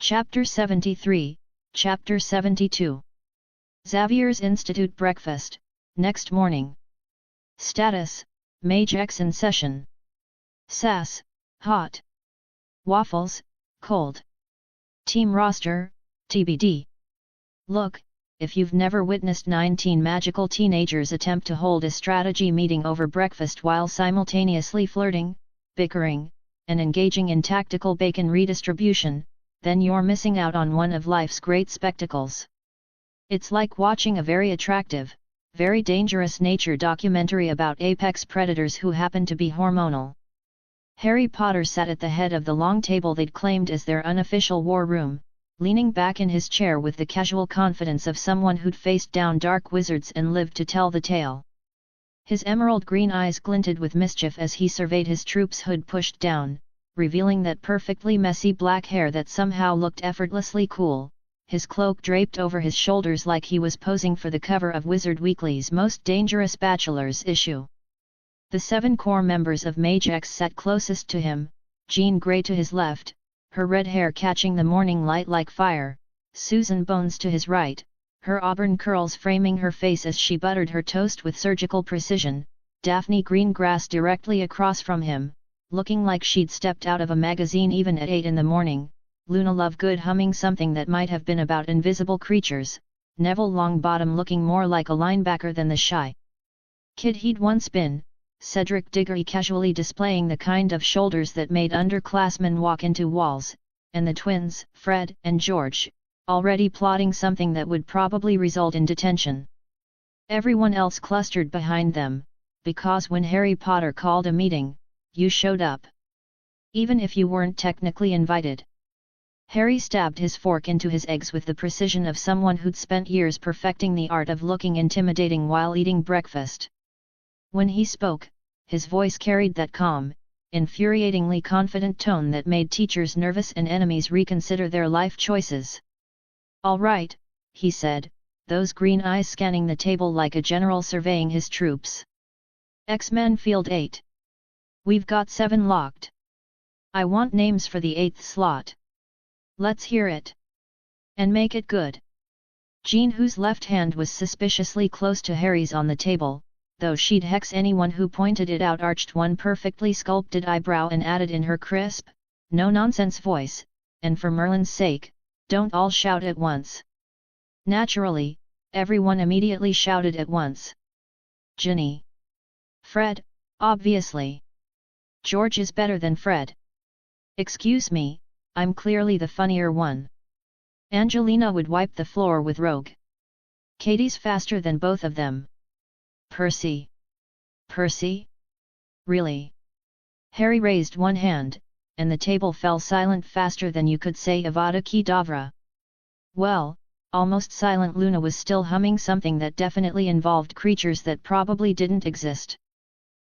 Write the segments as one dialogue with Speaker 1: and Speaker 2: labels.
Speaker 1: Chapter 73, Chapter 72. Xavier's Institute Breakfast, next morning. Status, MageX in session. SAS, hot. Waffles, cold. Team roster, TBD. Look, if you've never witnessed 19 magical teenagers attempt to hold a strategy meeting over breakfast while simultaneously flirting, bickering, and engaging in tactical bacon redistribution, then you're missing out on one of life's great spectacles. It's like watching a very attractive, very dangerous nature documentary about apex predators who happen to be hormonal. Harry Potter sat at the head of the long table they'd claimed as their unofficial war room, leaning back in his chair with the casual confidence of someone who'd faced down dark wizards and lived to tell the tale. His emerald green eyes glinted with mischief as he surveyed his troop's hood pushed down, revealing that perfectly messy black hair that somehow looked effortlessly cool, his cloak draped over his shoulders like he was posing for the cover of Wizard Weekly's Most Dangerous Bachelors issue. The 7 core members of MageX sat closest to him, Jean Grey to his left, her red hair catching the morning light like fire, Susan Bones to his right, her auburn curls framing her face as she buttered her toast with surgical precision, Daphne Greengrass directly across from him, looking like she'd stepped out of a magazine even at 8 in the morning, Luna Lovegood humming something that might have been about invisible creatures, Neville Longbottom looking more like a linebacker than the shy kid he'd once been, Cedric Diggory casually displaying the kind of shoulders that made underclassmen walk into walls, and the twins, Fred and George, already plotting something that would probably result in detention. Everyone else clustered behind them, because when Harry Potter called a meeting, you showed up. Even if you weren't technically invited. Harry stabbed his fork into his eggs with the precision of someone who'd spent years perfecting the art of looking intimidating while eating breakfast. When he spoke, his voice carried that calm, infuriatingly confident tone that made teachers nervous and enemies reconsider their life choices. "All right," he said, those green eyes scanning the table like a general surveying his troops. "X-Men Field 8. We've got 7 locked. I want names for the 8th slot. Let's hear it. And make it good." Jean, whose left hand was suspiciously close to Harry's on the table, though she'd hex anyone who pointed it out, arched one perfectly sculpted eyebrow and added in her crisp, no-nonsense voice, "And for Merlin's sake, don't all shout at once." Naturally, everyone immediately shouted at once. Ginny. Fred, obviously. George is better than Fred. Excuse me, I'm clearly the funnier one. Angelina would wipe the floor with Rogue. Katie's faster than both of them. Percy. Percy? Really? Harry raised one hand, and the table fell silent faster than you could say Avada Kedavra. Well, almost silent Luna was still humming something that definitely involved creatures that probably didn't exist.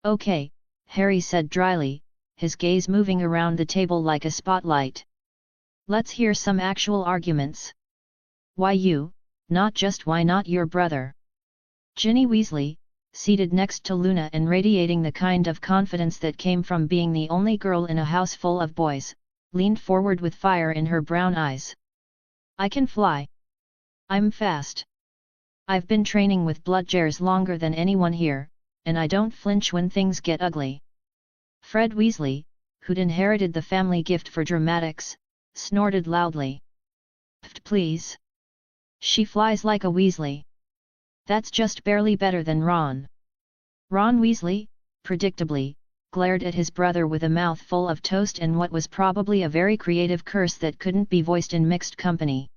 Speaker 1: "Okay," Harry said dryly, his gaze moving around the table like a spotlight. "Let's hear some actual arguments. Why you, not just why not your brother?" Ginny Weasley, seated next to Luna and radiating the kind of confidence that came from being the only girl in a house full of boys, leaned forward with fire in her brown eyes. "I can fly. I'm fast. I've been training with Bloodjares longer than anyone here, and I don't flinch when things get ugly." Fred Weasley, who'd inherited the family gift for dramatics, snorted loudly. Please. She flies like a Weasley. That's just barely better than Ron." Ron Weasley, predictably, glared at his brother with a mouth full of toast and what was probably a very creative curse that couldn't be voiced in mixed company.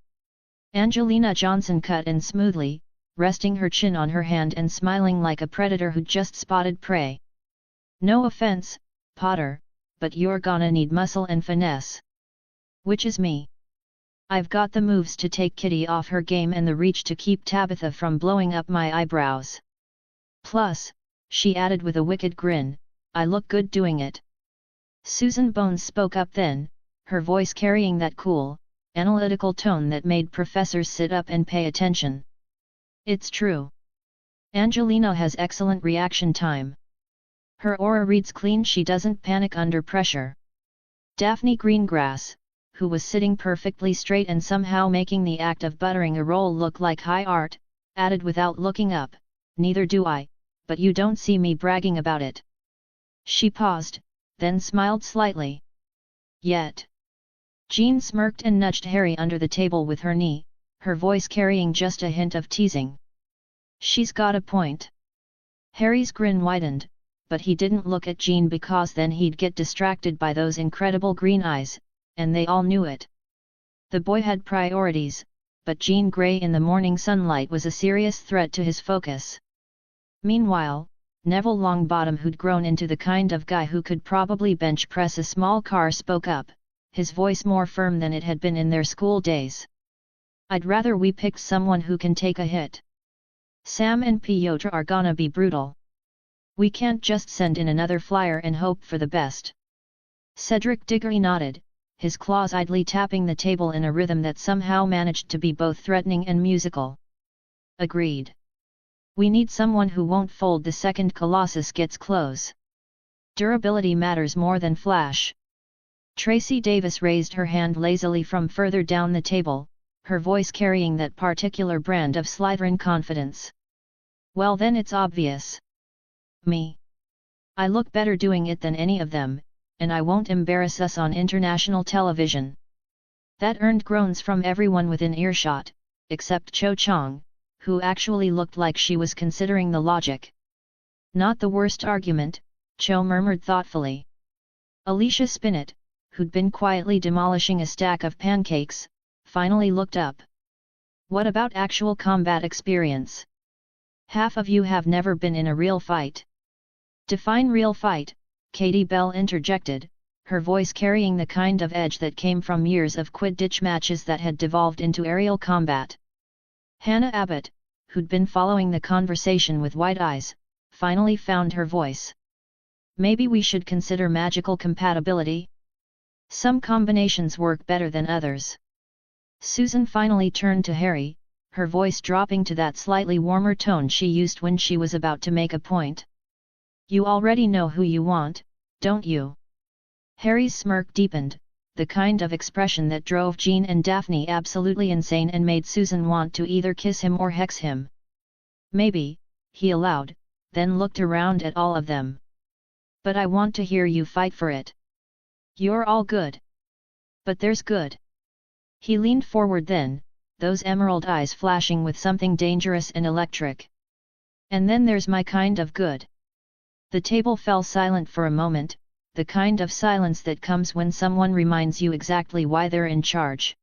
Speaker 1: Angelina Johnson cut in smoothly, resting her chin on her hand and smiling like a predator who'd just spotted prey. "No offense, Potter, but you're gonna need muscle and finesse. Which is me. I've got the moves to take Kitty off her game and the reach to keep Tabitha from blowing up my eyebrows. Plus," she added with a wicked grin, "I look good doing it." Susan Bones spoke up then, her voice carrying that cool, analytical tone that made professors sit up and pay attention. "It's true. Angelina has excellent reaction time. Her aura reads clean, she doesn't panic under pressure." Daphne Greengrass, who was sitting perfectly straight and somehow making the act of buttering a roll look like high art, added without looking up, "Neither do I, but you don't see me bragging about it." She paused, then smiled slightly. "Yet." Jean smirked and nudged Harry under the table with her knee, her voice carrying just a hint of teasing. "She's got a point." Harry's grin widened, but he didn't look at Jean because then he'd get distracted by those incredible green eyes, and they all knew it. The boy had priorities, but Jean Grey in the morning sunlight was a serious threat to his focus. Meanwhile, Neville Longbottom, who'd grown into the kind of guy who could probably bench press a small car, spoke up, his voice more firm than it had been in their school days. "I'd rather we picked someone who can take a hit. Sam and Piotr are gonna be brutal. We can't just send in another flyer and hope for the best." Cedric Diggory nodded, his claws idly tapping the table in a rhythm that somehow managed to be both threatening and musical. "Agreed. We need someone who won't fold the second Colossus gets close. Durability matters more than flash." Tracy Davis raised her hand lazily from further down the table, her voice carrying that particular brand of Slytherin confidence. "Well then it's obvious. Me. I look better doing it than any of them, and I won't embarrass us on international television." That earned groans from everyone within earshot, except Cho Chang, who actually looked like she was considering the logic. "Not the worst argument," Cho murmured thoughtfully. Alicia Spinnet, who'd been quietly demolishing a stack of pancakes, finally looked up. "What about actual combat experience? Half of you have never been in a real fight." "Define real fight," Katie Bell interjected, her voice carrying the kind of edge that came from years of Quidditch matches that had devolved into aerial combat. Hannah Abbott, who'd been following the conversation with wide eyes, finally found her voice. "Maybe we should consider magical compatibility? Some combinations work better than others." Susan finally turned to Harry, her voice dropping to that slightly warmer tone she used when she was about to make a point. "You already know who you want, don't you?" Harry's smirk deepened, the kind of expression that drove Jean and Daphne absolutely insane and made Susan want to either kiss him or hex him. "Maybe," he allowed, then looked around at all of them. "But I want to hear you fight for it. You're all good. But there's good." He leaned forward then, those emerald eyes flashing with something dangerous and electric. "And then there's my kind of good." The table fell silent for a moment, the kind of silence that comes when someone reminds you exactly why they're in charge.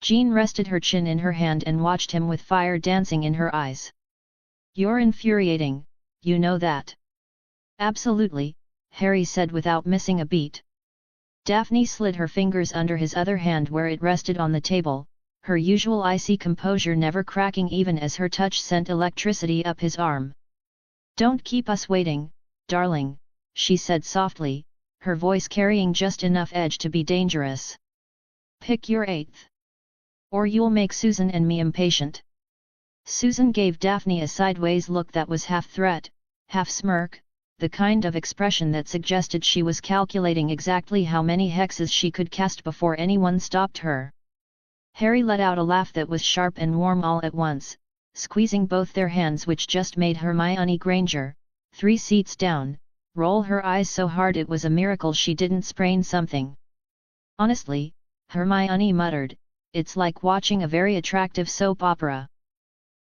Speaker 1: Jean rested her chin in her hand and watched him with fire dancing in her eyes. "You're infuriating, you know that." "Absolutely," Harry said without missing a beat. Daphne slid her fingers under his other hand where it rested on the table, her usual icy composure never cracking even as her touch sent electricity up his arm. "Don't keep us waiting, darling," she said softly, her voice carrying just enough edge to be dangerous. "Pick your eighth. Or you'll make Susan and me impatient." Susan gave Daphne a sideways look that was half threat, half smirk, the kind of expression that suggested she was calculating exactly how many hexes she could cast before anyone stopped her. Harry let out a laugh that was sharp and warm all at once, squeezing both their hands, which just made Hermione Granger, 3 seats down, roll her eyes so hard it was a miracle she didn't sprain something. "Honestly," Hermione muttered, "it's like watching a very attractive soap opera."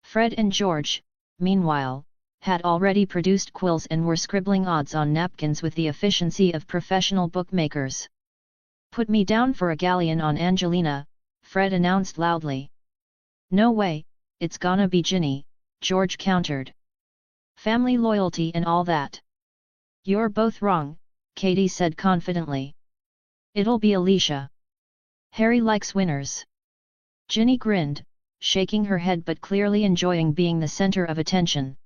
Speaker 1: Fred and George, meanwhile, had already produced quills and were scribbling odds on napkins with the efficiency of professional bookmakers. "Put me down for a galleon on Angelina," Fred announced loudly. "No way, it's gonna be Ginny," George countered. "Family loyalty and all that." "You're both wrong," Katie said confidently. "It'll be Alicia. Harry likes winners." Ginny grinned, shaking her head but clearly enjoying being the center of attention.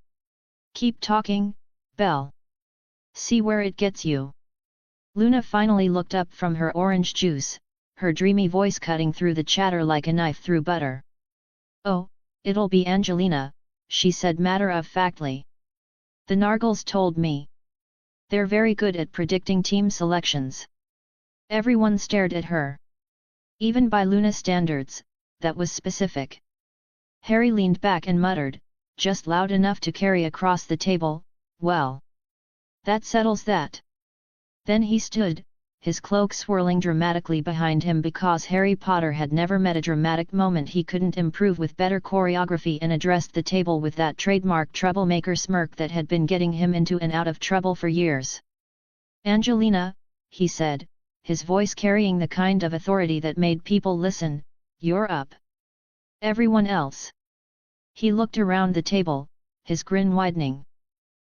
Speaker 1: "Keep talking, Belle. See where it gets you." Luna finally looked up from her orange juice, her dreamy voice cutting through the chatter like a knife through butter. "Oh, it'll be Angelina," she said matter-of-factly. "The Nargles told me. They're very good at predicting team selections." Everyone stared at her. Even by Luna standards, that was specific. Harry leaned back and muttered, just loud enough to carry across the table, well. That settles that. Then he stood, his cloak swirling dramatically behind him because Harry Potter had never met a dramatic moment he couldn't improve with better choreography, and addressed the table with that trademark troublemaker smirk that had been getting him into and out of trouble for years. Angelina, he said, his voice carrying the kind of authority that made people listen, you're up. Everyone else. He looked around the table, his grin widening.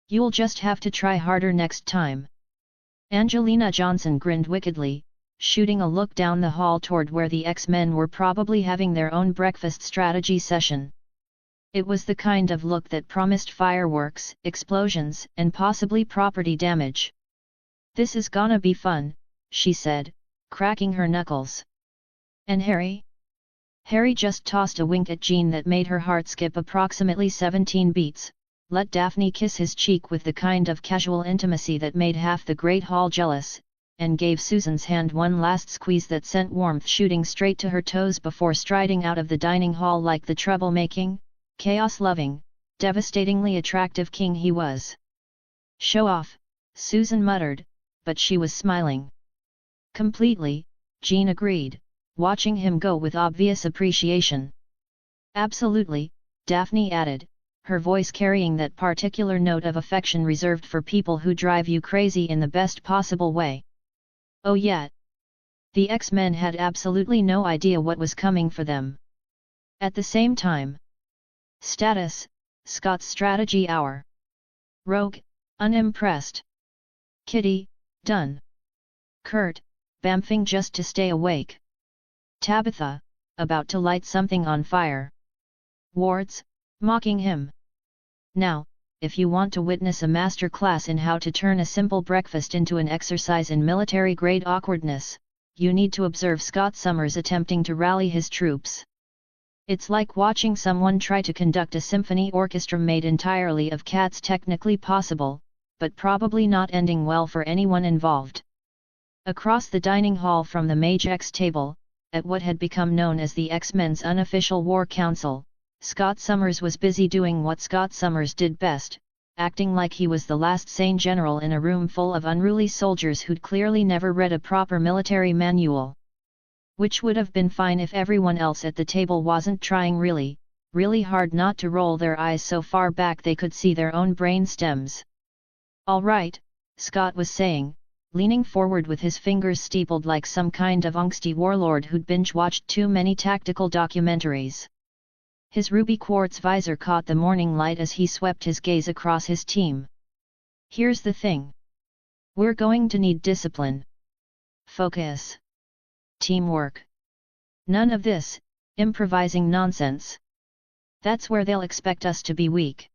Speaker 1: You'll just have to try harder next time. Angelina Johnson grinned wickedly, shooting a look down the hall toward where the X-Men were probably having their own breakfast strategy session. It was the kind of look that promised fireworks, explosions, and possibly property damage. This is gonna be fun, she said, cracking her knuckles. And Harry? Harry just tossed a wink at Jean that made her heart skip approximately 17 beats, let Daphne kiss his cheek with the kind of casual intimacy that made half the Great Hall jealous, and gave Susan's hand one last squeeze that sent warmth shooting straight to her toes before striding out of the dining hall like the troublemaking, chaos-loving, devastatingly attractive king he was. Show off, Susan muttered, but she was smiling. Completely, Jean agreed, watching him go with obvious appreciation. Absolutely, Daphne added, her voice carrying that particular note of affection reserved for people who drive you crazy in the best possible way. Oh yeah. The X-Men had absolutely no idea what was coming for them. At the same time. Status, Scott's strategy hour. Rogue, unimpressed. Kitty, done. Kurt, bamfing just to stay awake. Tabitha, about to light something on fire. Wards, mocking him. Now, if you want to witness a master class in how to turn a simple breakfast into an exercise in military-grade awkwardness, you need to observe Scott Summers attempting to rally his troops. It's like watching someone try to conduct a symphony orchestra made entirely of cats, technically possible, but probably not ending well for anyone involved. Across the dining hall from the MageX table, at what had become known as the X-Men's unofficial war council, Scott Summers was busy doing what Scott Summers did best, acting like he was the last sane general in a room full of unruly soldiers who'd clearly never read a proper military manual. Which would have been fine if everyone else at the table wasn't trying really, really hard not to roll their eyes so far back they could see their own brain stems. All right, Scott was saying, leaning forward with his fingers steepled like some kind of angsty warlord who'd binge-watched too many tactical documentaries. His ruby quartz visor caught the morning light as he swept his gaze across his team. Here's the thing. We're going to need discipline. Focus. Teamwork. None of this, improvising nonsense. That's where they'll expect us to be weak.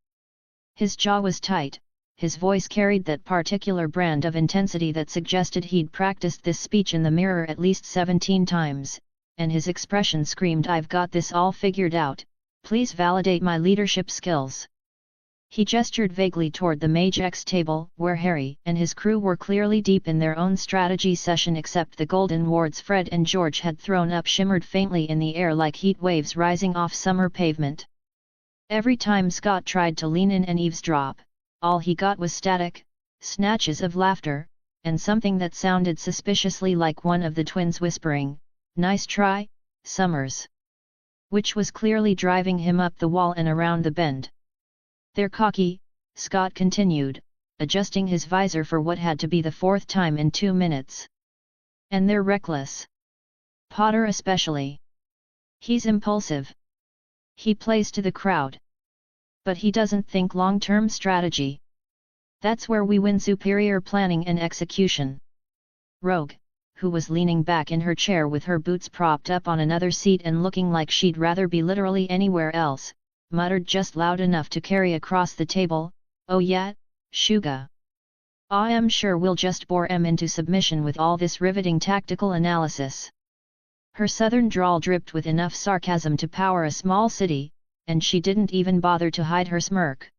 Speaker 1: His jaw was tight, his voice carried that particular brand of intensity that suggested he'd practiced this speech in the mirror at least 17 times, and his expression screamed, I've got this all figured out. Please validate my leadership skills. He gestured vaguely toward the MageX table, where Harry and his crew were clearly deep in their own strategy session, except the golden wards Fred and George had thrown up shimmered faintly in the air like heat waves rising off summer pavement. Every time Scott tried to lean in and eavesdrop, all he got was static, snatches of laughter, and something that sounded suspiciously like one of the twins whispering, "Nice try, Summers," which was clearly driving him up the wall and around the bend. They're cocky, Scott continued, adjusting his visor for what had to be the fourth time in 2 minutes. And they're reckless. Potter especially. He's impulsive. He plays to the crowd. But he doesn't think long-term strategy. That's where we win superior planning and execution. Rogue, who was leaning back in her chair with her boots propped up on another seat and looking like she'd rather be literally anywhere else, muttered just loud enough to carry across the table, "Oh yeah, Shuga. I am sure we'll just bore 'em into submission with all this riveting tactical analysis." Her southern drawl dripped with enough sarcasm to power a small city, and she didn't even bother to hide her smirk.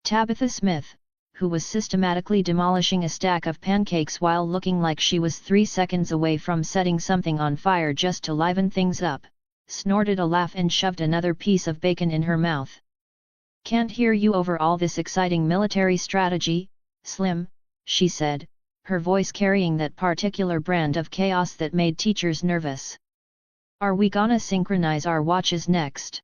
Speaker 1: Tabitha Smith, who was systematically demolishing a stack of pancakes while looking like she was 3 seconds away from setting something on fire just to liven things up, snorted a laugh and shoved another piece of bacon in her mouth. "Can't hear you over all this exciting military strategy, Slim," she said, her voice carrying that particular brand of chaos that made teachers nervous. "Are we gonna synchronize our watches next?"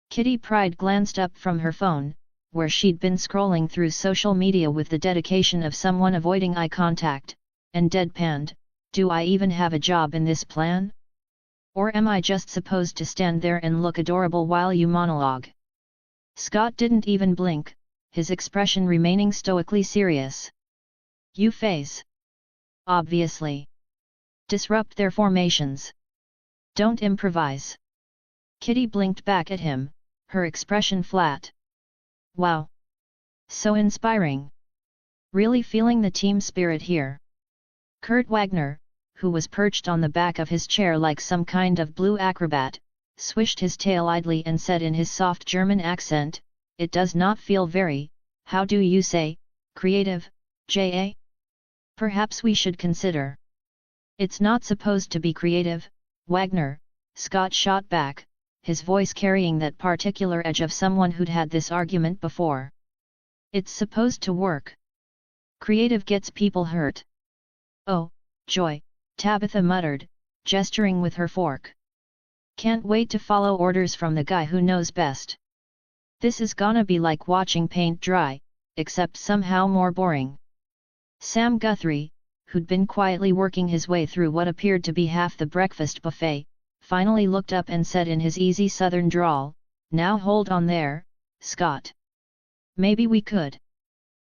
Speaker 1: Kitty Pryde glanced up from her phone, where she'd been scrolling through social media with the dedication of someone avoiding eye contact, and deadpanned, "Do I even have a job in this plan? Or am I just supposed to stand there and look adorable while you monologue?" Scott didn't even blink, his expression remaining stoically serious. "You phase. Obviously. Disrupt their formations. Don't improvise." Kitty blinked back at him, her expression flat. "Wow. So inspiring. Really feeling the team spirit here." Kurt Wagner, who was perched on the back of his chair like some kind of blue acrobat, swished his tail idly and said in his soft German accent, "It does not feel very, how do you say, creative, J.A.? Perhaps we should consider." "It's not supposed to be creative, Wagner," Scott shot back, his voice carrying that particular edge of someone who'd had this argument before. "It's supposed to work. Creative gets people hurt." "Oh, joy," Tabitha muttered, gesturing with her fork. "Can't wait to follow orders from the guy who knows best. This is gonna be like watching paint dry, except somehow more boring." Sam Guthrie, who'd been quietly working his way through what appeared to be half the breakfast buffet, finally looked up and said in his easy southern drawl, "Now hold on there, Scott. Maybe we could."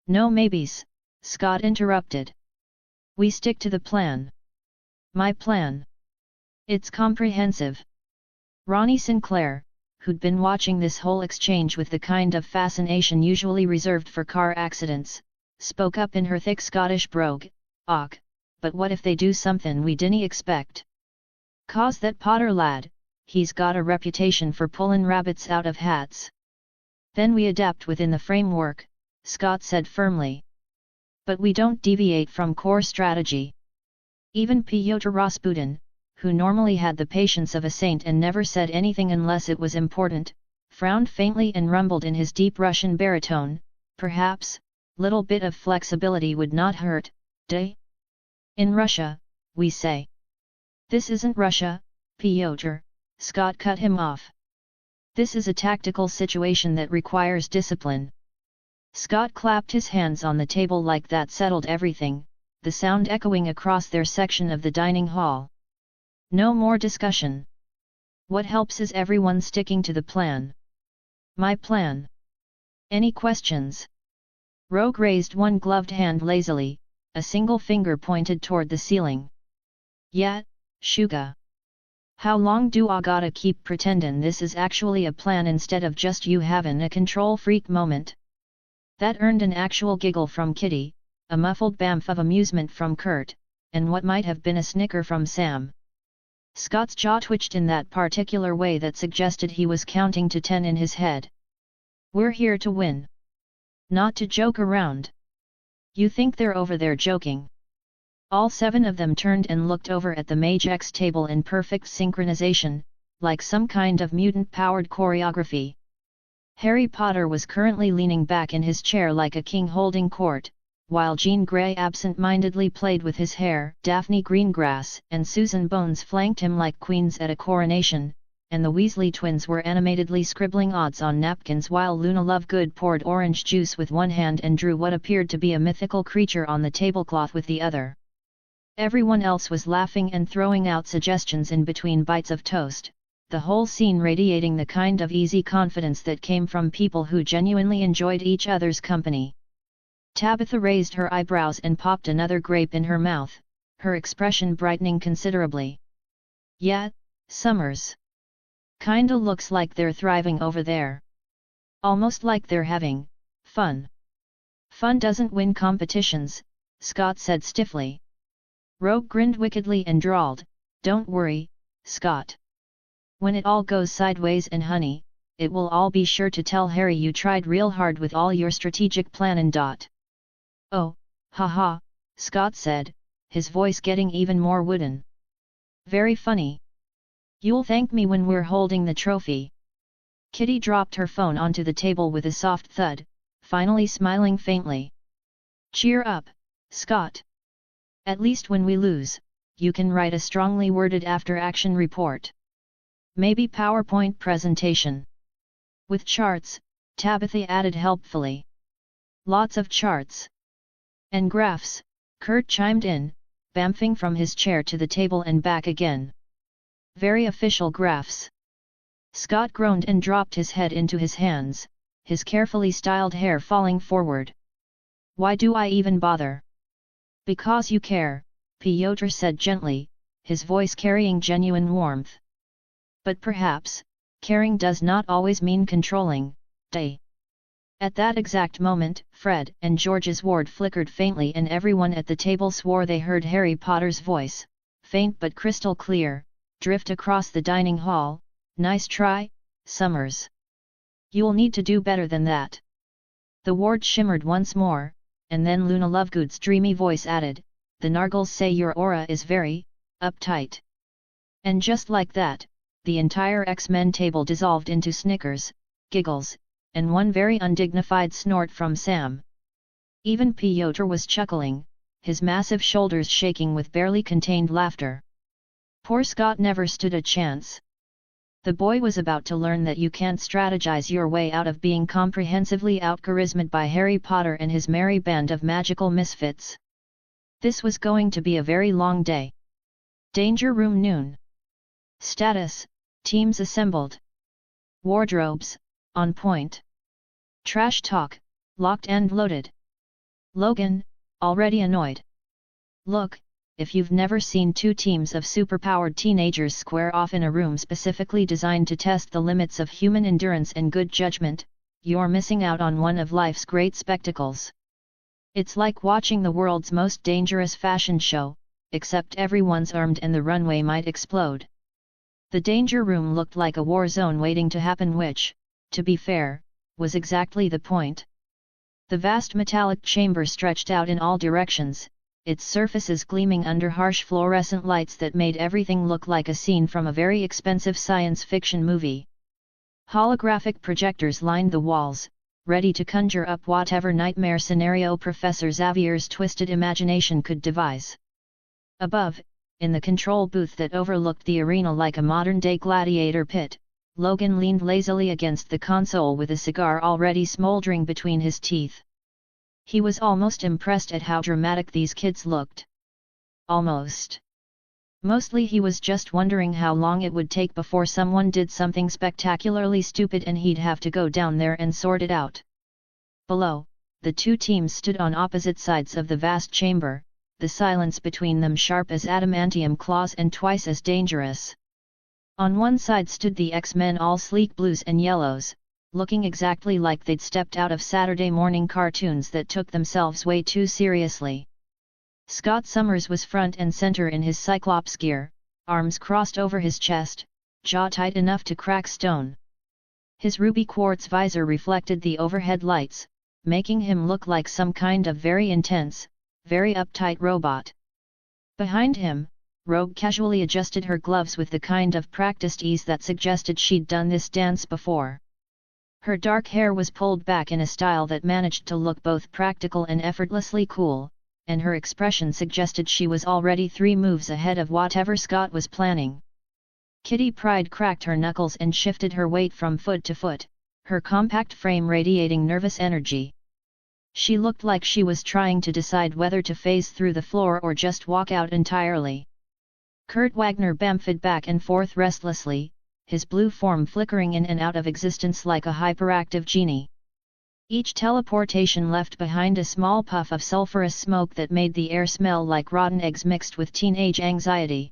Speaker 1: "No maybes," Scott interrupted. "We stick to the plan." "My plan? It's comprehensive." Ronnie Sinclair, who'd been watching this whole exchange with the kind of fascination usually reserved for car accidents, spoke up in her thick Scottish brogue, "Och, but what if they do somethin' we didn't expect? 'Cause that Potter lad, he's got a reputation for pullin' rabbits out of hats." "Then we adapt within the framework," Scott said firmly. "But we don't deviate from core strategy." Even Pyotr Rasputin, who normally had the patience of a saint and never said anything unless it was important, frowned faintly and rumbled in his deep Russian baritone, "Perhaps, little bit of flexibility would not hurt, day? In Russia, we say." "This isn't Russia, Pyotr," Scott cut him off. "This is a tactical situation that requires discipline." Scott clapped his hands on the table like that settled everything, the sound echoing across their section of the dining hall. "No more discussion. What helps is everyone sticking to the plan." "My plan. Any questions?" Rogue raised one gloved hand lazily, a single finger pointed toward the ceiling. "Yeah, Shuga. How long do I gotta keep pretendin' this is actually a plan instead of just you havin' a control freak moment?" That earned an actual giggle from Kitty, a muffled bamf of amusement from Kurt, and what might have been a snicker from Sam. Scott's jaw twitched in that particular way that suggested he was counting to 10 in his head. "We're here to win. Not to joke around." "You think they're over there joking?" All 7 of them turned and looked over at the MageX table in perfect synchronization, like some kind of mutant-powered choreography. Harry Potter was currently leaning back in his chair like a king holding court, while Jean Grey absent-mindedly played with his hair. Daphne Greengrass and Susan Bones flanked him like queens at a coronation, and the Weasley twins were animatedly scribbling odds on napkins while Luna Lovegood poured orange juice with one hand and drew what appeared to be a mythical creature on the tablecloth with the other. Everyone else was laughing and throwing out suggestions in between bites of toast, the whole scene radiating the kind of easy confidence that came from people who genuinely enjoyed each other's company. Tabitha raised her eyebrows and popped another grape in her mouth, her expression brightening considerably. "Yeah, Summers. Kinda looks like they're thriving over there. Almost like they're having fun." "Fun doesn't win competitions," Scott said stiffly. Rogue grinned wickedly and drawled, "Don't worry, Scott. When it all goes sideways and honey, it will all be sure to tell Harry you tried real hard with all your strategic planning. Oh, haha, Scott said, his voice getting even more wooden. Very funny. You'll thank me when we're holding the trophy. Kitty dropped her phone onto the table with a soft thud, finally smiling faintly. Cheer up, Scott. At least when we lose, you can write a strongly worded after-action report. Maybe PowerPoint presentation. With charts, Tabitha added helpfully. Lots of charts. And graphs, Kurt chimed in, bamfing from his chair to the table and back again. Very official graphs. Scott groaned and dropped his head into his hands, his carefully styled hair falling forward. Why do I even bother? Because you care, Piotr said gently, his voice carrying genuine warmth. But perhaps, caring does not always mean controlling, day. At that exact moment, Fred and George's ward flickered faintly and everyone at the table swore they heard Harry Potter's voice, faint but crystal clear, drift across the dining hall. Nice try, Summers. You'll need to do better than that. The ward shimmered once more, and then Luna Lovegood's dreamy voice added, the Nargles say your aura is very uptight. And just like that, the entire X-Men table dissolved into snickers, giggles, and one very undignified snort from Sam. Even Piotr was chuckling, his massive shoulders shaking with barely contained laughter. Poor Scott never stood a chance. The boy was about to learn that you can't strategize your way out of being comprehensively out-charismaed by Harry Potter and his merry band of magical misfits. This was going to be a very long day. Danger Room noon. Status, teams assembled. Wardrobes, on point. Trash talk, locked and loaded. Logan, already annoyed. Look, if you've never seen two teams of superpowered teenagers square off in a room specifically designed to test the limits of human endurance and good judgment, you're missing out on one of life's great spectacles. It's like watching the world's most dangerous fashion show, except everyone's armed and the runway might explode. The danger room looked like a war zone waiting to happen, which, to be fair, was exactly the point. The vast metallic chamber stretched out in all directions, its surfaces gleaming under harsh fluorescent lights that made everything look like a scene from a very expensive science fiction movie. Holographic projectors lined the walls, ready to conjure up whatever nightmare scenario Professor Xavier's twisted imagination could devise. Above, in the control booth that overlooked the arena like a modern-day gladiator pit, Logan leaned lazily against the console with a cigar already smoldering between his teeth. He was almost impressed at how dramatic these kids looked. Almost. Mostly he was just wondering how long it would take before someone did something spectacularly stupid and he'd have to go down there and sort it out. Below, the two teams stood on opposite sides of the vast chamber, the silence between them sharp as adamantium claws and twice as dangerous. On one side stood the X-Men, all sleek blues and yellows, looking exactly like they'd stepped out of Saturday morning cartoons that took themselves way too seriously. Scott Summers was front and center in his Cyclops gear, arms crossed over his chest, jaw tight enough to crack stone. His ruby quartz visor reflected the overhead lights, making him look like some kind of very intense, very uptight robot. Behind him, Rogue casually adjusted her gloves with the kind of practiced ease that suggested she'd done this dance before. Her dark hair was pulled back in a style that managed to look both practical and effortlessly cool, and her expression suggested she was already 3 moves ahead of whatever Scott was planning. Kitty Pryde cracked her knuckles and shifted her weight from foot to foot, her compact frame radiating nervous energy. She looked like she was trying to decide whether to phase through the floor or just walk out entirely. Kurt Wagner bamfed back and forth restlessly, his blue form flickering in and out of existence like a hyperactive genie. Each teleportation left behind a small puff of sulfurous smoke that made the air smell like rotten eggs mixed with teenage anxiety.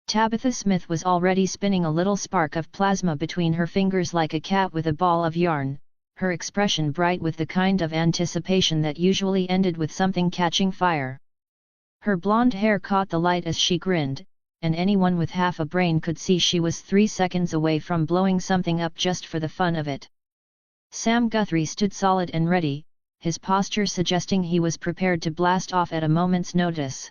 Speaker 1: Tabitha Smith was already spinning a little spark of plasma between her fingers like a cat with a ball of yarn, her expression bright with the kind of anticipation that usually ended with something catching fire. Her blonde hair caught the light as she grinned, and anyone with half a brain could see she was 3 seconds away from blowing something up just for the fun of it. Sam Guthrie stood solid and ready, his posture suggesting he was prepared to blast off at a moment's notice.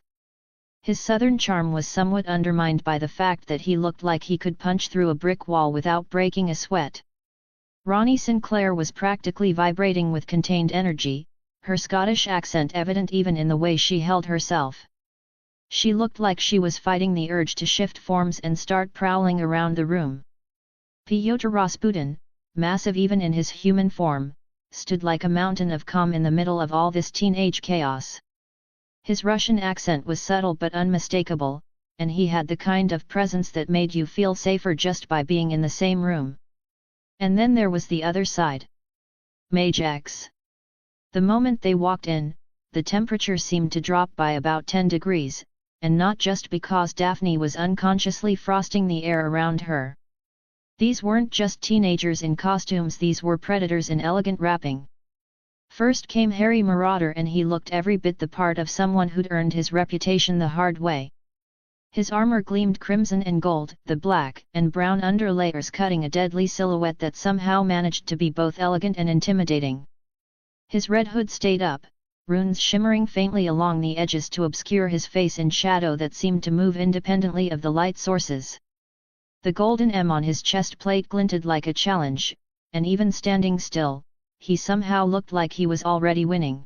Speaker 1: His southern charm was somewhat undermined by the fact that he looked like he could punch through a brick wall without breaking a sweat. Ronnie Sinclair was practically vibrating with contained energy, her Scottish accent evident even in the way she held herself. She looked like she was fighting the urge to shift forms and start prowling around the room. Pyotr Rasputin, massive even in his human form, stood like a mountain of calm in the middle of all this teenage chaos. His Russian accent was subtle but unmistakable, and he had the kind of presence that made you feel safer just by being in the same room. And then there was the other side. MageX. The moment they walked in, the temperature seemed to drop by about 10 degrees, and not just because Daphne was unconsciously frosting the air around her. These weren't just teenagers in costumes, these were predators in elegant wrapping. First came Harry Marauder, and he looked every bit the part of someone who'd earned his reputation the hard way. His armor gleamed crimson and gold, the black and brown underlayers cutting a deadly silhouette that somehow managed to be both elegant and intimidating. His red hood stayed up, runes shimmering faintly along the edges to obscure his face in shadow that seemed to move independently of the light sources. The golden M on his chest plate glinted like a challenge, and even standing still, he somehow looked like he was already winning.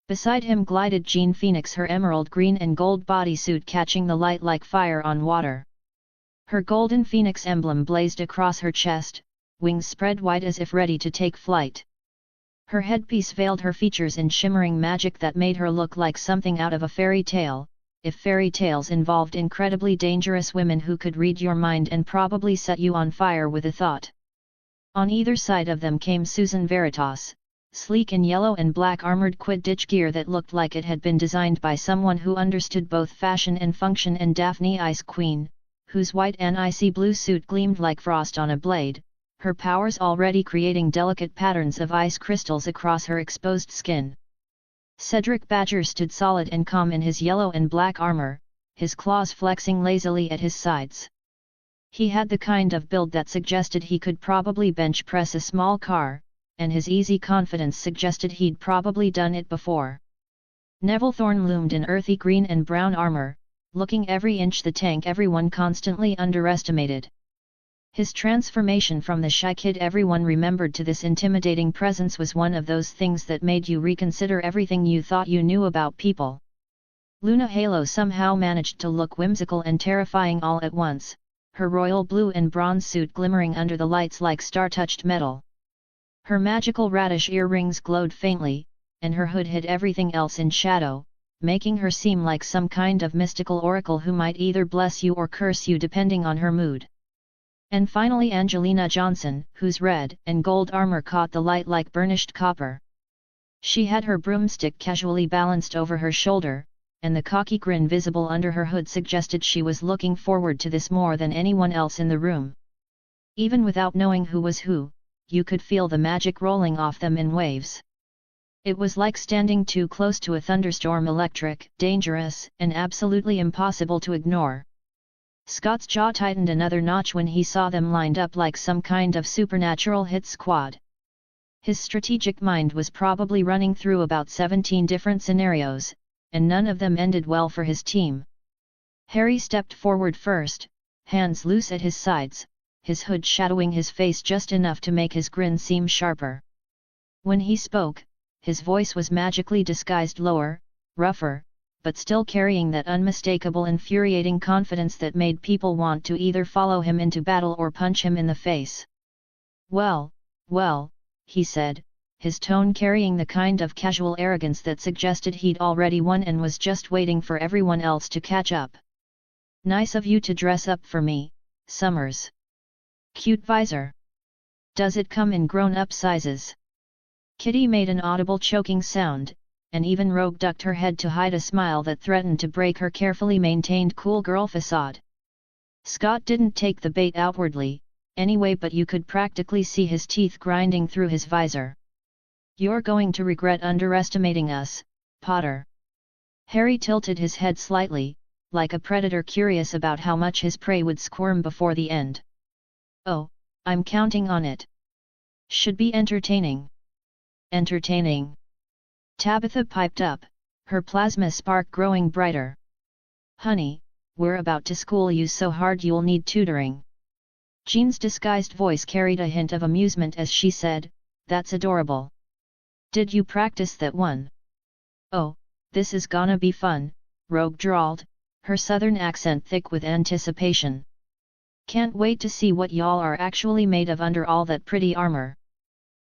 Speaker 1: Beside him glided Jean Phoenix, her emerald green and gold bodysuit catching the light like fire on water. Her golden phoenix emblem blazed across her chest, wings spread wide as if ready to take flight. Her headpiece veiled her features in shimmering magic that made her look like something out of a fairy tale, if fairy tales involved incredibly dangerous women who could read your mind and probably set you on fire with a thought. On either side of them came Susan Veritas, sleek in yellow and black armored Quidditch gear that looked like it had been designed by someone who understood both fashion and function, and Daphne Ice Queen, whose white and icy blue suit gleamed like frost on a blade, her powers already creating delicate patterns of ice crystals across her exposed skin. Cedric Badger stood solid and calm in his yellow and black armor, his claws flexing lazily at his sides. He had the kind of build that suggested he could probably bench press a small car, and his easy confidence suggested he'd probably done it before. Neville Thorne loomed in earthy green and brown armor, looking every inch the tank everyone constantly underestimated. His transformation from the shy kid everyone remembered to this intimidating presence was one of those things that made you reconsider everything you thought you knew about people. Luna Halo somehow managed to look whimsical and terrifying all at once, her royal blue and bronze suit glimmering under the lights like star-touched metal. Her magical radish earrings glowed faintly, and her hood hid everything else in shadow, making her seem like some kind of mystical oracle who might either bless you or curse you depending on her mood. And finally Angelina Johnson, whose red and gold armor caught the light like burnished copper. She had her broomstick casually balanced over her shoulder, and the cocky grin visible under her hood suggested she was looking forward to this more than anyone else in the room. Even without knowing who was who, you could feel the magic rolling off them in waves. It was like standing too close to a thunderstorm, electric, dangerous, and absolutely impossible to ignore. Scott's jaw tightened another notch when he saw them lined up like some kind of supernatural hit squad. His strategic mind was probably running through about 17 different scenarios, and none of them ended well for his team. Harry stepped forward first, hands loose at his sides, his hood shadowing his face just enough to make his grin seem sharper. When he spoke, his voice was magically disguised lower, rougher, but still carrying that unmistakable infuriating confidence that made people want to either follow him into battle or punch him in the face. Well, he said, his tone carrying the kind of casual arrogance that suggested he'd already won and was just waiting for everyone else to catch up. Nice of you to dress up for me, Summers. Cute visor. Does it come in grown-up sizes? Kitty made an audible choking sound, and even Rogue ducked her head to hide a smile that threatened to break her carefully maintained cool girl facade. Scott didn't take the bait outwardly, anyway, but you could practically see his teeth grinding through his visor. You're going to regret underestimating us, Potter. Harry tilted his head slightly, like a predator curious about how much his prey would squirm before the end. Oh, I'm counting on it. Should be entertaining. Entertaining. Tabitha piped up, her plasma spark growing brighter. Honey, we're about to school you so hard you'll need tutoring. Jean's disguised voice carried a hint of amusement as she said, "That's adorable. Did you practice that one?" "Oh, this is gonna be fun," Rogue drawled, her southern accent thick with anticipation. "Can't wait to see what y'all are actually made of under all that pretty armor."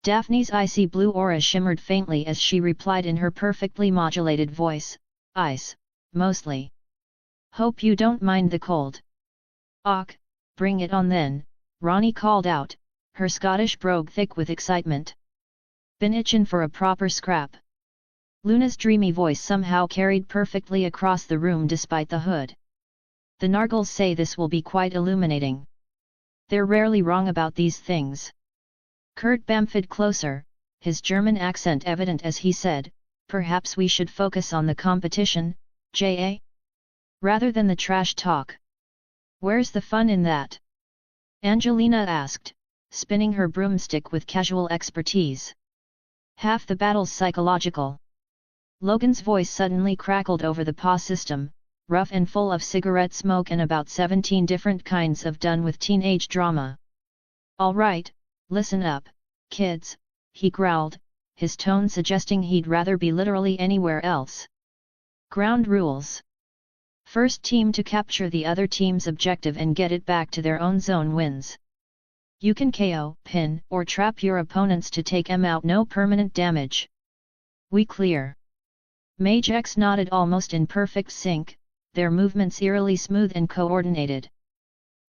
Speaker 1: Daphne's icy blue aura shimmered faintly as she replied in her perfectly modulated voice, "Ice, mostly. Hope you don't mind the cold." "Och, bring it on then," Ronnie called out, her Scottish brogue thick with excitement. "Been itchin' for a proper scrap." Luna's dreamy voice somehow carried perfectly across the room despite the hood. "The Nargles say this will be quite illuminating. They're rarely wrong about these things." Kurt bamfed closer, his German accent evident as he said, "Perhaps we should focus on the competition, J.A.? Rather than the trash talk." "Where's the fun in that?" Angelina asked, spinning her broomstick with casual expertise. "Half the battle's psychological." Logan's voice suddenly crackled over the PA system, rough and full of cigarette smoke and about 17 different kinds of done with teenage drama. "All right, listen up, kids," he growled, his tone suggesting he'd rather be literally anywhere else. "Ground rules. First team to capture the other team's objective and get it back to their own zone wins. You can KO, pin, or trap your opponents to take them out, no permanent damage. We clear?" MageX nodded almost in perfect sync, their movements eerily smooth and coordinated.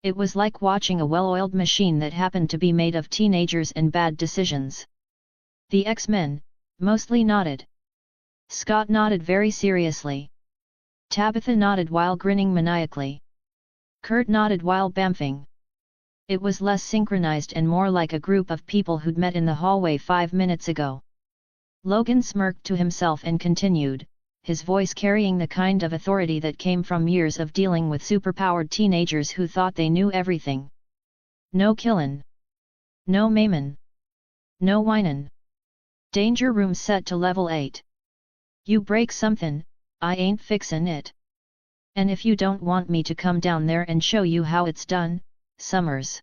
Speaker 1: It was like watching a well-oiled machine that happened to be made of teenagers and bad decisions. The X-Men, mostly nodded. Scott nodded very seriously. Tabitha nodded while grinning maniacally. Kurt nodded while bamfing. It was less synchronized and more like a group of people who'd met in the hallway 5 minutes ago. Logan smirked to himself and continued, his voice carrying the kind of authority that came from years of dealing with superpowered teenagers who thought they knew everything. "No killin'. No maimin'. No whinin'. Danger room set to level 8. You break somethin', I ain't fixin' it. And if you don't want me to come down there and show you how it's done, Summers."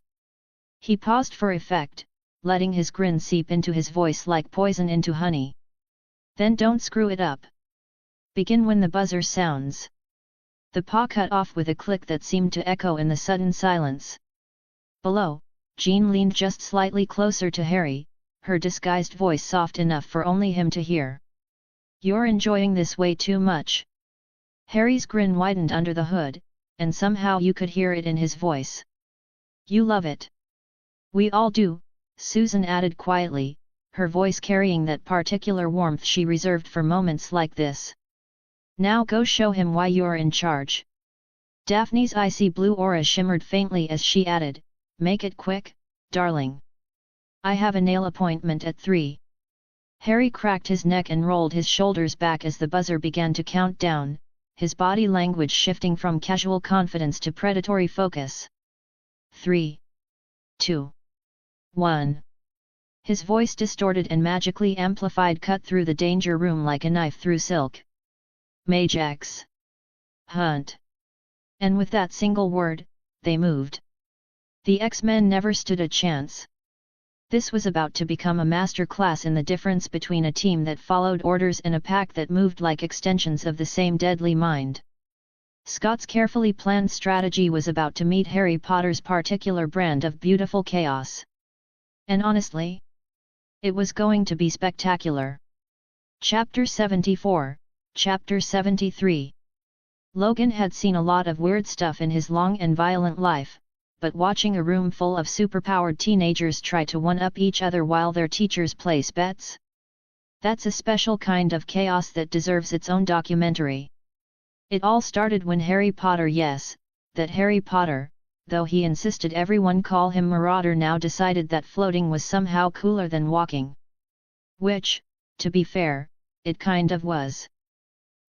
Speaker 1: He paused for effect, letting his grin seep into his voice like poison into honey. "Then don't screw it up. Begin when the buzzer sounds." The paw cut off with a click that seemed to echo in the sudden silence. Below, Jean leaned just slightly closer to Harry, her disguised voice soft enough for only him to hear. "You're enjoying this way too much." Harry's grin widened under the hood, and somehow you could hear it in his voice. "You love it." "We all do," Susan added quietly, her voice carrying that particular warmth she reserved for moments like this. "Now go show him why you're in charge." Daphne's icy blue aura shimmered faintly as she added, "Make it quick, darling. I have a nail appointment at 3. Harry cracked his neck and rolled his shoulders back as the buzzer began to count down, his body language shifting from casual confidence to predatory focus. 3. 2. 1. His voice distorted and magically amplified cut through the danger room like a knife through silk. "MageX. Hunt." And with that single word, they moved. The X-Men never stood a chance. This was about to become a master class in the difference between a team that followed orders and a pack that moved like extensions of the same deadly mind. Scott's carefully planned strategy was about to meet Harry Potter's particular brand of beautiful chaos. And honestly, it was going to be spectacular. Chapter 74, Chapter 73. Logan had seen a lot of weird stuff in his long and violent life, but watching a room full of superpowered teenagers try to one-up each other while their teachers place bets? That's a special kind of chaos that deserves its own documentary. It all started when Harry Potter, yes, that Harry Potter, though he insisted everyone call him Marauder, now decided that floating was somehow cooler than walking. Which, to be fair, it kind of was.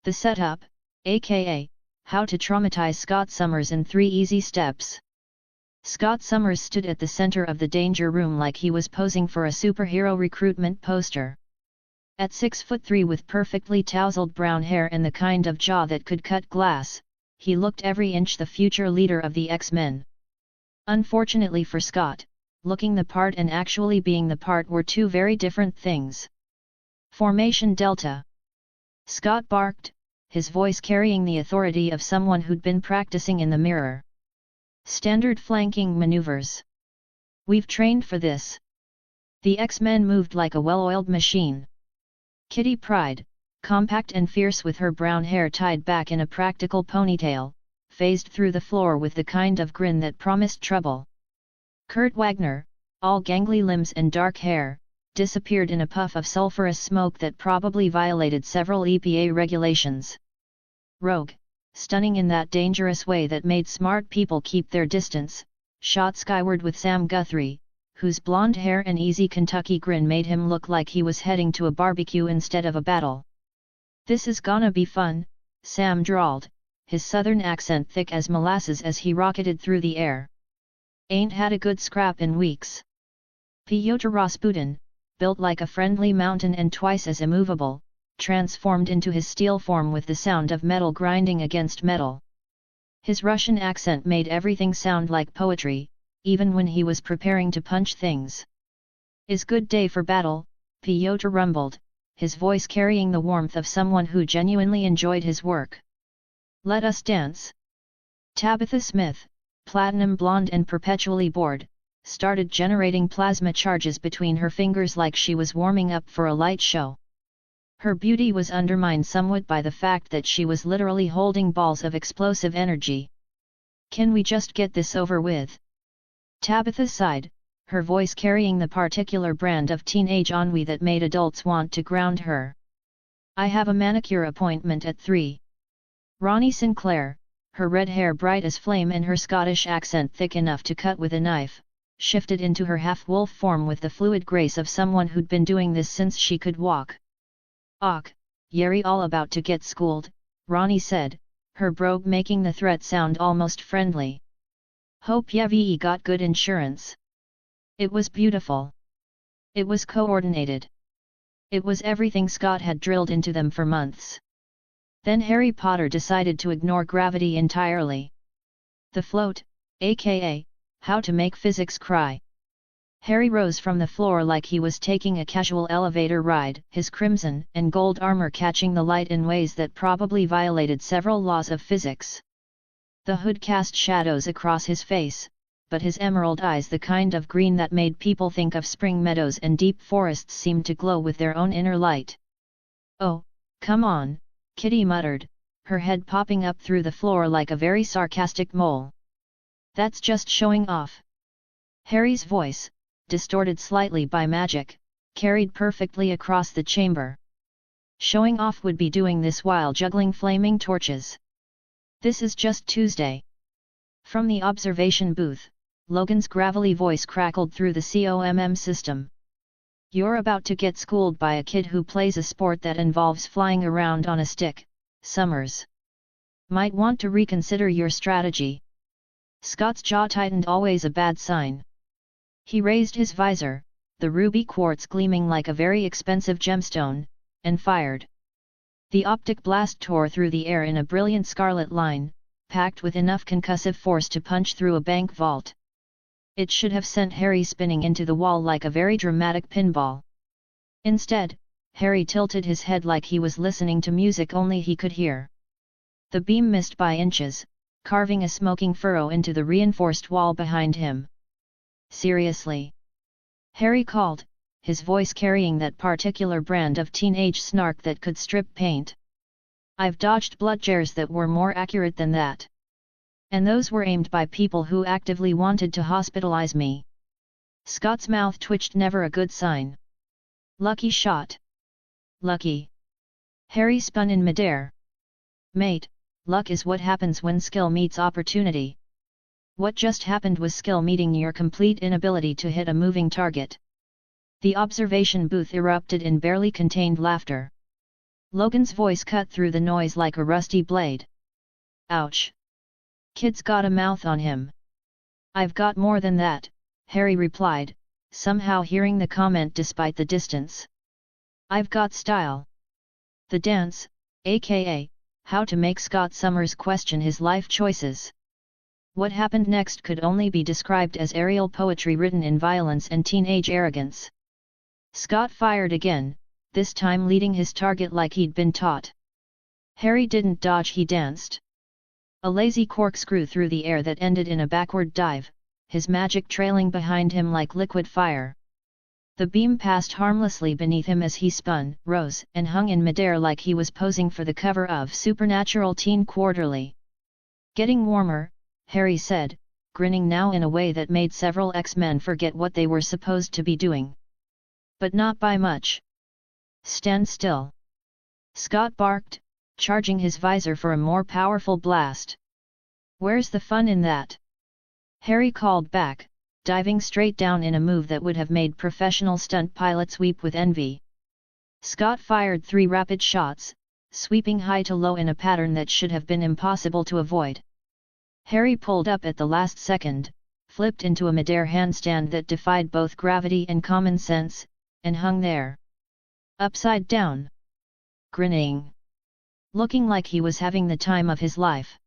Speaker 1: The setup, aka, how to traumatize Scott Summers in 3 easy steps. Scott Summers stood at the center of the danger room like he was posing for a superhero recruitment poster. At 6'3" with perfectly tousled brown hair and the kind of jaw that could cut glass, he looked every inch the future leader of the X-Men. Unfortunately for Scott, looking the part and actually being the part were two very different things. Formation Delta. Scott barked, his voice carrying the authority of someone who'd been practicing in the mirror. Standard flanking maneuvers. We've trained for this. The X-Men moved like a well-oiled machine. Kitty Pryde, compact and fierce with her brown hair tied back in a practical ponytail, phased through the floor with the kind of grin that promised trouble. Kurt Wagner, all gangly limbs and dark hair, disappeared in a puff of sulphurous smoke that probably violated several EPA regulations. Rogue, stunning in that dangerous way that made smart people keep their distance, shot skyward with Sam Guthrie, whose blonde hair and easy Kentucky grin made him look like he was heading to a barbecue instead of a battle. "This is gonna be fun," Sam drawled, his southern accent thick as molasses as he rocketed through the air. "Ain't had a good scrap in weeks." Pyotr Rasputin, built like a friendly mountain and twice as immovable, transformed into his steel form with the sound of metal grinding against metal. His Russian accent made everything sound like poetry, even when he was preparing to punch things. "Is good day for battle," Pyotr rumbled, his voice carrying the warmth of someone who genuinely enjoyed his work. "Let us dance." Tabitha Smith, platinum blonde and perpetually bored, started generating plasma charges between her fingers like she was warming up for a light show. Her beauty was undermined somewhat by the fact that she was literally holding balls of explosive energy. "Can we just get this over with?" Tabitha sighed, her voice carrying the particular brand of teenage ennui that made adults want to ground her. "I have a manicure appointment at 3. Ronnie Sinclair, her red hair bright as flame and her Scottish accent thick enough to cut with a knife, shifted into her half-wolf form with the fluid grace of someone who'd been doing this since she could walk. "Och, Yeri all about to get schooled," Ronnie said, her brogue making the threat sound almost friendly. "Hope Yevi got good insurance." It was beautiful. It was coordinated. It was everything Scott had drilled into them for months. Then Harry Potter decided to ignore gravity entirely. The float, aka, how to make physics cry. Harry rose from the floor like he was taking a casual elevator ride, his crimson and gold armor catching the light in ways that probably violated several laws of physics. The hood cast shadows across his face, but his emerald eyes, the kind of green that made people think of spring meadows and deep forests, seemed to glow with their own inner light. "Oh, come on," Kitty muttered, her head popping up through the floor like a very sarcastic mole. "That's just showing off." Harry's voice, distorted slightly by magic, carried perfectly across the chamber. Showing off would be doing this while juggling flaming torches. "This is just Tuesday." From the observation booth, Logan's gravelly voice crackled through the COMM system. "You're about to get schooled by a kid who plays a sport that involves flying around on a stick, Summers. Might want to reconsider your strategy." Scott's jaw tightened, always a bad sign. He raised his visor, the ruby quartz gleaming like a very expensive gemstone, and fired. The optic blast tore through the air in a brilliant scarlet line, packed with enough concussive force to punch through a bank vault. It should have sent Harry spinning into the wall like a very dramatic pinball. Instead, Harry tilted his head like he was listening to music only he could hear. The beam missed by inches, carving a smoking furrow into the reinforced wall behind him. "Seriously?" Harry called, his voice carrying that particular brand of teenage snark that could strip paint. "I've dodged bludgeons that were more accurate than that. And those were aimed by people who actively wanted to hospitalize me." Scott's mouth twitched, never a good sign. "Lucky shot." "Lucky?" Harry spun in midair. "Mate, luck is what happens when skill meets opportunity. What just happened was skill meeting your complete inability to hit a moving target." The observation booth erupted in barely contained laughter. Logan's voice cut through the noise like a rusty blade. "Ouch. Kid's got a mouth on him." "I've got more than that," Harry replied, somehow hearing the comment despite the distance. I've got style. The dance, aka, how to make Scott Summers question his life choices. What happened next could only be described as aerial poetry written in violence and teenage arrogance. Scott fired again, this time leading his target like he'd been taught. Harry didn't dodge, he danced. A lazy corkscrew through the air that ended in a backward dive, his magic trailing behind him like liquid fire. The beam passed harmlessly beneath him as he spun, rose, and hung in midair like he was posing for the cover of Supernatural Teen Quarterly. Getting warmer, Harry said, grinning now in a way that made several X-Men forget what they were supposed to be doing. But not by much. Stand still. Scott barked, charging his visor for a more powerful blast. Where's the fun in that? Harry called back, diving straight down in a move that would have made professional stunt pilots weep with envy. Scott fired 3 rapid shots, sweeping high to low in a pattern that should have been impossible to avoid. Harry pulled up at the last second, flipped into a midair handstand that defied both gravity and common sense, and hung there. Upside down. Grinning. Looking like he was having the time of his life.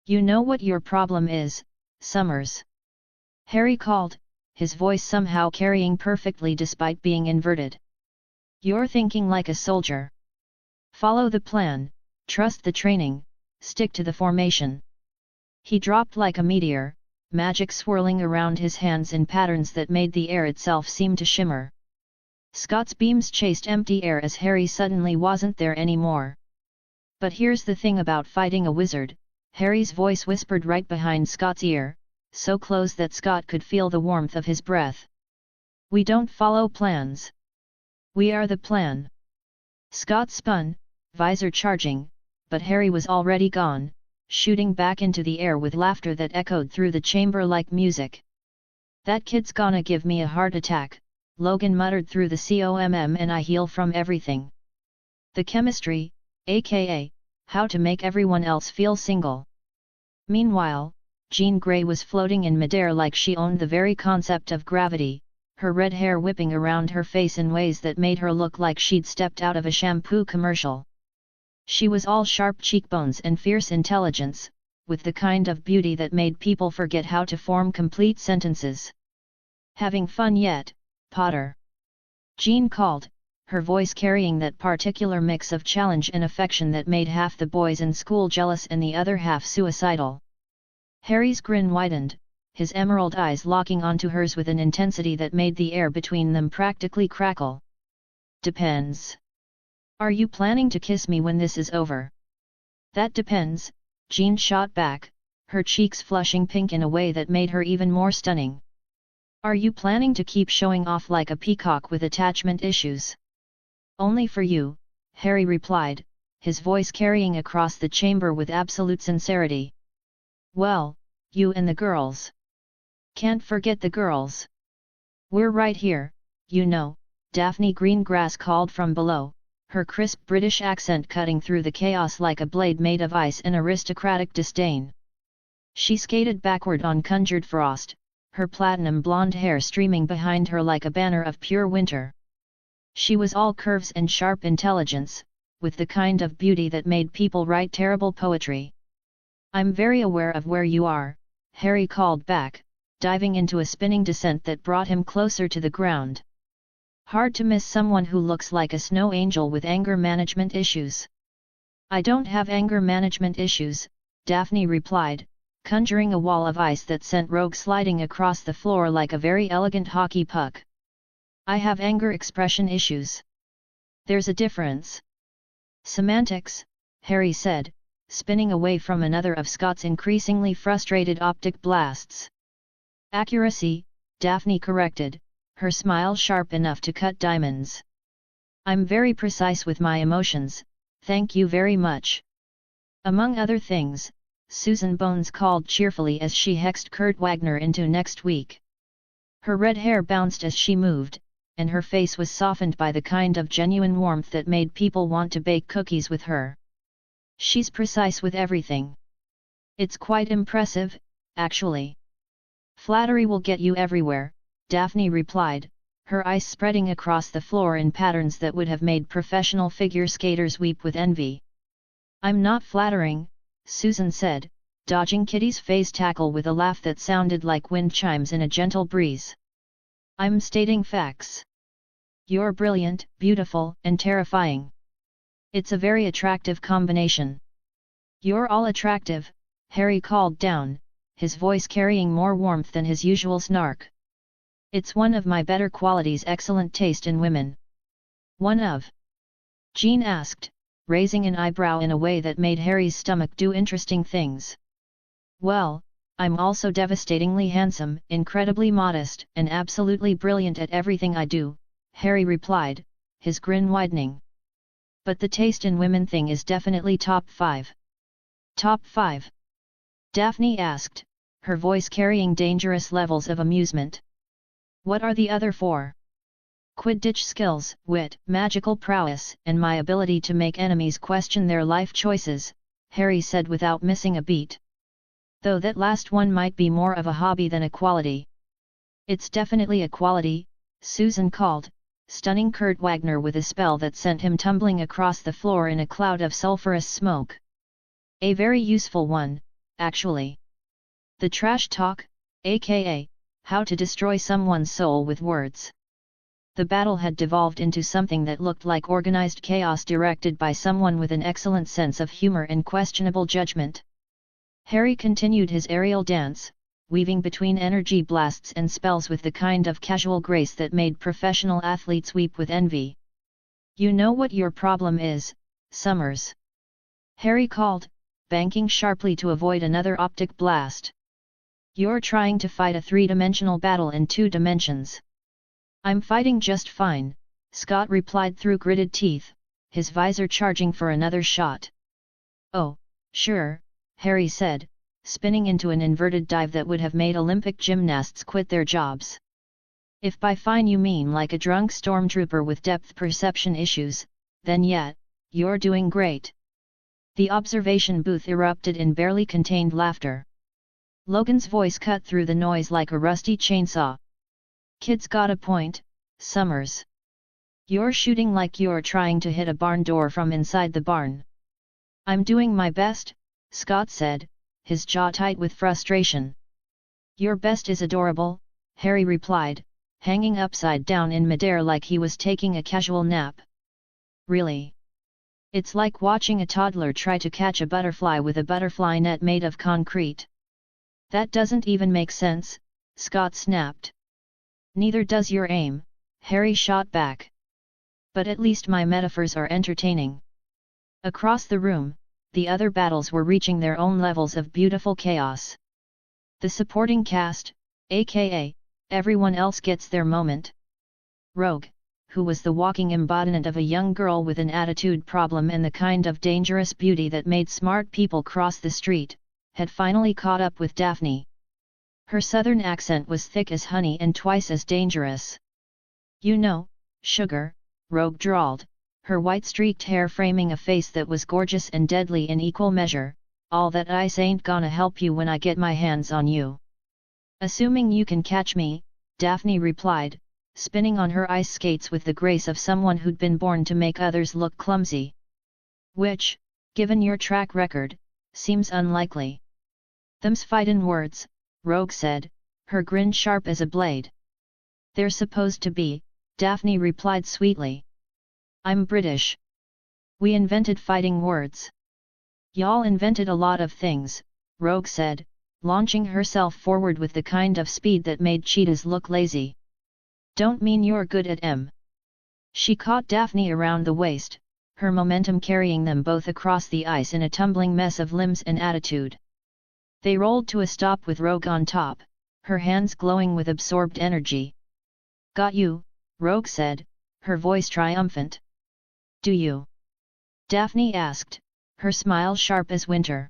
Speaker 1: You know what your problem is, Summers? Harry called, his voice somehow carrying perfectly despite being inverted. You're thinking like a soldier. Follow the plan, trust the training, stick to the formation. He dropped like a meteor, magic swirling around his hands in patterns that made the air itself seem to shimmer. Scott's beams chased empty air as Harry suddenly wasn't there anymore. But here's the thing about fighting a wizard, Harry's voice whispered right behind Scott's ear, so close that Scott could feel the warmth of his breath. We don't follow plans. We are the plan. Scott spun, visor charging, but Harry was already gone, shooting back into the air with laughter that echoed through the chamber like music. That kid's gonna give me a heart attack, Logan muttered through the comm, and I heal from everything. The chemistry, aka, how to make everyone else feel single. Meanwhile, Jean Grey was floating in midair like she owned the very concept of gravity, her red hair whipping around her face in ways that made her look like she'd stepped out of a shampoo commercial. She was all sharp cheekbones and fierce intelligence, with the kind of beauty that made people forget how to form complete sentences. Having fun yet, Potter? Jean called, her voice carrying that particular mix of challenge and affection that made half the boys in school jealous and the other half suicidal. Harry's grin widened, his emerald eyes locking onto hers with an intensity that made the air between them practically crackle. Depends. Are you planning to kiss me when this is over? That depends, Jean shot back, her cheeks flushing pink in a way that made her even more stunning. Are you planning to keep showing off like a peacock with attachment issues? Only for you, Harry replied, his voice carrying across the chamber with absolute sincerity. Well, you and the girls. Can't forget the girls. We're right here, you know, Daphne Greengrass called from below, her crisp British accent cutting through the chaos like a blade made of ice and aristocratic disdain. She skated backward on conjured frost, her platinum blonde hair streaming behind her like a banner of pure winter. She was all curves and sharp intelligence, with the kind of beauty that made people write terrible poetry. I'm very aware of where you are, Harry called back, diving into a spinning descent that brought him closer to the ground. Hard to miss someone who looks like a snow angel with anger management issues. I don't have anger management issues, Daphne replied, conjuring a wall of ice that sent Rogue sliding across the floor like a very elegant hockey puck. I have anger expression issues. There's a difference. Semantics, Harry said, spinning away from another of Scott's increasingly frustrated optic blasts. Accuracy, Daphne corrected, her smile sharp enough to cut diamonds. I'm very precise with my emotions, thank you very much. Among other things, Susan Bones called cheerfully as she hexed Kurt Wagner into next week. Her red hair bounced as she moved, and her face was softened by the kind of genuine warmth that made people want to bake cookies with her. She's precise with everything. It's quite impressive, actually. Flattery will get you everywhere, Daphne replied, her ice spreading across the floor in patterns that would have made professional figure skaters weep with envy. "I'm not flattering," Susan said, dodging Kitty's phase tackle with a laugh that sounded like wind chimes in a gentle breeze. "I'm stating facts. You're brilliant, beautiful, and terrifying. It's a very attractive combination." "You're all attractive," Harry called down, his voice carrying more warmth than his usual snark. "It's one of my better qualities, excellent taste in women." "One of?" Jean asked, raising an eyebrow in a way that made Harry's stomach do interesting things. "Well, I'm also devastatingly handsome, incredibly modest, and absolutely brilliant at everything I do," Harry replied, his grin widening. "But the taste in women thing is definitely top 5. "Top 5? Daphne asked, her voice carrying dangerous levels of amusement. "What are the other 4? Quidditch skills, wit, magical prowess, and my ability to make enemies question their life choices," Harry said without missing a beat. "Though that last one might be more of a hobby than a quality." "It's definitely a quality," Susan called, stunning Kurt Wagner with a spell that sent him tumbling across the floor in a cloud of sulphurous smoke. "A very useful one, actually. The trash talk, aka, how to destroy someone's soul with words." The battle had devolved into something that looked like organized chaos directed by someone with an excellent sense of humor and questionable judgment. Harry continued his aerial dance, weaving between energy blasts and spells with the kind of casual grace that made professional athletes weep with envy. "You know what your problem is, Summers?" Harry called, banking sharply to avoid another optic blast. "You're trying to fight a 3-dimensional battle in 2 dimensions." "I'm fighting just fine," Scott replied through gritted teeth, his visor charging for another shot. "Oh, sure," Harry said, spinning into an inverted dive that would have made Olympic gymnasts quit their jobs. "If by fine you mean like a drunk stormtrooper with depth perception issues, then yeah, you're doing great." The observation booth erupted in barely contained laughter. Logan's voice cut through the noise like a rusty chainsaw. "Kid's got a point, Summers. You're shooting like you're trying to hit a barn door from inside the barn." "I'm doing my best," Scott said, his jaw tight with frustration. "Your best is adorable," Harry replied, hanging upside down in midair like he was taking a casual nap. "Really? It's like watching a toddler try to catch a butterfly with a butterfly net made of concrete." "That doesn't even make sense," Scott snapped. "Neither does your aim," Harry shot back. "But at least my metaphors are entertaining." Across the room, the other battles were reaching their own levels of beautiful chaos. The supporting cast, aka, everyone else gets their moment. Rogue, who was the walking embodiment of a young girl with an attitude problem and the kind of dangerous beauty that made smart people cross the street, had finally caught up with Daphne. Her southern accent was thick as honey and twice as dangerous. "You know, sugar," Rogue drawled, her white streaked hair framing a face that was gorgeous and deadly in equal measure, "all that ice ain't gonna help you when I get my hands on you." "Assuming you can catch me," Daphne replied, spinning on her ice skates with the grace of someone who'd been born to make others look clumsy. "Which, given your track record, seems unlikely." "Them's fightin' words," Rogue said, her grin sharp as a blade. "They're supposed to be," Daphne replied sweetly. "I'm British. We invented fighting words." "Y'all invented a lot of things," Rogue said, launching herself forward with the kind of speed that made cheetahs look lazy. "Don't mean you're good at 'em." She caught Daphne around the waist, her momentum carrying them both across the ice in a tumbling mess of limbs and attitude. They rolled to a stop with Rogue on top, her hands glowing with absorbed energy. "Got you," Rogue said, her voice triumphant. "Do you?" Daphne asked, her smile sharp as winter.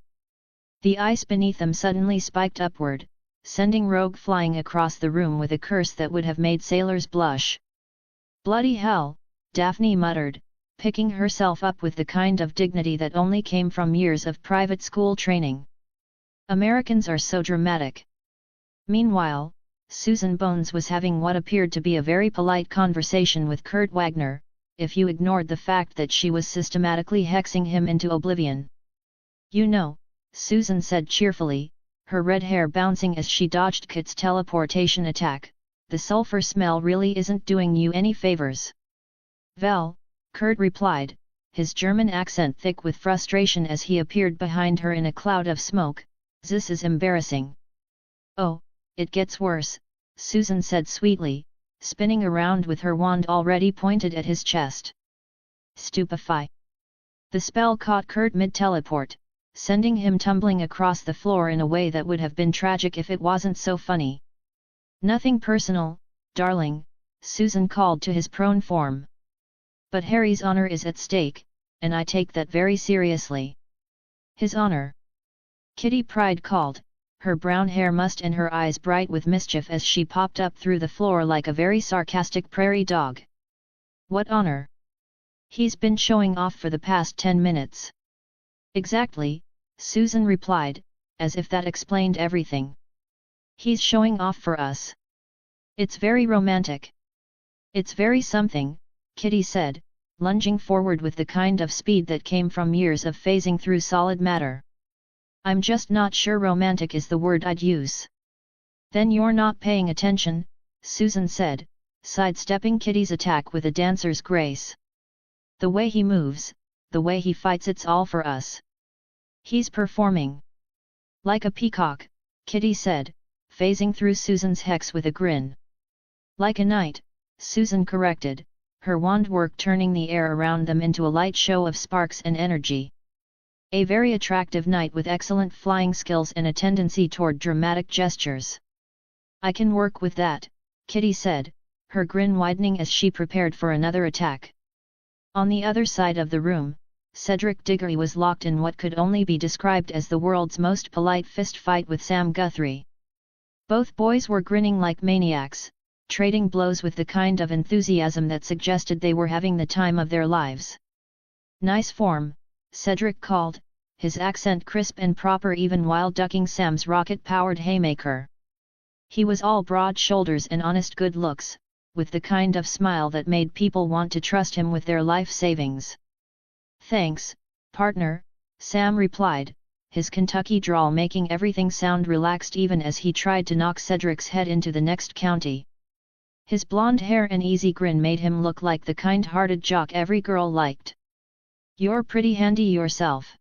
Speaker 1: The ice beneath them suddenly spiked upward, sending Rogue flying across the room with a curse that would have made sailors blush. "Bloody hell," Daphne muttered, picking herself up with the kind of dignity that only came from years of private school training. "Americans are so dramatic." Meanwhile, Susan Bones was having what appeared to be a very polite conversation with Kurt Wagner, if you ignored the fact that she was systematically hexing him into oblivion. You know, Susan said cheerfully, her red hair bouncing as she dodged Kit's teleportation attack, the sulfur smell really isn't doing you any favors. Well, Kurt replied, his German accent thick with frustration as he appeared behind her in a cloud of smoke, this is embarrassing. Oh, it gets worse, Susan said sweetly, spinning around with her wand already pointed at his chest. Stupefy. The spell caught Kurt mid-teleport, sending him tumbling across the floor in a way that would have been tragic if it wasn't so funny. Nothing personal, darling, Susan called to his prone form. But Harry's honor is at stake, and I take that very seriously. His honor? Kitty Pryde called, her brown hair mussed and her eyes bright with mischief as she popped up through the floor like a very sarcastic prairie dog. What honor? He's been showing off for the past 10 minutes. Exactly, Susan replied, as if that explained everything. He's showing off for us. It's very romantic. It's very something, Kitty said, lunging forward with the kind of speed that came from years of phasing through solid matter. I'm just not sure romantic is the word I'd use. Then you're not paying attention, Susan said, sidestepping Kitty's attack with a dancer's grace. The way he moves, the way he fights, it's all for us. He's performing. Like a peacock, Kitty said, phasing through Susan's hex with a grin. Like a knight, Susan corrected, her wand work turning the air around them into a light show of sparks and energy. A very attractive knight with excellent flying skills and a tendency toward dramatic gestures. I can work with that, Kitty said, her grin widening as she prepared for another attack. On the other side of the room, Cedric Diggory was locked in what could only be described as the world's most polite fist fight with Sam Guthrie. Both boys were grinning like maniacs, trading blows with the kind of enthusiasm that suggested they were having the time of their lives. Nice form, Cedric called, his accent crisp and proper even while ducking Sam's rocket-powered haymaker. He was all broad shoulders and honest good looks, with the kind of smile that made people want to trust him with their life savings. Thanks, partner, Sam replied, his Kentucky drawl making everything sound relaxed even as he tried to knock Cedric's head into the next county. His blonde hair and easy grin made him look like the kind-hearted jock every girl liked. You're pretty handy yourself.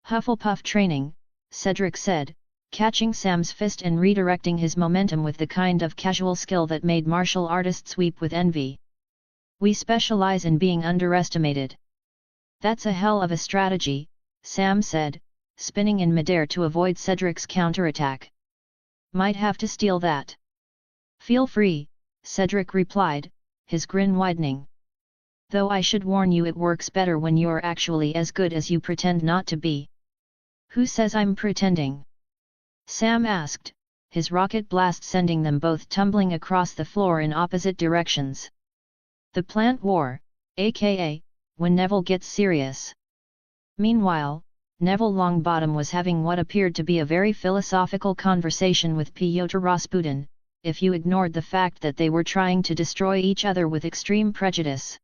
Speaker 1: Hufflepuff training, Cedric said, catching Sam's fist and redirecting his momentum with the kind of casual skill that made martial artists weep with envy. We specialize in being underestimated. That's a hell of a strategy, Sam said, spinning in midair to avoid Cedric's counterattack. Might have to steal that. Feel free, Cedric replied, his grin widening. Though I should warn you it works better when you're actually as good as you pretend not to be. Who says I'm pretending? Sam asked, his rocket blast sending them both tumbling across the floor in opposite directions. The plant war, aka, when Neville gets serious. Meanwhile, Neville Longbottom was having what appeared to be a very philosophical conversation with Pyotr Rasputin, if you ignored the fact that they were trying to destroy each other with extreme prejudice.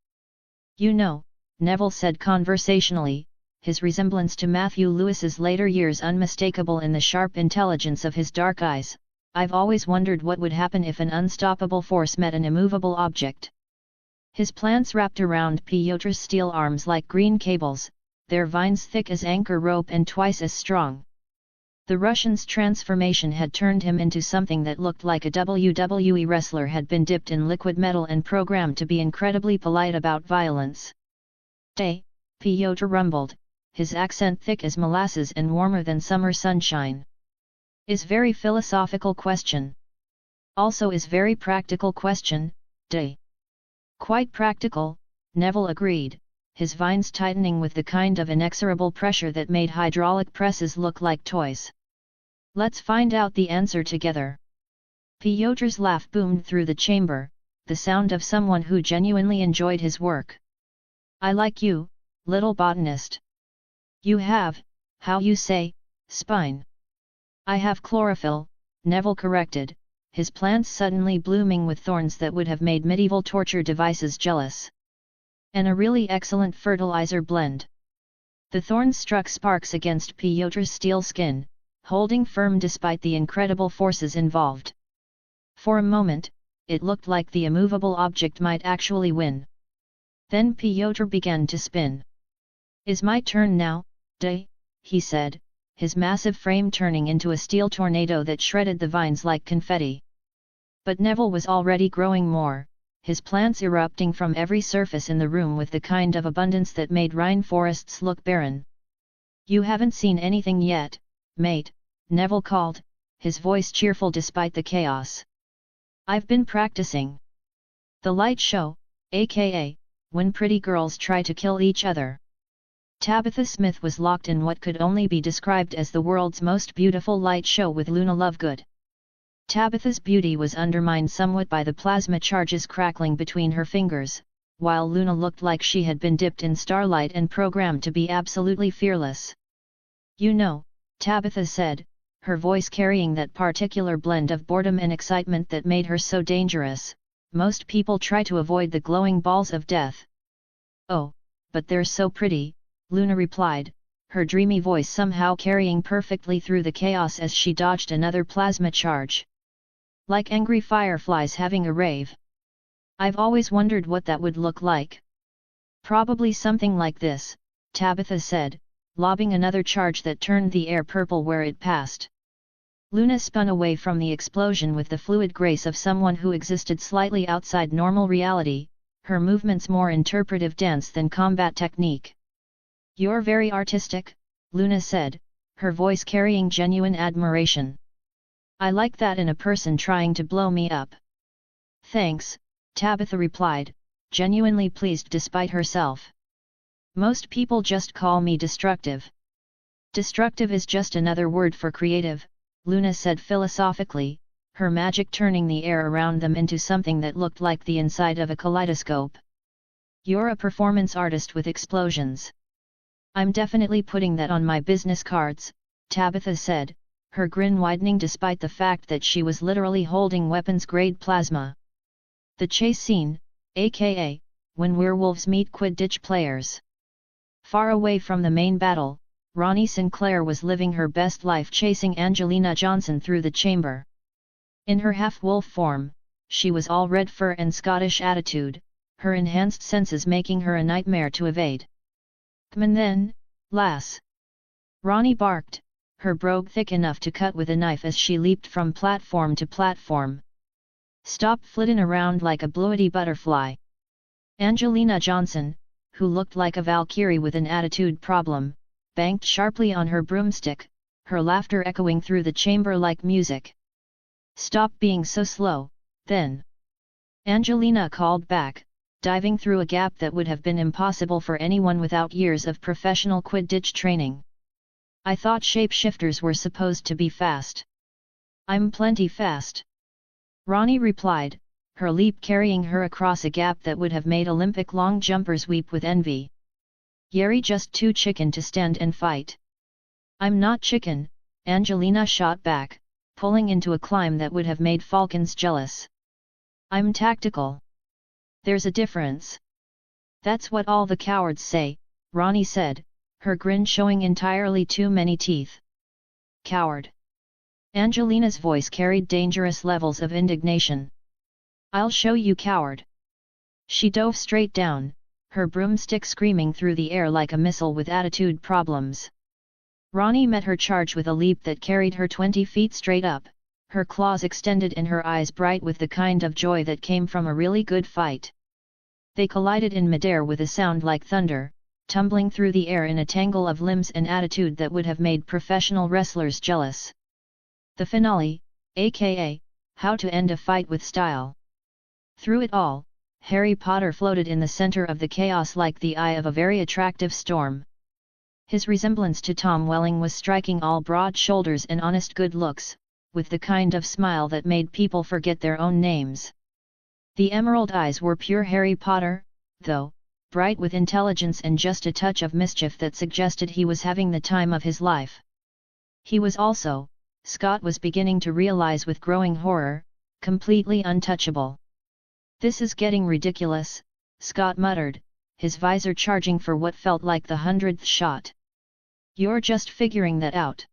Speaker 1: You know, Neville said conversationally, his resemblance to Matthew Lewis's later years unmistakable in the sharp intelligence of his dark eyes, I've always wondered what would happen if an unstoppable force met an immovable object. His plants wrapped around Pyotr's steel arms like green cables, their vines thick as anchor rope and twice as strong. The Russian's transformation had turned him into something that looked like a WWE wrestler had been dipped in liquid metal and programmed to be incredibly polite about violence. Day, Pyotr rumbled, his accent thick as molasses and warmer than summer sunshine. Is very philosophical question. Also is very practical question, day. Quite practical, Neville agreed, his vines tightening with the kind of inexorable pressure that made hydraulic presses look like toys. Let's find out the answer together. Pyotr's laugh boomed through the chamber, the sound of someone who genuinely enjoyed his work. I like you, little botanist. You have, how you say, spine. I have chlorophyll, Neville corrected, his plants suddenly blooming with thorns that would have made medieval torture devices jealous. And a really excellent fertilizer blend. The thorns struck sparks against Pyotr's steel skin, holding firm despite the incredible forces involved. For a moment, it looked like the immovable object might actually win. Then Pyotr began to spin. "Is my turn now, Day?" he said, his massive frame turning into a steel tornado that shredded the vines like confetti. But Neville was already growing more, his plants erupting from every surface in the room with the kind of abundance that made Rhine forests look barren. "You haven't seen anything yet, mate," Neville called, his voice cheerful despite the chaos. "I've been practicing. The light show, aka, when pretty girls try to kill each other." Tabitha Smith was locked in what could only be described as the world's most beautiful light show with Luna Lovegood. Tabitha's beauty was undermined somewhat by the plasma charges crackling between her fingers, while Luna looked like she had been dipped in starlight and programmed to be absolutely fearless. "You know," Tabitha said, her voice carrying that particular blend of boredom and excitement that made her so dangerous, "most people try to avoid the glowing balls of death." "Oh, but they're so pretty," Luna replied, her dreamy voice somehow carrying perfectly through the chaos as she dodged another plasma charge. "Like angry fireflies having a rave. I've always wondered what that would look like." "Probably something like this," Tabitha said, lobbing another charge that turned the air purple where it passed. Luna spun away from the explosion with the fluid grace of someone who existed slightly outside normal reality, her movements more interpretive dance than combat technique. "You're very artistic," Luna said, her voice carrying genuine admiration. "I like that in a person trying to blow me up." "Thanks," Tabitha replied, genuinely pleased despite herself. "Most people just call me destructive." "Destructive is just another word for creative," Luna said philosophically, her magic turning the air around them into something that looked like the inside of a kaleidoscope. "You're a performance artist with explosions." "I'm definitely putting that on my business cards," Tabitha said, her grin widening despite the fact that she was literally holding weapons-grade plasma. "The chase scene, aka, when werewolves meet Quidditch players." Far away from the main battle, Ronnie Sinclair was living her best life chasing Angelina Johnson through the chamber. In her half-wolf form, she was all red fur and Scottish attitude, her enhanced senses making her a nightmare to evade. "Come on then, lass!" Ronnie barked, her brogue thick enough to cut with a knife as she leaped from platform to platform. "Stop flitting around like a bluety butterfly." Angelina Johnson, who looked like a Valkyrie with an attitude problem, banked sharply on her broomstick, her laughter echoing through the chamber like music. "Stop being so slow, then!" Angelina called back, diving through a gap that would have been impossible for anyone without years of professional Quidditch training. "I thought shapeshifters were supposed to be fast." "I'm plenty fast," Ronnie replied, her leap carrying her across a gap that would have made Olympic long jumpers weep with envy. "You're just too chicken to stand and fight." "I'm not chicken," Angelina shot back, pulling into a climb that would have made falcons jealous. "I'm tactical." "There's a difference." "That's what all the cowards say," Ronnie said, her grin showing entirely too many teeth. "Coward." Angelina's voice carried dangerous levels of indignation. "I'll show you, coward." She dove straight down, her broomstick screaming through the air like a missile with attitude problems. Ronnie met her charge with a leap that carried her 20 feet straight up, her claws extended and her eyes bright with the kind of joy that came from a really good fight. They collided in midair with a sound like thunder, tumbling through the air in a tangle of limbs and attitude that would have made professional wrestlers jealous. The finale, aka, how to end a fight with style. Through it all, Harry Potter floated in the center of the chaos like the eye of a very attractive storm. His resemblance to Tom Welling was striking, all broad shoulders and honest good looks, with the kind of smile that made people forget their own names. The emerald eyes were pure Harry Potter, though, bright with intelligence and just a touch of mischief that suggested he was having the time of his life. He was also, Scott was beginning to realize with growing horror, completely untouchable. "This is getting ridiculous," Scott muttered, his visor charging for what felt like the 100th shot. "You're just figuring that out,"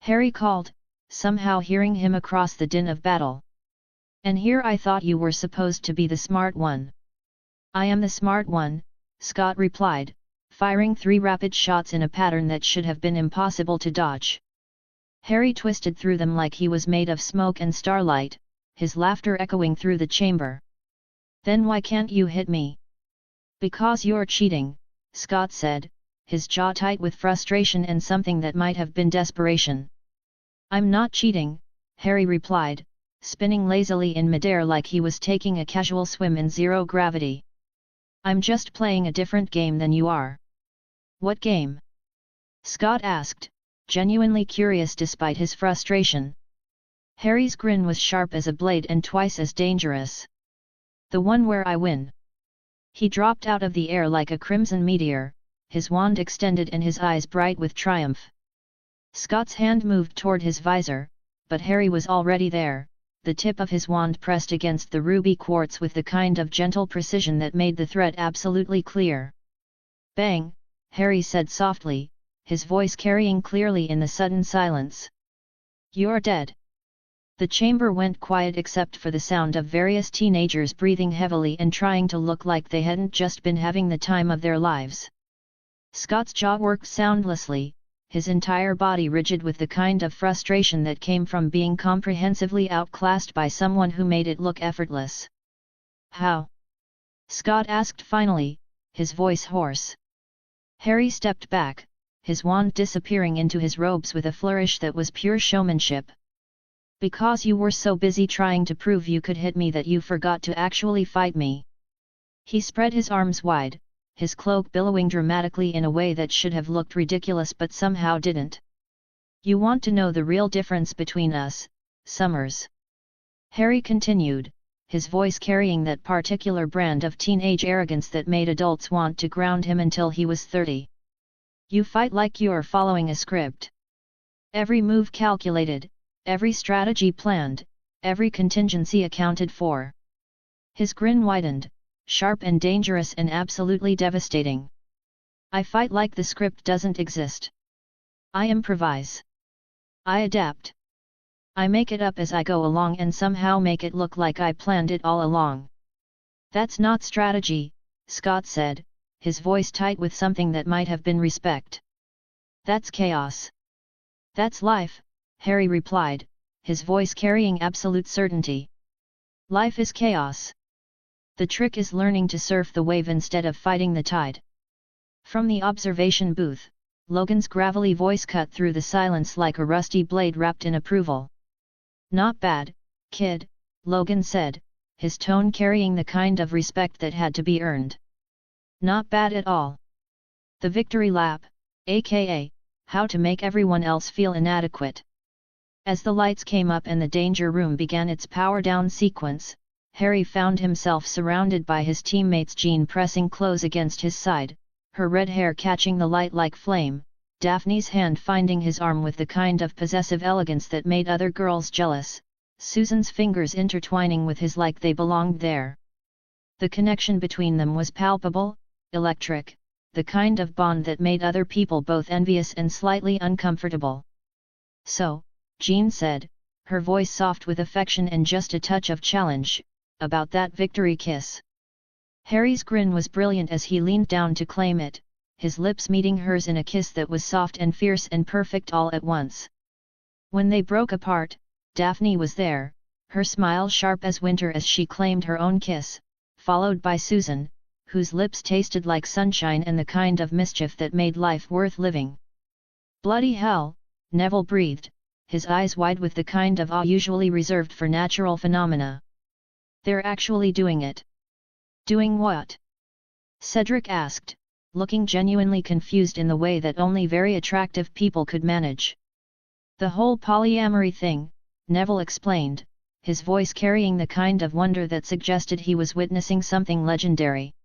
Speaker 1: Harry called, somehow hearing him across the din of battle. "And here I thought you were supposed to be the smart one." "I am the smart one," Scott replied, firing 3 rapid shots in a pattern that should have been impossible to dodge. Harry twisted through them like he was made of smoke and starlight, his laughter echoing through the chamber. "Then why can't you hit me?" "Because you're cheating," Scott said, his jaw tight with frustration and something that might have been desperation. "I'm not cheating," Harry replied, spinning lazily in midair like he was taking a casual swim in zero gravity. "I'm just playing a different game than you are." "What game?" Scott asked, genuinely curious despite his frustration. Harry's grin was sharp as a blade and twice as dangerous. "The one where I win." He dropped out of the air like a crimson meteor, his wand extended and his eyes bright with triumph. Scott's hand moved toward his visor, but Harry was already there, the tip of his wand pressed against the ruby quartz with the kind of gentle precision that made the threat absolutely clear. "Bang," Harry said softly, his voice carrying clearly in the sudden silence. "You're dead." The chamber went quiet except for the sound of various teenagers breathing heavily and trying to look like they hadn't just been having the time of their lives. Scott's jaw worked soundlessly, his entire body rigid with the kind of frustration that came from being comprehensively outclassed by someone who made it look effortless. "How?" Scott asked finally, his voice hoarse. Harry stepped back, his wand disappearing into his robes with a flourish that was pure showmanship. "Because you were so busy trying to prove you could hit me that you forgot to actually fight me." He spread his arms wide, his cloak billowing dramatically in a way that should have looked ridiculous but somehow didn't. "You want to know the real difference between us, Summers?" Harry continued, his voice carrying that particular brand of teenage arrogance that made adults want to ground him until he was 30. "You fight like you're following a script. Every move calculated, every strategy planned, every contingency accounted for." His grin widened, sharp and dangerous and absolutely devastating. "I fight like the script doesn't exist. I improvise. I adapt. I make it up as I go along and somehow make it look like I planned it all along." "That's not strategy," Scott said, his voice tight with something that might have been respect. "That's chaos." "That's life," Harry replied, his voice carrying absolute certainty. "Life is chaos. The trick is learning to surf the wave instead of fighting the tide." From the observation booth, Logan's gravelly voice cut through the silence like a rusty blade wrapped in approval. "Not bad, kid," Logan said, his tone carrying the kind of respect that had to be earned. "Not bad at all." The victory lap, aka, how to make everyone else feel inadequate. As the lights came up and the danger room began its power-down sequence, Harry found himself surrounded by his teammates, Jean pressing close against his side, her red hair catching the light like flame, Daphne's hand finding his arm with the kind of possessive elegance that made other girls jealous, Susan's fingers intertwining with his like they belonged there. The connection between them was palpable, electric, the kind of bond that made other people both envious and slightly uncomfortable. "So," Jean said, her voice soft with affection and just a touch of challenge, "about that victory kiss?" Harry's grin was brilliant as he leaned down to claim it, his lips meeting hers in a kiss that was soft and fierce and perfect all at once. When they broke apart, Daphne was there, her smile sharp as winter as she claimed her own kiss, followed by Susan, whose lips tasted like sunshine and the kind of mischief that made life worth living. "Bloody hell," Neville breathed, his eyes wide with the kind of awe usually reserved for natural phenomena. "They're actually doing it." "Doing what?" Cedric asked, looking genuinely confused in the way that only very attractive people could manage. "The whole polyamory thing," Neville explained, his voice carrying the kind of wonder that suggested he was witnessing something legendary.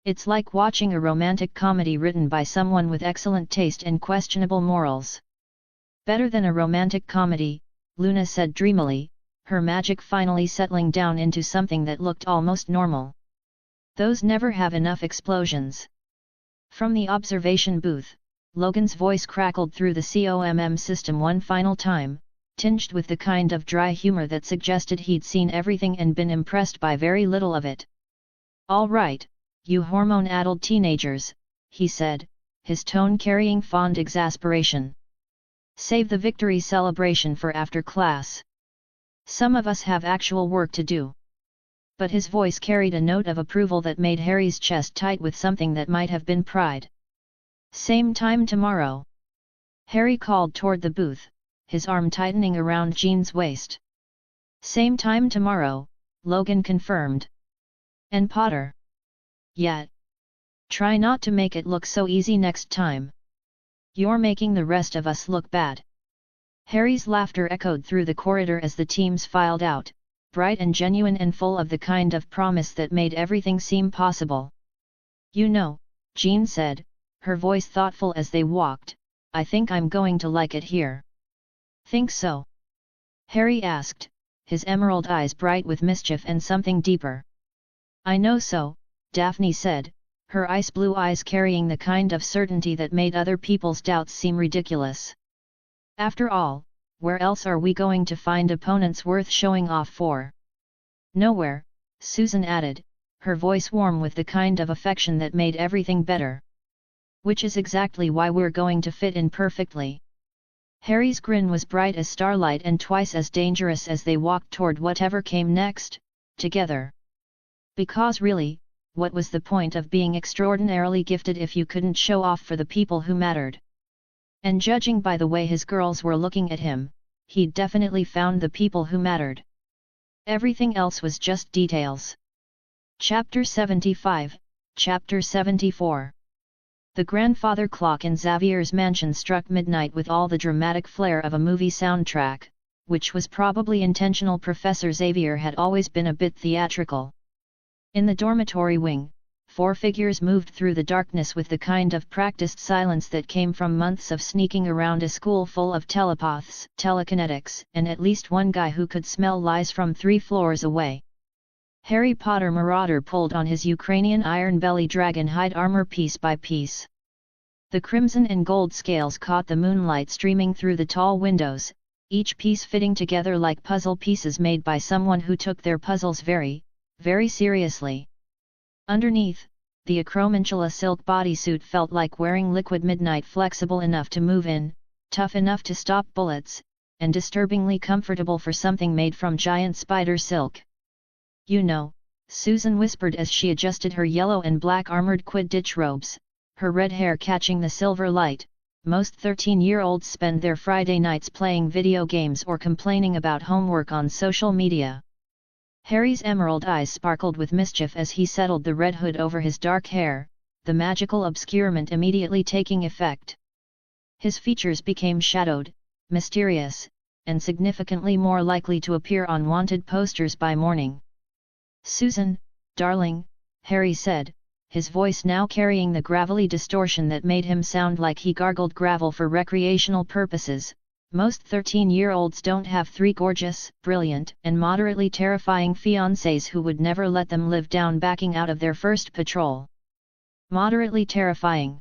Speaker 1: "It's like watching a romantic comedy written by someone with excellent taste and questionable morals." "Better than a romantic comedy," Luna said dreamily, her magic finally settling down into something that looked almost normal. Those never have enough explosions. From the observation booth, Logan's voice crackled through the COMM system one final time, tinged with the kind of dry humor that suggested he'd seen everything and been impressed by very little of it. "All right, you hormone-addled teenagers," he said, his tone carrying fond exasperation. "Save the victory celebration for after class. Some of us have actual work to do." But his voice carried a note of approval that made Harry's chest tight with something that might have been pride. "Same time tomorrow?" Harry called toward the booth, his arm tightening around Jean's waist. "Same time tomorrow," Logan confirmed. "And Potter?" "Yeah. Try not to make it look so easy next time. You're making the rest of us look bad." Harry's laughter echoed through the corridor as the teams filed out, bright and genuine and full of the kind of promise that made everything seem possible. "You know," Jean said, her voice thoughtful as they walked, "I think I'm going to like it here." "Think so?" Harry asked, his emerald eyes bright with mischief and something deeper. "I know so," Daphne said, her ice blue eyes carrying the kind of certainty that made other people's doubts seem ridiculous. "After all, where else are we going to find opponents worth showing off for?" "Nowhere," Susan added, her voice warm with the kind of affection that made everything better. "Which is exactly why we're going to fit in perfectly." Harry's grin was bright as starlight and twice as dangerous as they walked toward whatever came next, together. Because really, what was the point of being extraordinarily gifted if you couldn't show off for the people who mattered? And judging by the way his girls were looking at him, he'd definitely found the people who mattered. Everything else was just details. Chapter 75, Chapter 74. The grandfather clock in Xavier's mansion struck midnight with all the dramatic flair of a movie soundtrack, which was probably intentional. Professor Xavier had always been a bit theatrical. In the dormitory wing, 4 figures moved through the darkness with the kind of practiced silence that came from months of sneaking around a school full of telepaths, telekinetics, and at least one guy who could smell lies from 3 floors away. Harry Potter Marauder pulled on his Ukrainian Iron Belly dragon hide armor piece by piece. The crimson and gold scales caught the moonlight streaming through the tall windows, each piece fitting together like puzzle pieces made by someone who took their puzzles very, very seriously. Underneath, the acromantula silk bodysuit felt like wearing liquid midnight, flexible enough to move in, tough enough to stop bullets, and disturbingly comfortable for something made from giant spider silk. "You know," Susan whispered as she adjusted her yellow and black armored Quidditch robes, her red hair catching the silver light, "most 13-year-olds spend their Friday nights playing video games or complaining about homework on social media." Harry's emerald eyes sparkled with mischief as he settled the red hood over his dark hair, the magical obscurement immediately taking effect. His features became shadowed, mysterious, and significantly more likely to appear on wanted posters by morning. "Susan, darling," Harry said, his voice now carrying the gravelly distortion that made him sound like he gargled gravel for recreational purposes, "most 13-year-olds don't have 3 gorgeous, brilliant, and moderately terrifying fiancés who would never let them live down backing out of their first patrol." Moderately terrifying.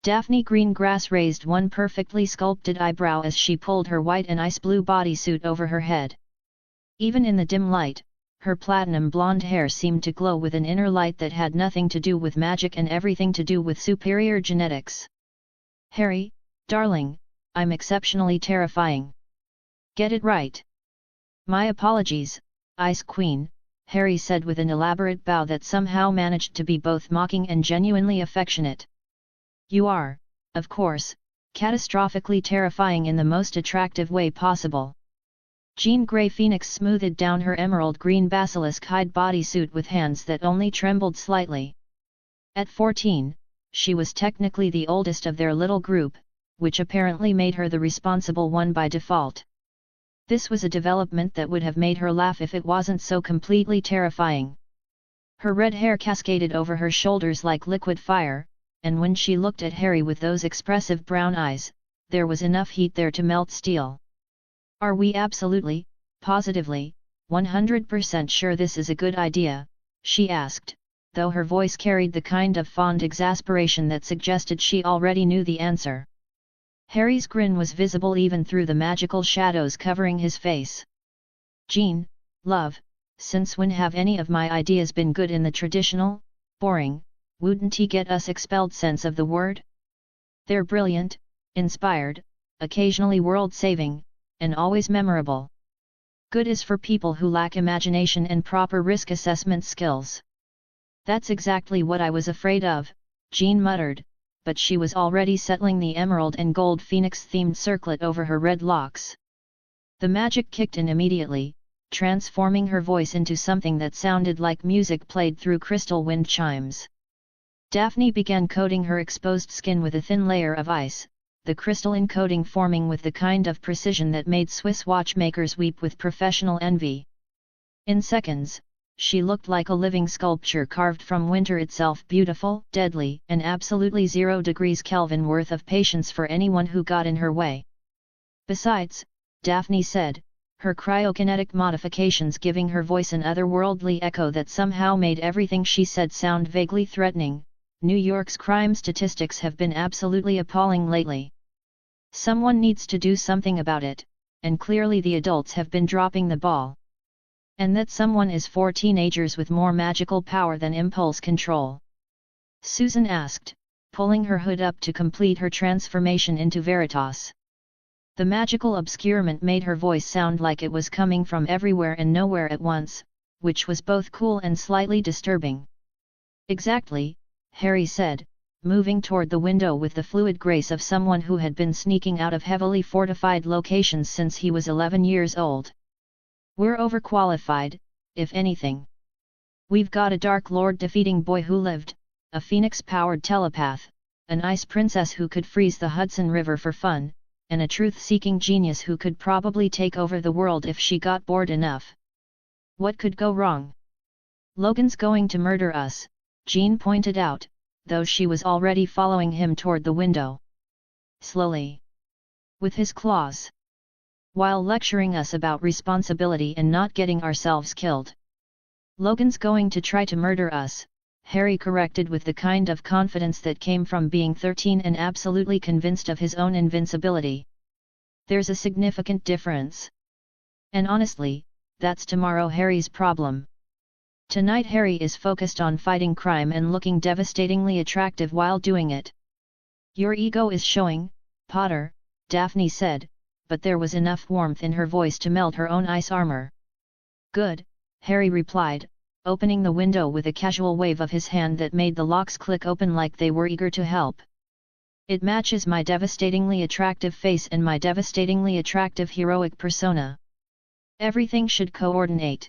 Speaker 1: Daphne Greengrass raised one perfectly sculpted eyebrow as she pulled her white and ice blue bodysuit over her head. Even in the dim light, her platinum blonde hair seemed to glow with an inner light that had nothing to do with magic and everything to do with superior genetics. "Harry, darling, I'm exceptionally terrifying. Get it right." "My apologies, Ice Queen," Harry said with an elaborate bow that somehow managed to be both mocking and genuinely affectionate. "You are, of course, catastrophically terrifying in the most attractive way possible." Jean Grey Phoenix smoothed down her emerald green basilisk hide bodysuit with hands that only trembled slightly. At 14, she was technically the oldest of their little group, which apparently made her the responsible one by default. This was a development that would have made her laugh if it wasn't so completely terrifying. Her red hair cascaded over her shoulders like liquid fire, and when she looked at Harry with those expressive brown eyes, there was enough heat there to melt steel. "Are we absolutely, Positively, 100% sure this is a good idea, she asked, though her voice carried the kind of fond exasperation that suggested she already knew the answer. Harry's grin was visible even through the magical shadows covering his face. Jean, love, since when have any of my ideas been good in the traditional, boring, wouldn't he get us expelled sense of the word? They're brilliant, inspired, occasionally world-saving, and always memorable. Good is for people who lack imagination and proper risk assessment skills. That's exactly what I was afraid of, Jean muttered, but she was already settling the emerald and gold phoenix-themed circlet over her red locks. The magic kicked in immediately, transforming her voice into something that sounded like music played through crystal wind chimes. Daphne began coating her exposed skin with a thin layer of ice, the crystalline coating forming with the kind of precision that made Swiss watchmakers weep with professional envy. In seconds, she looked like a living sculpture carved from winter itself, beautiful, deadly, and absolutely 0 degrees Kelvin worth of patience for anyone who got in her way. Besides, Daphne said, her cryokinetic modifications giving her voice an otherworldly echo that somehow made everything she said sound vaguely threatening, New York's crime statistics have been absolutely appalling lately. Someone needs to do something about it, and clearly the adults have been dropping the ball. And that someone is 4 teenagers with more magical power than impulse control. Susan asked, pulling her hood up to complete her transformation into Veritas. The magical obscurement made her voice sound like it was coming from everywhere and nowhere at once, which was both cool and slightly disturbing. Exactly, Harry said, moving toward the window with the fluid grace of someone who had been sneaking out of heavily fortified locations since he was 11 years old. We're overqualified, if anything. We've got a Dark Lord defeating boy who lived, a phoenix-powered telepath, an ice princess who could freeze the Hudson River for fun, and a truth-seeking genius who could probably take over the world if she got bored enough. What could go wrong? Logan's going to murder us, Jean pointed out, though she was already following him toward the window. Slowly. With his claws. While lecturing us about responsibility and not getting ourselves killed. Logan's going to try to murder us, Harry corrected with the kind of confidence that came from being 13 and absolutely convinced of his own invincibility. There's a significant difference. And honestly, that's tomorrow Harry's problem. Tonight Harry is focused on fighting crime and looking devastatingly attractive while doing it. Your ego is showing, Potter, Daphne said, but there was enough warmth in her voice to melt her own ice armor. Good, Harry replied, opening the window with a casual wave of his hand that made the locks click open like they were eager to help. It matches my devastatingly attractive face and my devastatingly attractive heroic persona. Everything should coordinate.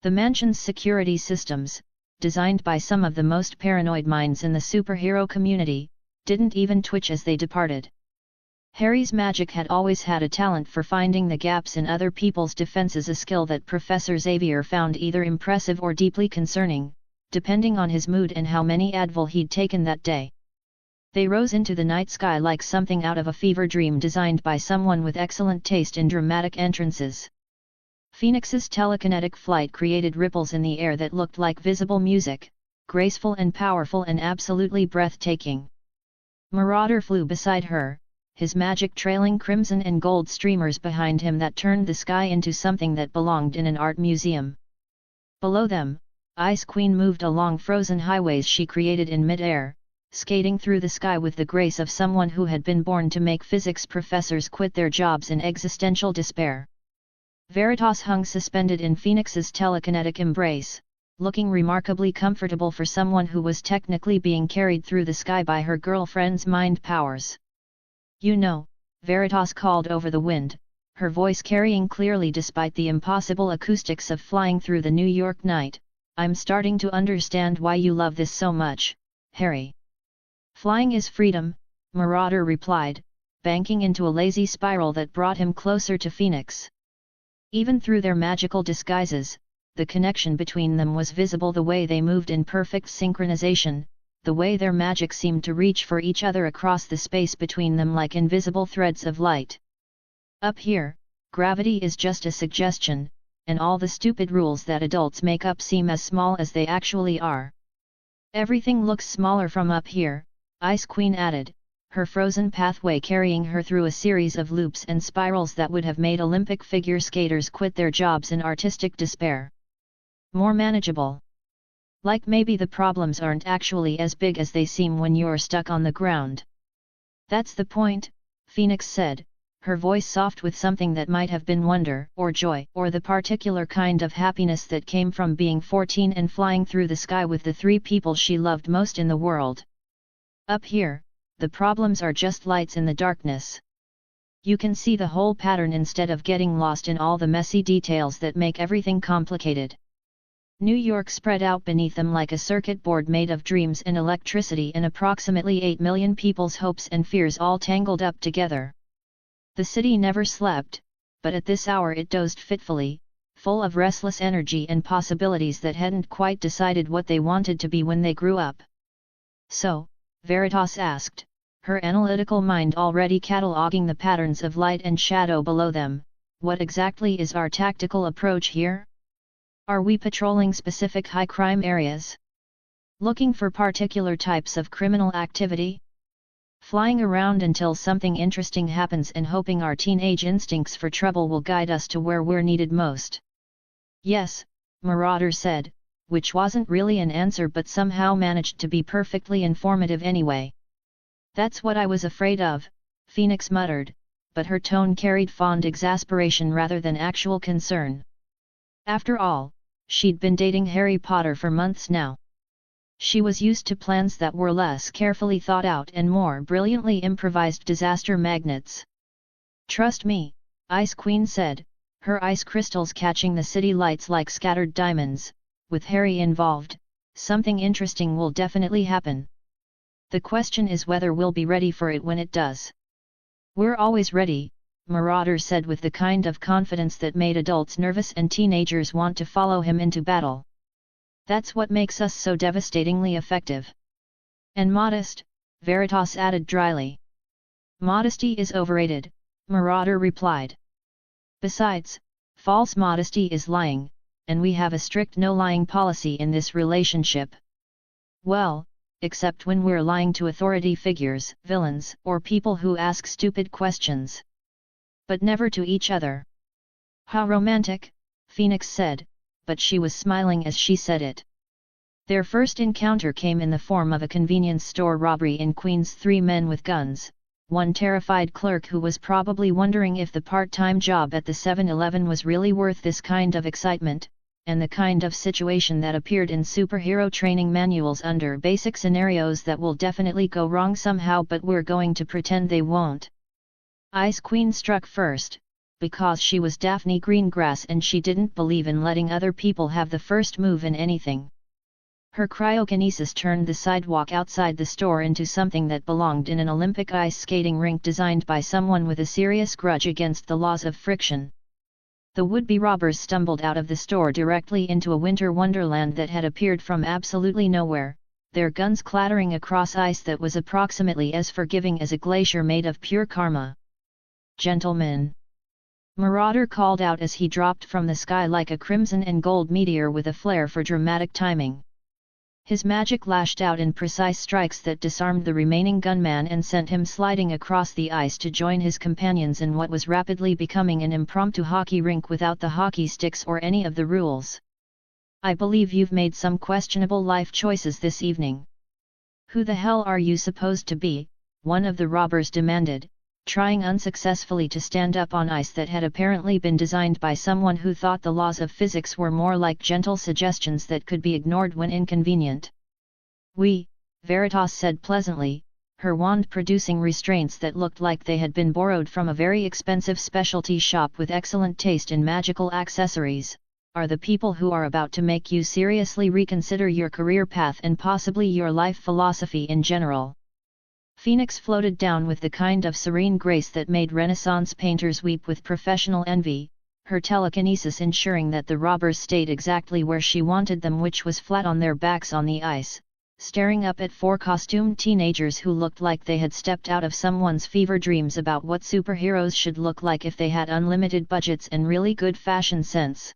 Speaker 1: The mansion's security systems, designed by some of the most paranoid minds in the superhero community, didn't even twitch as they departed. Harry's magic had always had a talent for finding the gaps in other people's defenses, a skill that Professor Xavier found either impressive or deeply concerning, depending on his mood and how many Advil he'd taken that day. They rose into the night sky like something out of a fever dream designed by someone with excellent taste in dramatic entrances. Phoenix's telekinetic flight created ripples in the air that looked like visible music, graceful and powerful and absolutely breathtaking. Marauder flew beside her, his magic trailing crimson and gold streamers behind him that turned the sky into something that belonged in an art museum. Below them, Ice Queen moved along frozen highways she created in mid-air, skating through the sky with the grace of someone who had been born to make physics professors quit their jobs in existential despair. Veritas hung suspended in Phoenix's telekinetic embrace, looking remarkably comfortable for someone who was technically being carried through the sky by her girlfriend's mind powers. You know, Veritas called over the wind, her voice carrying clearly despite the impossible acoustics of flying through the New York night, I'm starting to understand why you love this so much, Harry. Flying is freedom, Marauder replied, banking into a lazy spiral that brought him closer to Phoenix. Even through their magical disguises, the connection between them was visible, the way they moved in perfect synchronization, the way their magic seemed to reach for each other across the space between them like invisible threads of light. Up here, gravity is just a suggestion, and all the stupid rules that adults make up seem as small as they actually are. Everything looks smaller from up here, Ice Queen added, her frozen pathway carrying her through a series of loops and spirals that would have made Olympic figure skaters quit their jobs in artistic despair. More manageable. Like maybe the problems aren't actually as big as they seem when you're stuck on the ground. That's the point, Phoenix said, her voice soft with something that might have been wonder or joy or the particular kind of happiness that came from being 14 and flying through the sky with the 3 people she loved most in the world. Up here, the problems are just lights in the darkness. You can see the whole pattern instead of getting lost in all the messy details that make everything complicated. New York spread out beneath them like a circuit board made of dreams and electricity and approximately 8 million people's hopes and fears all tangled up together. The city never slept, but at this hour it dozed fitfully, full of restless energy and possibilities that hadn't quite decided what they wanted to be when they grew up. So, Veritas asked, her analytical mind already cataloguing the patterns of light and shadow below them, what exactly is our tactical approach here? Are we patrolling specific high-crime areas? Looking for particular types of criminal activity? Flying around until something interesting happens and hoping our teenage instincts for trouble will guide us to where we're needed most? Yes, Marauder said, which wasn't really an answer but somehow managed to be perfectly informative anyway. That's what I was afraid of, Phoenix muttered, but her tone carried fond exasperation rather than actual concern. After all, she'd been dating Harry Potter for months now. She was used to plans that were less carefully thought out and more brilliantly improvised disaster magnets. Trust me, Ice Queen said, her ice crystals catching the city lights like scattered diamonds. With Harry involved, something interesting will definitely happen. The question is whether we'll be ready for it when it does. We're always ready, Marauder said with the kind of confidence that made adults nervous and teenagers want to follow him into battle. That's what makes us so devastatingly effective. And modest, Veritas added dryly. Modesty is overrated, Marauder replied. Besides, false modesty is lying, and we have a strict no-lying policy in this relationship. Well, except when we're lying to authority figures, villains, or people who ask stupid questions. But never to each other. How romantic, Phoenix said, but she was smiling as she said it. Their first encounter came in the form of a convenience store robbery in Queens. 3 men with guns, one terrified clerk who was probably wondering if the part-time job at the 7-Eleven was really worth this kind of excitement, and the kind of situation that appeared in superhero training manuals under basic scenarios that will definitely go wrong somehow but we're going to pretend they won't. Ice Queen struck first, because she was Daphne Greengrass and she didn't believe in letting other people have the first move in anything. Her cryokinesis turned the sidewalk outside the store into something that belonged in an Olympic ice skating rink designed by someone with a serious grudge against the laws of friction. The would-be robbers stumbled out of the store directly into a winter wonderland that had appeared from absolutely nowhere, their guns clattering across ice that was approximately as forgiving as a glacier made of pure karma. Gentlemen! Marauder called out as he dropped from the sky like a crimson and gold meteor with a flair for dramatic timing. His magic lashed out in precise strikes that disarmed the remaining gunman and sent him sliding across the ice to join his companions in what was rapidly becoming an impromptu hockey rink without the hockey sticks or any of the rules. I believe you've made some questionable life choices this evening. Who the hell are you supposed to be? One of the robbers demanded, trying unsuccessfully to stand up on ice that had apparently been designed by someone who thought the laws of physics were more like gentle suggestions that could be ignored when inconvenient. We, Veritas said pleasantly, her wand producing restraints that looked like they had been borrowed from a very expensive specialty shop with excellent taste in magical accessories, are the people who are about to make you seriously reconsider your career path and possibly your life philosophy in general. Phoenix floated down with the kind of serene grace that made Renaissance painters weep with professional envy, her telekinesis ensuring that the robbers stayed exactly where she wanted them, which was flat on their backs on the ice, staring up at four costumed teenagers who looked like they had stepped out of someone's fever dreams about what superheroes should look like if they had unlimited budgets and really good fashion sense.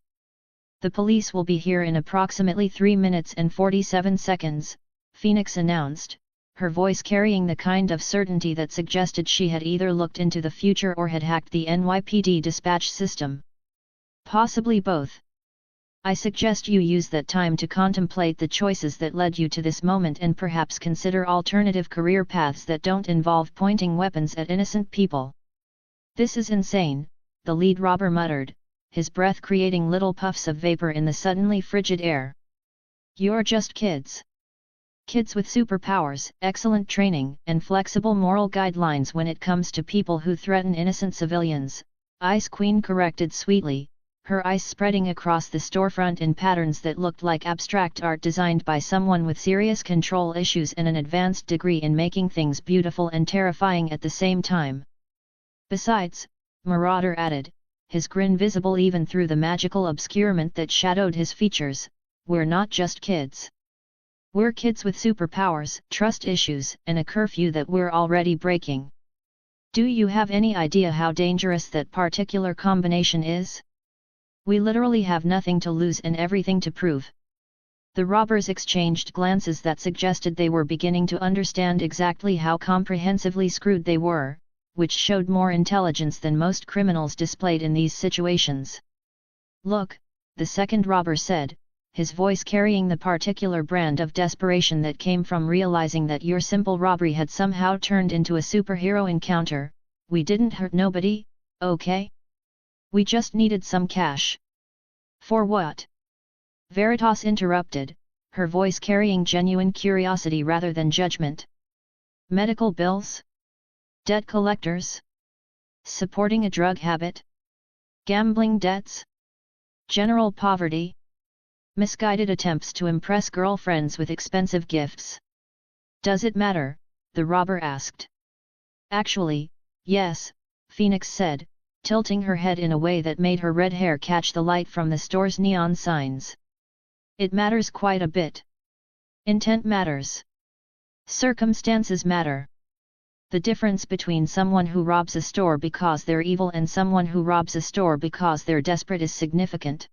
Speaker 1: "The police will be here in approximately 3 minutes and 47 seconds, Phoenix announced, her voice carrying the kind of certainty that suggested she had either looked into the future or had hacked the NYPD dispatch system. "Possibly both. I suggest you use that time to contemplate the choices that led you to this moment and perhaps consider alternative career paths that don't involve pointing weapons at innocent people." "This is insane," the lead robber muttered, his breath creating little puffs of vapor in the suddenly frigid air. "You're just kids. Kids with superpowers, excellent training, and flexible moral guidelines when it comes to people who threaten innocent civilians," Ice Queen corrected sweetly, her eyes spreading across the storefront in patterns that looked like abstract art designed by someone with serious control issues and an advanced degree in making things beautiful and terrifying at the same time. "Besides," Marauder added, his grin visible even through the magical obscurement that shadowed his features, "we're not just kids. We're kids with superpowers, trust issues, and a curfew that we're already breaking. Do you have any idea how dangerous that particular combination is? We literally have nothing to lose and everything to prove." The robbers exchanged glances that suggested they were beginning to understand exactly how comprehensively screwed they were, which showed more intelligence than most criminals displayed in these situations. "Look," the second robber said, his voice carrying the particular brand of desperation that came from realizing that your simple robbery had somehow turned into a superhero encounter, "we didn't hurt nobody, okay? We just needed some cash." "For what?" Veritas interrupted, her voice carrying genuine curiosity rather than judgment. "Medical bills? Debt collectors? Supporting a drug habit? Gambling debts? General poverty? Misguided attempts to impress girlfriends with expensive gifts?" "Does it matter?" the robber asked. "Actually, yes," Phoenix said, tilting her head in a way that made her red hair catch the light from the store's neon signs. "It matters quite a bit. Intent matters. Circumstances matter. The difference between someone who robs a store because they're evil and someone who robs a store because they're desperate is significant."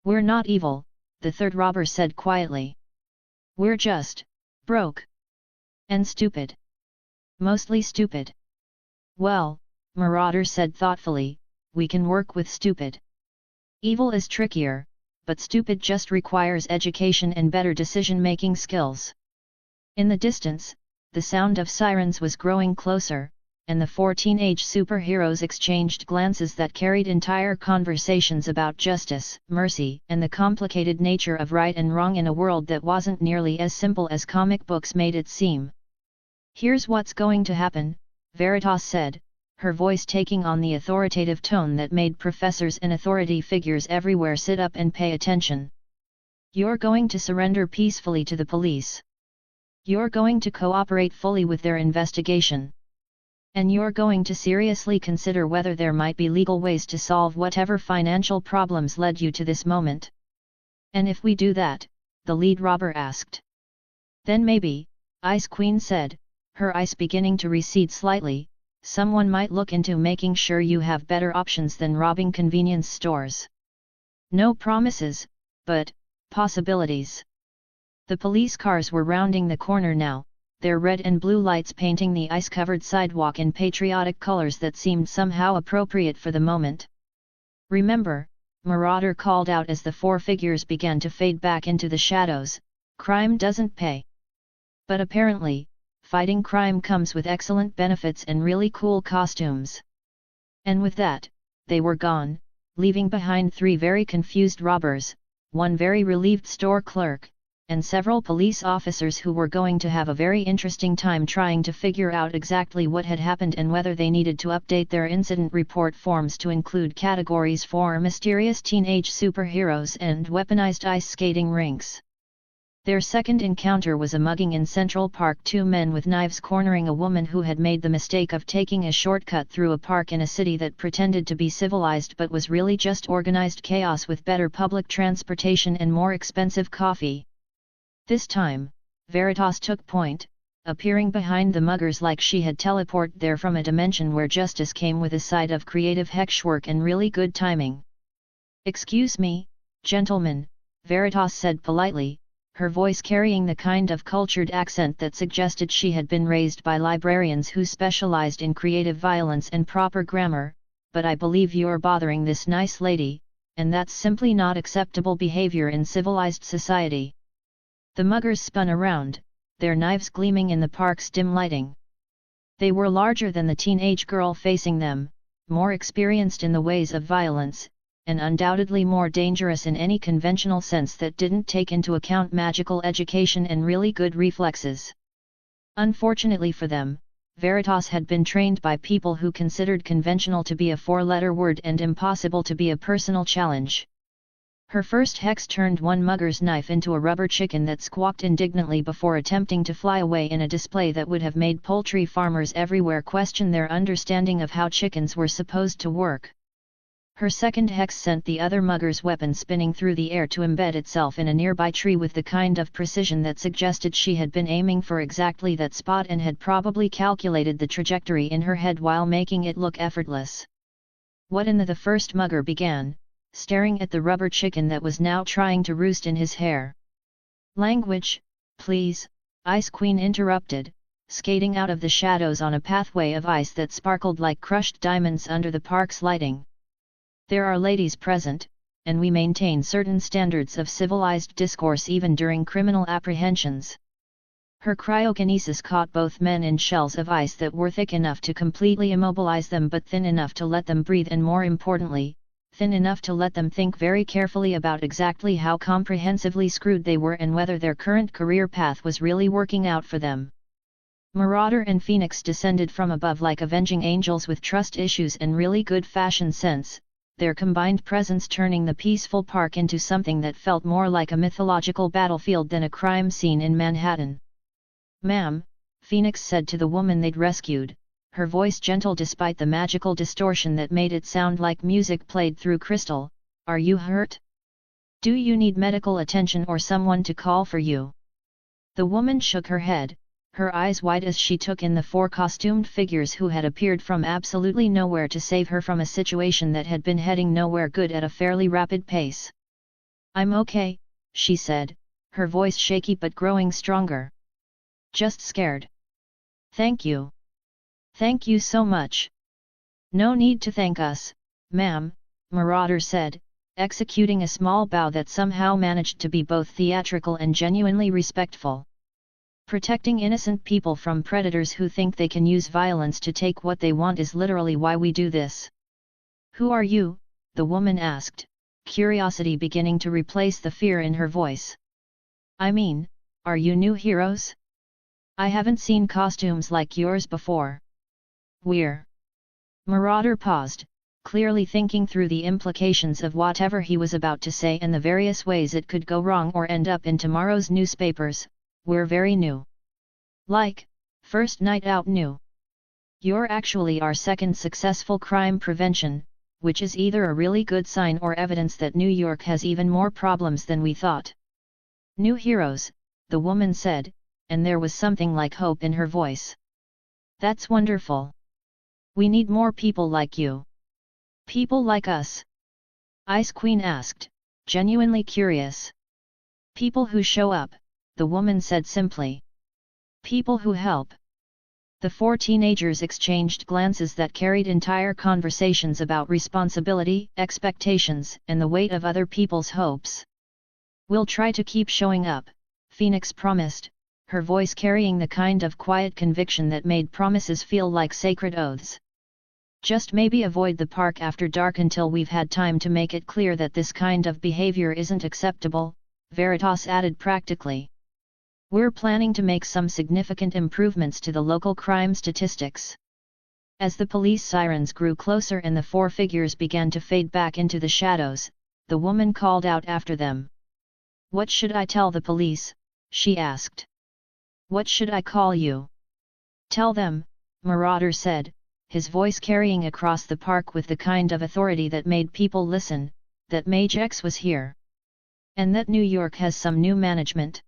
Speaker 1: "We're not evil," the third robber said quietly. "We're just broke. And stupid. Mostly stupid." "Well," Marauder said thoughtfully, "we can work with stupid. Evil is trickier, but stupid just requires education and better decision-making skills." In the distance, the sound of sirens was growing closer, and the four teenage superheroes exchanged glances that carried entire conversations about justice, mercy, and the complicated nature of right and wrong in a world that wasn't nearly as simple as comic books made it seem. "Here's what's going to happen," Veritas said, her voice taking on the authoritative tone that made professors and authority figures everywhere sit up and pay attention. "You're going to surrender peacefully to the police. You're going to cooperate fully with their investigation. And you're going to seriously consider whether there might be legal ways to solve whatever financial problems led you to this moment." "And if we do that?" the lead robber asked. "Then maybe," Ice Queen said, her eyes beginning to recede slightly, "someone might look into making sure you have better options than robbing convenience stores. No promises, but possibilities." The police cars were rounding the corner now, their red and blue lights painting the ice-covered sidewalk in patriotic colors that seemed somehow appropriate for the moment. "Remember," Marauder called out as the four figures began to fade back into the shadows, "crime doesn't pay. But apparently, fighting crime comes with excellent benefits and really cool costumes." And with that, they were gone, leaving behind three very confused robbers, one very relieved store clerk, and several police officers who were going to have a very interesting time trying to figure out exactly what had happened and whether they needed to update their incident report forms to include categories for mysterious teenage superheroes and weaponized ice skating rinks. Their second encounter was a mugging in Central Park, two men with knives cornering a woman who had made the mistake of taking a shortcut through a park in a city that pretended to be civilized but was really just organized chaos with better public transportation and more expensive coffee. This time, Veritas took point, appearing behind the muggers like she had teleported there from a dimension where justice came with a side of creative hexwork and really good timing. "Excuse me, gentlemen," Veritas said politely, her voice carrying the kind of cultured accent that suggested she had been raised by librarians who specialized in creative violence and proper grammar, "but I believe you're bothering this nice lady, and that's simply not acceptable behavior in civilized society." The muggers spun around, their knives gleaming in the park's dim lighting. They were larger than the teenage girl facing them, more experienced in the ways of violence, and undoubtedly more dangerous in any conventional sense that didn't take into account magical education and really good reflexes. Unfortunately for them, Veritas had been trained by people who considered conventional to be a four-letter word and impossible to be a personal challenge. Her first hex turned one mugger's knife into a rubber chicken that squawked indignantly before attempting to fly away in a display that would have made poultry farmers everywhere question their understanding of how chickens were supposed to work. Her second hex sent the other mugger's weapon spinning through the air to embed itself in a nearby tree with the kind of precision that suggested she had been aiming for exactly that spot and had probably calculated the trajectory in her head while making it look effortless. "What in the first mugger began, staring at the rubber chicken that was now trying to roost in his hair. "Language, please," Ice Queen interrupted, skating out of the shadows on a pathway of ice that sparkled like crushed diamonds under the park's lighting. "There are ladies present, and we maintain certain standards of civilized discourse even during criminal apprehensions." Her cryokinesis caught both men in shells of ice that were thick enough to completely immobilize them but thin enough to let them breathe and more importantly, thin enough to let them think very carefully about exactly how comprehensively screwed they were and whether their current career path was really working out for them. Marauder and Phoenix descended from above like avenging angels with trust issues and really good fashion sense, their combined presence turning the peaceful park into something that felt more like a mythological battlefield than a crime scene in Manhattan. "Ma'am," Phoenix said to the woman they'd rescued, her voice gentle despite the magical distortion that made it sound like music played through crystal, "are you hurt? Do you need medical attention or someone to call for you?" The woman shook her head, her eyes wide as she took in the four costumed figures who had appeared from absolutely nowhere to save her from a situation that had been heading nowhere good at a fairly rapid pace. "I'm okay," she said, her voice shaky but growing stronger. "Just scared." "Thank you. Thank you so much." "No need to thank us, ma'am," Marauder said, executing a small bow that somehow managed to be both theatrical and genuinely respectful. "Protecting innocent people from predators who think they can use violence to take what they want is literally why we do this." "Who are you?" the woman asked, curiosity beginning to replace the fear in her voice. "I mean, are you new heroes? I haven't seen costumes like yours before." "We're..." Marauder paused, clearly thinking through the implications of whatever he was about to say and the various ways it could go wrong or end up in tomorrow's newspapers. "We're very new. Like, first night out new. You're actually our second successful crime prevention, which is either a really good sign or evidence that New York has even more problems than we thought." "New heroes," the woman said, and there was something like hope in her voice. "That's wonderful. We need more people like you." "People like us?" Ice Queen asked, genuinely curious. "People who show up," the woman said simply. "People who help." The four teenagers exchanged glances that carried entire conversations about responsibility, expectations, and the weight of other people's hopes. "We'll try to keep showing up," Phoenix promised, her voice carrying the kind of quiet conviction that made promises feel like sacred oaths. "Just maybe avoid the park after dark until we've had time to make it clear that this kind of behavior isn't acceptable," Veritas added practically. "We're planning to make some significant improvements to the local crime statistics." As the police sirens grew closer and the four figures began to fade back into the shadows, the woman called out after them. "What should I tell the police?" she asked. "What should I call you?" "Tell them," Marauder said, his voice carrying across the park with the kind of authority that made people listen, "that MageX was here. And that New York has some new management.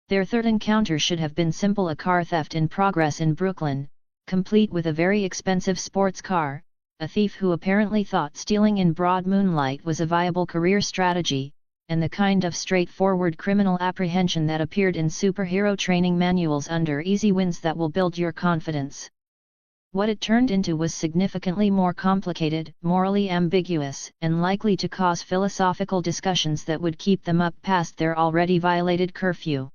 Speaker 1: Their third encounter should have been simple: a car theft in progress in Brooklyn, complete with a very expensive sports car, a thief who apparently thought stealing in broad moonlight was a viable career strategy, and the kind of straightforward criminal apprehension that appeared in superhero training manuals under easy wins that will build your confidence. What it turned into was significantly more complicated, morally ambiguous, and likely to cause philosophical discussions that would keep them up past their already violated curfew.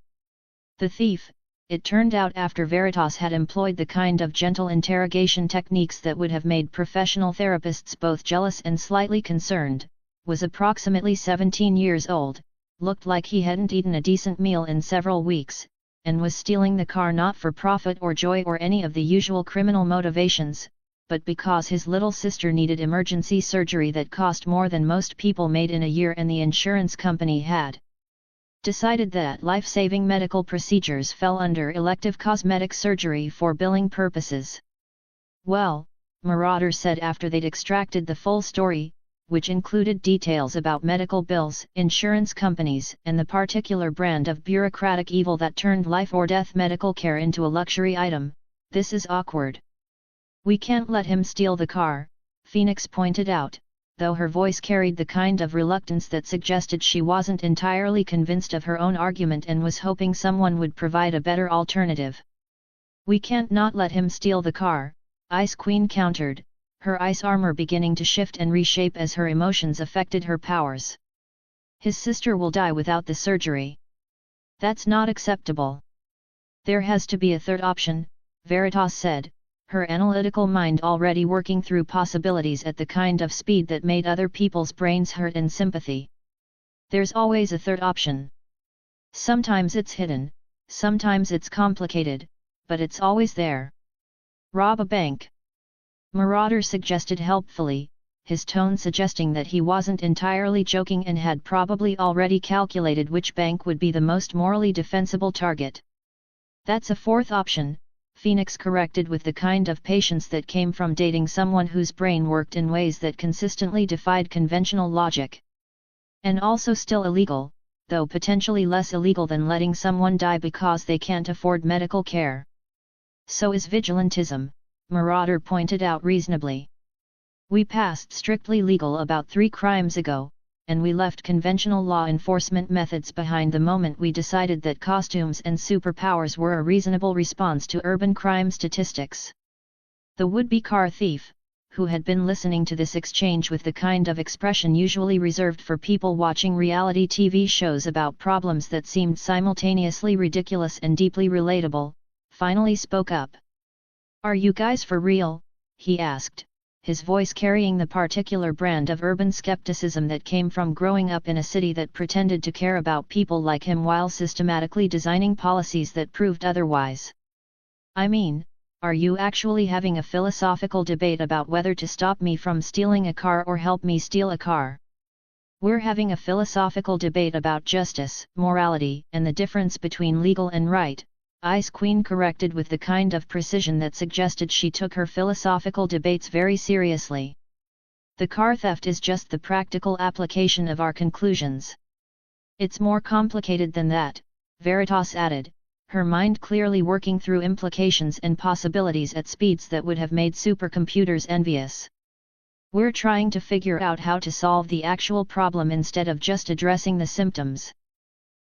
Speaker 1: The thief, it turned out after Veritas had employed the kind of gentle interrogation techniques that would have made professional therapists both jealous and slightly concerned, was approximately 17 years old, looked like he hadn't eaten a decent meal in several weeks, and was stealing the car not for profit or joy or any of the usual criminal motivations, but because his little sister needed emergency surgery that cost more than most people made in a year, and the insurance company had decided that life-saving medical procedures fell under elective cosmetic surgery for billing purposes. "Well," Marauder said after they'd extracted the full story, which included details about medical bills, insurance companies, and the particular brand of bureaucratic evil that turned life-or-death medical care into a luxury item, "this is awkward. We can't let him steal the car," Phoenix pointed out, though her voice carried the kind of reluctance that suggested she wasn't entirely convinced of her own argument and was hoping someone would provide a better alternative. "We can't not let him steal the car," Ice Queen countered, her ice armor beginning to shift and reshape as her emotions affected her powers. "His sister will die without the surgery. That's not acceptable." "There has to be a third option," Veritas said, her analytical mind already working through possibilities at the kind of speed that made other people's brains hurt in sympathy. "There's always a third option. Sometimes it's hidden, sometimes it's complicated, but it's always there." "Rob a bank," Marauder suggested helpfully, his tone suggesting that he wasn't entirely joking and had probably already calculated which bank would be the most morally defensible target. "That's a fourth option," Phoenix corrected with the kind of patience that came from dating someone whose brain worked in ways that consistently defied conventional logic. "And also still illegal, though potentially less illegal than letting someone die because they can't afford medical care." "So is vigilantism," Marauder pointed out reasonably. "We passed strictly legal about 3 crimes ago, and we left conventional law enforcement methods behind the moment we decided that costumes and superpowers were a reasonable response to urban crime statistics." The would-be car thief, who had been listening to this exchange with the kind of expression usually reserved for people watching reality TV shows about problems that seemed simultaneously ridiculous and deeply relatable, finally spoke up. "Are you guys for real?" he asked, his voice carrying the particular brand of urban skepticism that came from growing up in a city that pretended to care about people like him while systematically designing policies that proved otherwise. "I mean, are you actually having a philosophical debate about whether to stop me from stealing a car or help me steal a car?" "We're having a philosophical debate about justice, morality, and the difference between legal and right," Ice Queen corrected with the kind of precision that suggested she took her philosophical debates very seriously. "The car theft is just the practical application of our conclusions." "It's more complicated than that," Veritas added, her mind clearly working through implications and possibilities at speeds that would have made supercomputers envious. "We're trying to figure out how to solve the actual problem instead of just addressing the symptoms."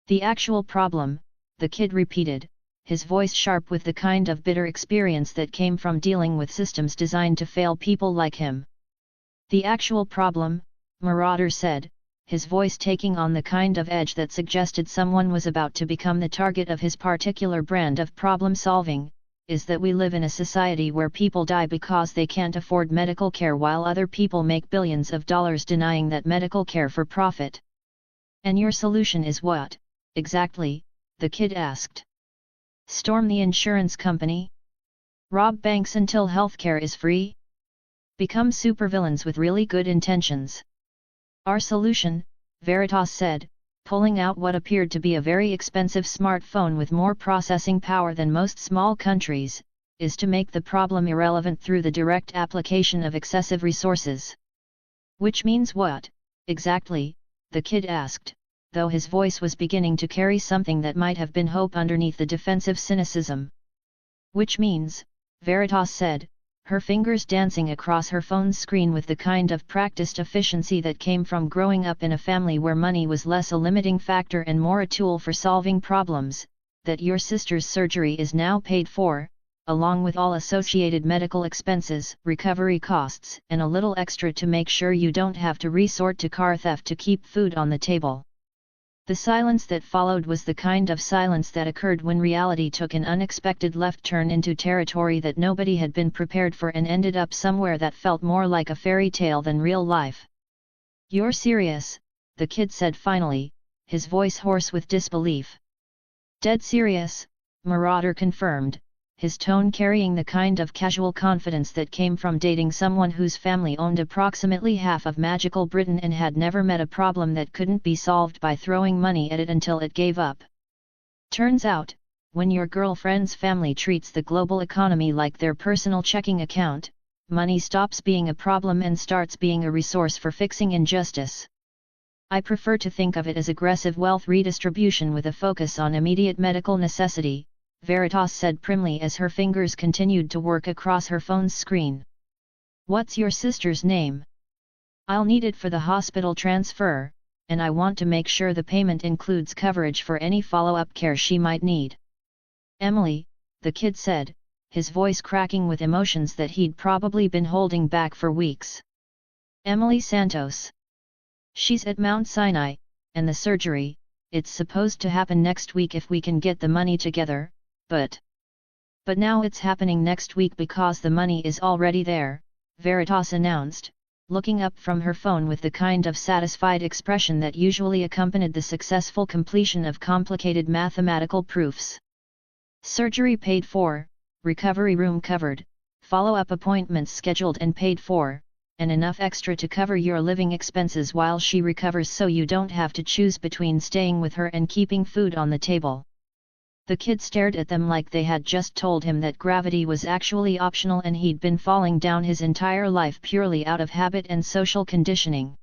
Speaker 1: "The actual problem," the kid repeated, his voice sharp with the kind of bitter experience that came from dealing with systems designed to fail people like him. "The actual problem," Marauder said, his voice taking on the kind of edge that suggested someone was about to become the target of his particular brand of problem-solving, "is that we live in a society where people die because they can't afford medical care while other people make billions of dollars denying that medical care for profit." "And your solution is what, exactly?" the kid asked. "Storm the insurance company? Rob banks until healthcare is free? Become supervillains with really good intentions?" "Our solution," Veritas said, pulling out what appeared to be a very expensive smartphone with more processing power than most small countries, "is to make the problem irrelevant through the direct application of excessive resources." "Which means what, exactly?" the kid asked, though his voice was beginning to carry something that might have been hope underneath the defensive cynicism. Which means, Veritas said, her fingers dancing across her phone's screen with the kind of practiced efficiency that came from growing up in a family where money was less a limiting factor and more a tool for solving problems, that your sister's surgery is now paid for, along with all associated medical expenses, recovery costs, and a little extra to make sure you don't have to resort to car theft to keep food on the table. The silence that followed was the kind of silence that occurred when reality took an unexpected left turn into territory that nobody had been prepared for and ended up somewhere that felt more like a fairy tale than real life. "You're serious," the kid said finally, his voice hoarse with disbelief. "Dead serious," Marauder confirmed, his tone carrying the kind of casual confidence that came from dating someone whose family owned approximately half of magical Britain and had never met a problem that couldn't be solved by throwing money at it until it gave up. "Turns out, when your girlfriend's family treats the global economy like their personal checking account, money stops being a problem and starts being a resource for fixing injustice. I prefer to think of it as aggressive wealth redistribution with a focus on immediate medical necessity," Veritas said primly as her fingers continued to work across her phone's screen. "What's your sister's name? I'll need it for the hospital transfer, and I want to make sure the payment includes coverage for any follow-up care she might need." "Emily," the kid said, his voice cracking with emotions that he'd probably been holding back for weeks. "Emily Santos. She's at Mount Sinai, and the surgery, it's supposed to happen next week if we can get the money together, but now it's happening next week because the money is already there," Veritas announced, looking up from her phone with the kind of satisfied expression that usually accompanied the successful completion of complicated mathematical proofs. "Surgery paid for, recovery room covered, follow-up appointments scheduled and paid for, and enough extra to cover your living expenses while she recovers so you don't have to choose between staying with her and keeping food on the table." The kid stared at them like they had just told him that gravity was actually optional and he'd been falling down his entire life purely out of habit and social conditioning.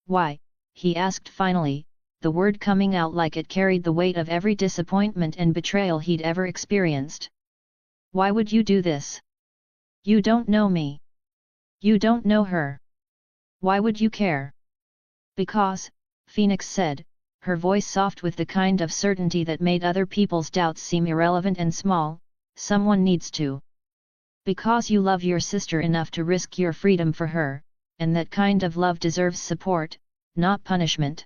Speaker 1: "Why?" he asked finally, the word coming out like it carried the weight of every disappointment and betrayal he'd ever experienced. "Why would you do this? You don't know me. You don't know her. Why would you care?" "Because," Phoenix said, her voice soft with the kind of certainty that made other people's doubts seem irrelevant and small, "someone needs to. Because you love your sister enough to risk your freedom for her, and that kind of love deserves support, not punishment.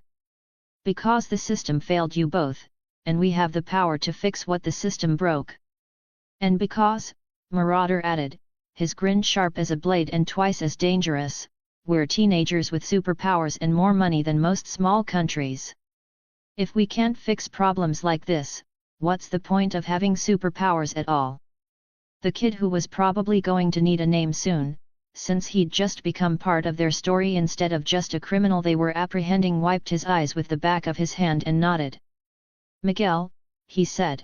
Speaker 1: Because the system failed you both, and we have the power to fix what the system broke. And because," Marauder added, his grin sharp as a blade and twice as dangerous, "we're teenagers with superpowers and more money than most small countries. If we can't fix problems like this, what's the point of having superpowers at all?" The kid, who was probably going to need a name soon, since he'd just become part of their story instead of just a criminal they were apprehending, wiped his eyes with the back of his hand and nodded. "Miguel," he said.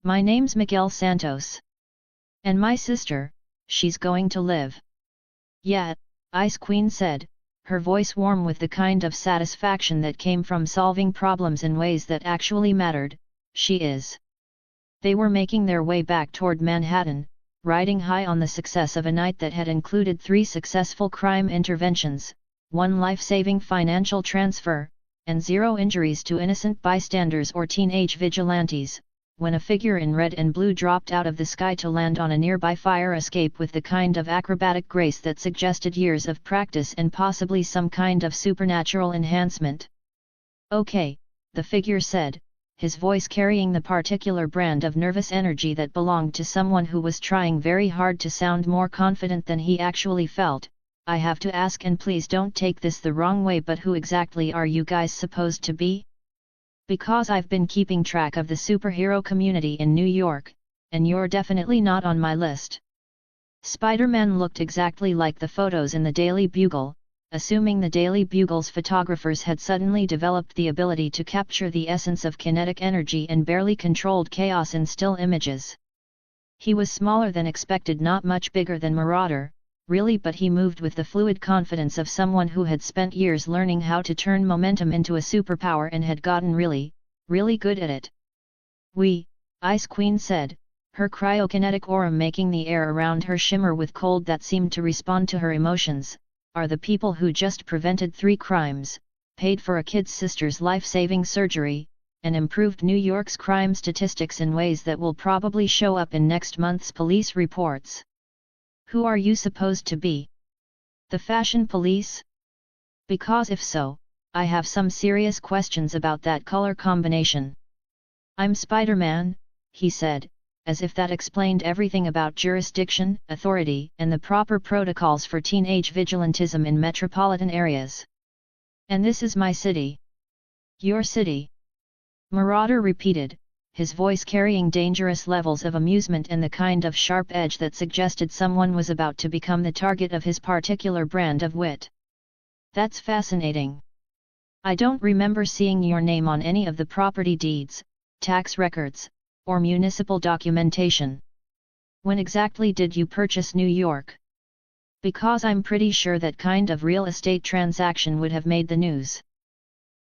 Speaker 1: "My name's Miguel Santos. And my sister, she's going to live." "Yeah," Ice Queen said, her voice warm with the kind of satisfaction that came from solving problems in ways that actually mattered, "she is." They were making their way back toward Manhattan, riding high on the success of a night that had included 3 successful crime interventions, 1 life-saving financial transfer, and 0 injuries to innocent bystanders or teenage vigilantes, when a figure in red and blue dropped out of the sky to land on a nearby fire escape with the kind of acrobatic grace that suggested years of practice and possibly some kind of supernatural enhancement. "Okay," the figure said, his voice carrying the particular brand of nervous energy that belonged to someone who was trying very hard to sound more confident than he actually felt. "I have to ask, and please don't take this the wrong way, but who exactly are you guys supposed to be? Because I've been keeping track of the superhero community in New York, and you're definitely not on my list." Spider-Man looked exactly like the photos in the Daily Bugle, assuming the Daily Bugle's photographers had suddenly developed the ability to capture the essence of kinetic energy and barely controlled chaos in still images. He was smaller than expected, not much bigger than Marauder, really, but he moved with the fluid confidence of someone who had spent years learning how to turn momentum into a superpower and had gotten really, really good at it. "We," Ice Queen said, her cryokinetic aura making the air around her shimmer with cold that seemed to respond to her emotions, "are the people who just prevented 3 crimes, paid for a kid's sister's life-saving surgery, and improved New York's crime statistics in ways that will probably show up in next month's police reports. Who are you supposed to be? The fashion police? Because if so, I have some serious questions about that color combination." "I'm Spider-Man," he said, as if that explained everything about jurisdiction, authority, and the proper protocols for teenage vigilantism in metropolitan areas. "And this is my city." "Your city?" Marauder repeated, his voice carrying dangerous levels of amusement and the kind of sharp edge that suggested someone was about to become the target of his particular brand of wit. "That's fascinating. I don't remember seeing your name on any of the property deeds, tax records, or municipal documentation. When exactly did you purchase New York? Because I'm pretty sure that kind of real estate transaction would have made the news."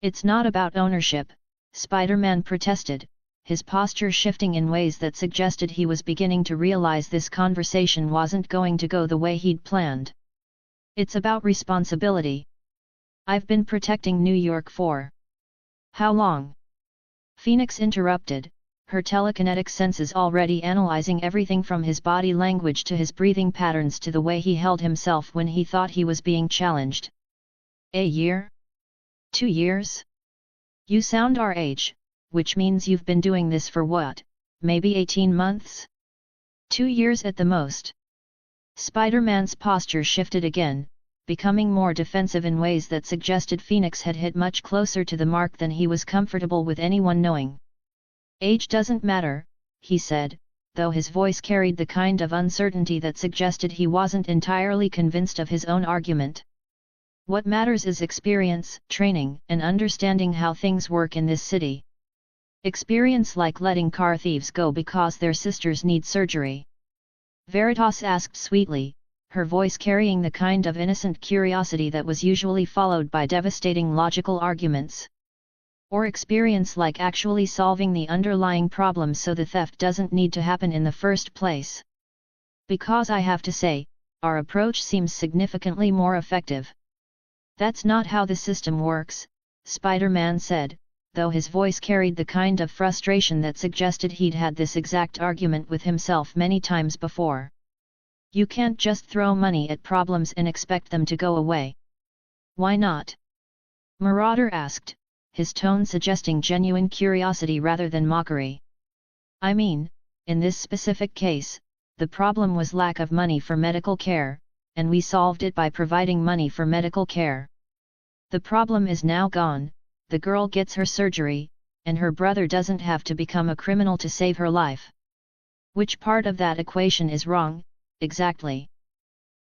Speaker 1: "It's not about ownership," Spider-Man protested, his posture shifting in ways that suggested he was beginning to realize this conversation wasn't going to go the way he'd planned. "It's about responsibility. I've been protecting New York for..." "How long?" Phoenix interrupted, her telekinetic senses already analyzing everything from his body language to his breathing patterns to the way he held himself when he thought he was being challenged. "A year? 2 years? You sound our age, which means you've been doing this for what, maybe 18 months? 2 years at the most." Spider-Man's posture shifted again, becoming more defensive in ways that suggested Phoenix had hit much closer to the mark than he was comfortable with anyone knowing. "Age doesn't matter," he said, though his voice carried the kind of uncertainty that suggested he wasn't entirely convinced of his own argument. "What matters is experience, training, and understanding how things work in this city. Experience like letting car thieves go because their sisters need surgery?" Veritas asked sweetly, her voice carrying the kind of innocent curiosity that was usually followed by devastating logical arguments. "Or experience like actually solving the underlying problem so the theft doesn't need to happen in the first place? Because I have to say, our approach seems significantly more effective." "That's not how the system works," Spider-Man said, though his voice carried the kind of frustration that suggested he'd had this exact argument with himself many times before. "You can't just throw money at problems and expect them to go away." "Why not?" Marauder asked, his tone suggesting genuine curiosity rather than mockery. "I mean, in this specific case, the problem was lack of money for medical care, and we solved it by providing money for medical care. The problem is now gone, the girl gets her surgery, and her brother doesn't have to become a criminal to save her life." "Which part of that equation is wrong, exactly?"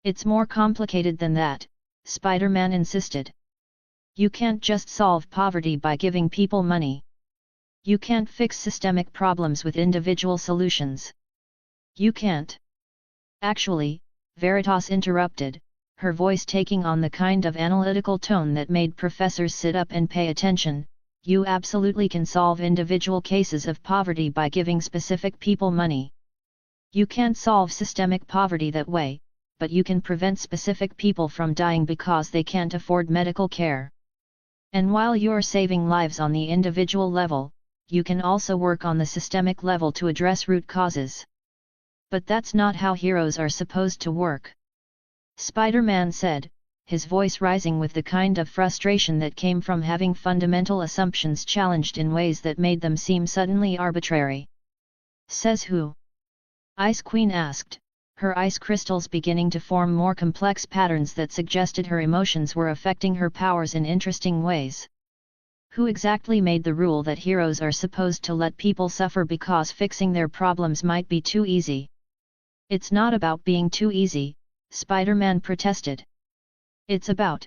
Speaker 1: "It's more complicated than that," Spider-Man insisted. "You can't just solve poverty by giving people money. You can't fix systemic problems with individual solutions. You can't." "Actually," Veritas interrupted, her voice taking on the kind of analytical tone that made professors sit up and pay attention, "you absolutely can solve individual cases of poverty by giving specific people money. You can't solve systemic poverty that way, but you can prevent specific people from dying because they can't afford medical care. And while you're saving lives on the individual level, you can also work on the systemic level to address root causes. But that's not how heroes are supposed to work." Spider-Man said, his voice rising with the kind of frustration that came from having fundamental assumptions challenged in ways that made them seem suddenly arbitrary. "Says who?" Ice Queen asked, her ice crystals beginning to form more complex patterns that suggested her emotions were affecting her powers in interesting ways. "Who exactly made the rule that heroes are supposed to let people suffer because fixing their problems might be too easy?" "It's not about being too easy," Spider-Man protested. "It's about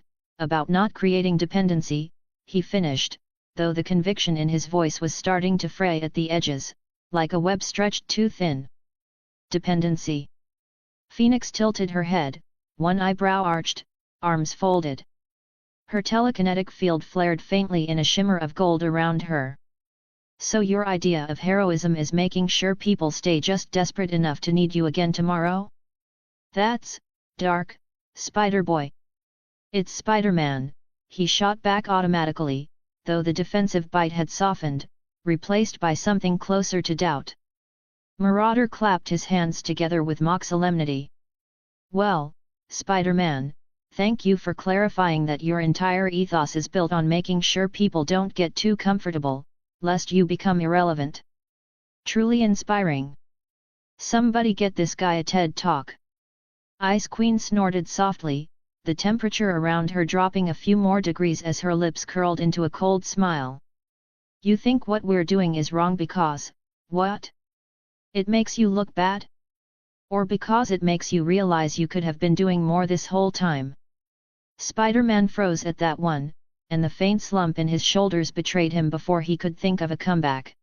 Speaker 1: not creating dependency," he finished, though the conviction in his voice was starting to fray at the edges, like a web stretched too thin. "Dependency?" Phoenix tilted her head, one eyebrow arched, arms folded. Her telekinetic field flared faintly in a shimmer of gold around her. So your idea of heroism is making sure people stay just desperate enough to need you again tomorrow? That's dark, Spider-Boy. It's Spider-Man, he shot back automatically, though the defensive bite had softened, replaced by something closer to doubt. Marauder clapped his hands together with mock solemnity. Well, Spider-Man, thank you for clarifying that your entire ethos is built on making sure people don't get too comfortable, lest you become irrelevant. Truly inspiring. Somebody get this guy a TED Talk. Ice Queen snorted softly, the temperature around her dropping a few more degrees as her lips curled into a cold smile. You think what we're doing is wrong because, what? It makes you look bad? Or because it makes you realize you could have been doing more this whole time? Spider-Man froze at that one, and the faint slump in his shoulders betrayed him before he could think of a comeback.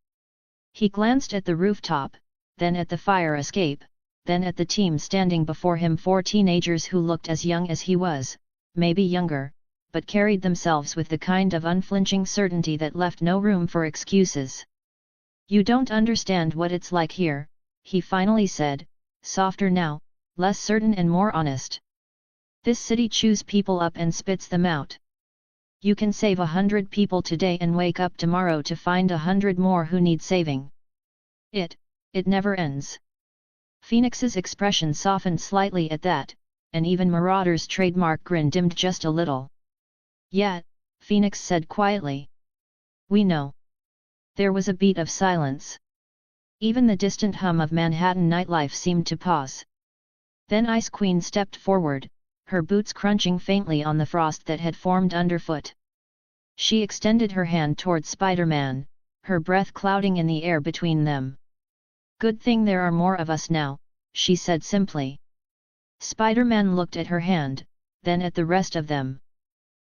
Speaker 1: He glanced at the rooftop, then at the fire escape, then at the team standing before him, 4 teenagers who looked as young as he was, maybe younger, but carried themselves with the kind of unflinching certainty that left no room for excuses. You don't understand what it's like here, he finally said, softer now, less certain and more honest. This city chews people up and spits them out. You can save 100 people today and wake up tomorrow to find 100 more who need saving. It never ends. Phoenix's expression softened slightly at that, and even Marauder's trademark grin dimmed just a little. Yet, Phoenix said quietly. We know. There was a beat of silence. Even the distant hum of Manhattan nightlife seemed to pause. Then Ice Queen stepped forward, her boots crunching faintly on the frost that had formed underfoot. She extended her hand toward Spider-Man, her breath clouding in the air between them. Good thing there are more of us now, she said simply. Spider-Man looked at her hand, then at the rest of them.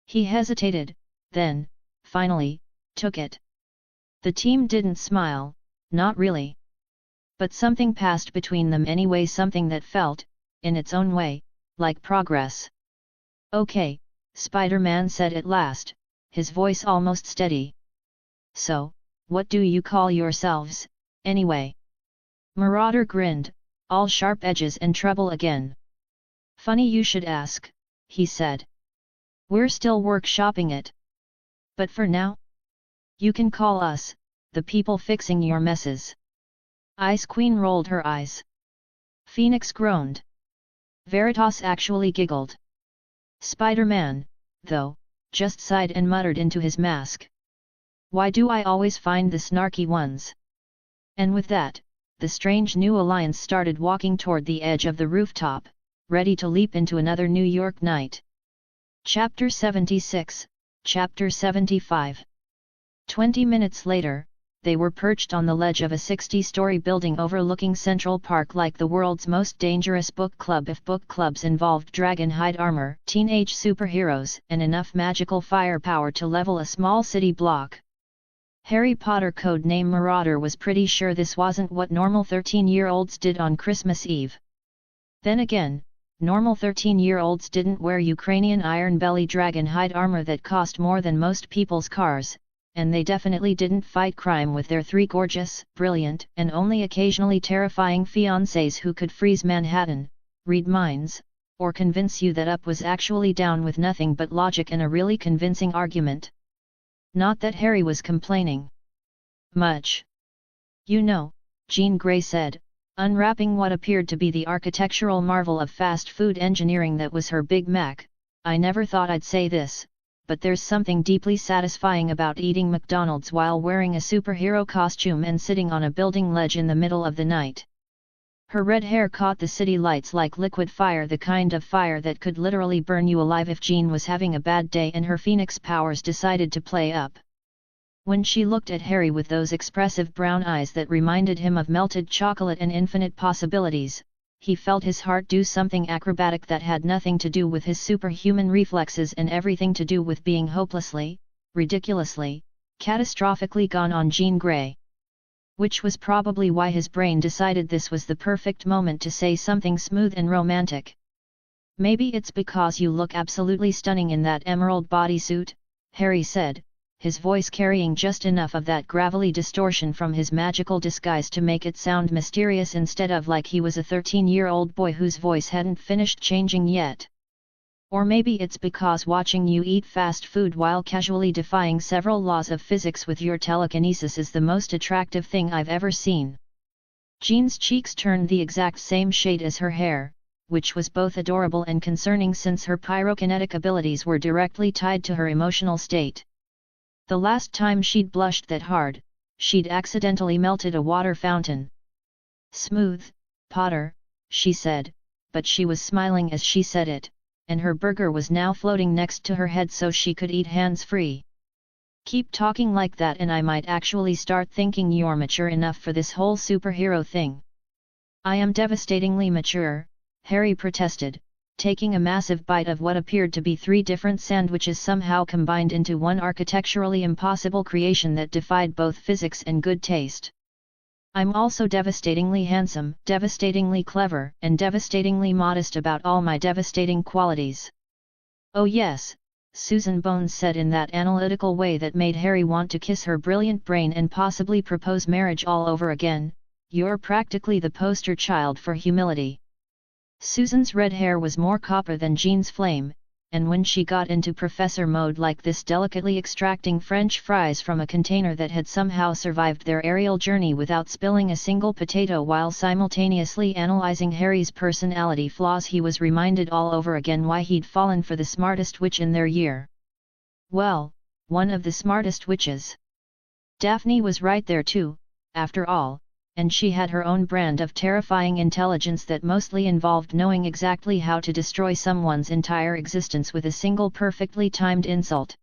Speaker 1: He hesitated, then, finally, took it. The team didn't smile, not really. But something passed between them anyway, something that felt, in its own way, like progress. Okay, Spider-Man said at last, his voice almost steady. So, what do you call yourselves, anyway? Marauder grinned, all sharp edges and trouble again. Funny you should ask, he said. We're still workshopping it. But for now, you can call us, the people fixing your messes. Ice Queen rolled her eyes. Phoenix groaned. Veritas actually giggled. Spider-Man, though, just sighed and muttered into his mask. Why do I always find the snarky ones? And with that, the strange new alliance started walking toward the edge of the rooftop, ready to leap into another New York night. Chapter 76, Chapter 75. 20 minutes later, they were perched on the ledge of a 60-story building overlooking Central Park, like the world's most dangerous book club if book clubs involved dragon-hide armor, teenage superheroes, and enough magical firepower to level a small city block. Harry Potter codename Marauder was pretty sure this wasn't what normal 13-year-olds did on Christmas Eve. Then again, normal 13-year-olds didn't wear Ukrainian iron belly dragon-hide armor that cost more than most people's cars, and they definitely didn't fight crime with their 3 gorgeous, brilliant, and only occasionally terrifying fiancés who could freeze Manhattan, read minds, or convince you that up was actually down with nothing but logic and a really convincing argument. Not that Harry was complaining much. You know, Jean Grey said, unwrapping what appeared to be the architectural marvel of fast food engineering that was her Big Mac, I never thought I'd say this, but there's something deeply satisfying about eating McDonald's while wearing a superhero costume and sitting on a building ledge in the middle of the night. Her red hair caught the city lights like liquid fire, the kind of fire that could literally burn you alive if Jean was having a bad day and her phoenix powers decided to play up. When she looked at Harry with those expressive brown eyes that reminded him of melted chocolate and infinite possibilities, he felt his heart do something acrobatic that had nothing to do with his superhuman reflexes and everything to do with being hopelessly, ridiculously, catastrophically gone on Jean Grey. Which was probably why his brain decided this was the perfect moment to say something smooth and romantic. Maybe it's because you look absolutely stunning in that emerald bodysuit, Harry said, his voice carrying just enough of that gravelly distortion from his magical disguise to make it sound mysterious instead of like he was a 13-year-old boy whose voice hadn't finished changing yet. Or maybe it's because watching you eat fast food while casually defying several laws of physics with your telekinesis is the most attractive thing I've ever seen. Jean's cheeks turned the exact same shade as her hair, which was both adorable and concerning since her pyrokinetic abilities were directly tied to her emotional state. The last time she'd blushed that hard, she'd accidentally melted a water fountain. "Smooth, Potter," she said, but she was smiling as she said it, and her burger was now floating next to her head so she could eat hands-free. "Keep talking like that and I might actually start thinking you're mature enough for this whole superhero thing." "I am devastatingly mature," Harry protested, taking a massive bite of what appeared to be 3 different sandwiches somehow combined into one architecturally impossible creation that defied both physics and good taste. "I'm also devastatingly handsome, devastatingly clever, and devastatingly modest about all my devastating qualities." "Oh yes," Susan Bones said in that analytical way that made Harry want to kiss her brilliant brain and possibly propose marriage all over again, "you're practically the poster child for humility." Susan's red hair was more copper than Jean's flame, and when she got into professor mode like this, delicately extracting French fries from a container that had somehow survived their aerial journey without spilling a single potato while simultaneously analyzing Harry's personality flaws, he was reminded all over again why he'd fallen for the smartest witch in their year. Well, one of the smartest witches. Daphne was right there too, after all, and she had her own brand of terrifying intelligence that mostly involved knowing exactly how to destroy someone's entire existence with a single perfectly timed insult.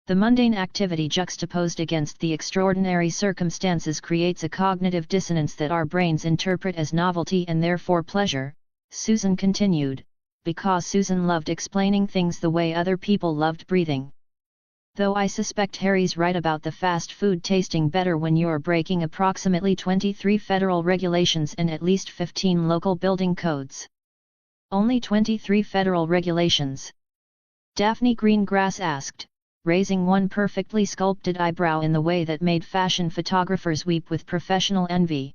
Speaker 1: The mundane activity juxtaposed against the extraordinary circumstances creates a cognitive dissonance that our brains interpret as novelty and therefore pleasure, Susan continued, because Susan loved explaining things the way other people loved breathing. Though I suspect Harry's right about the fast food tasting better when you're breaking approximately 23 federal regulations and at least 15 local building codes. Only 23 federal regulations? Daphne Greengrass asked, raising one perfectly sculpted eyebrow in the way that made fashion photographers weep with professional envy.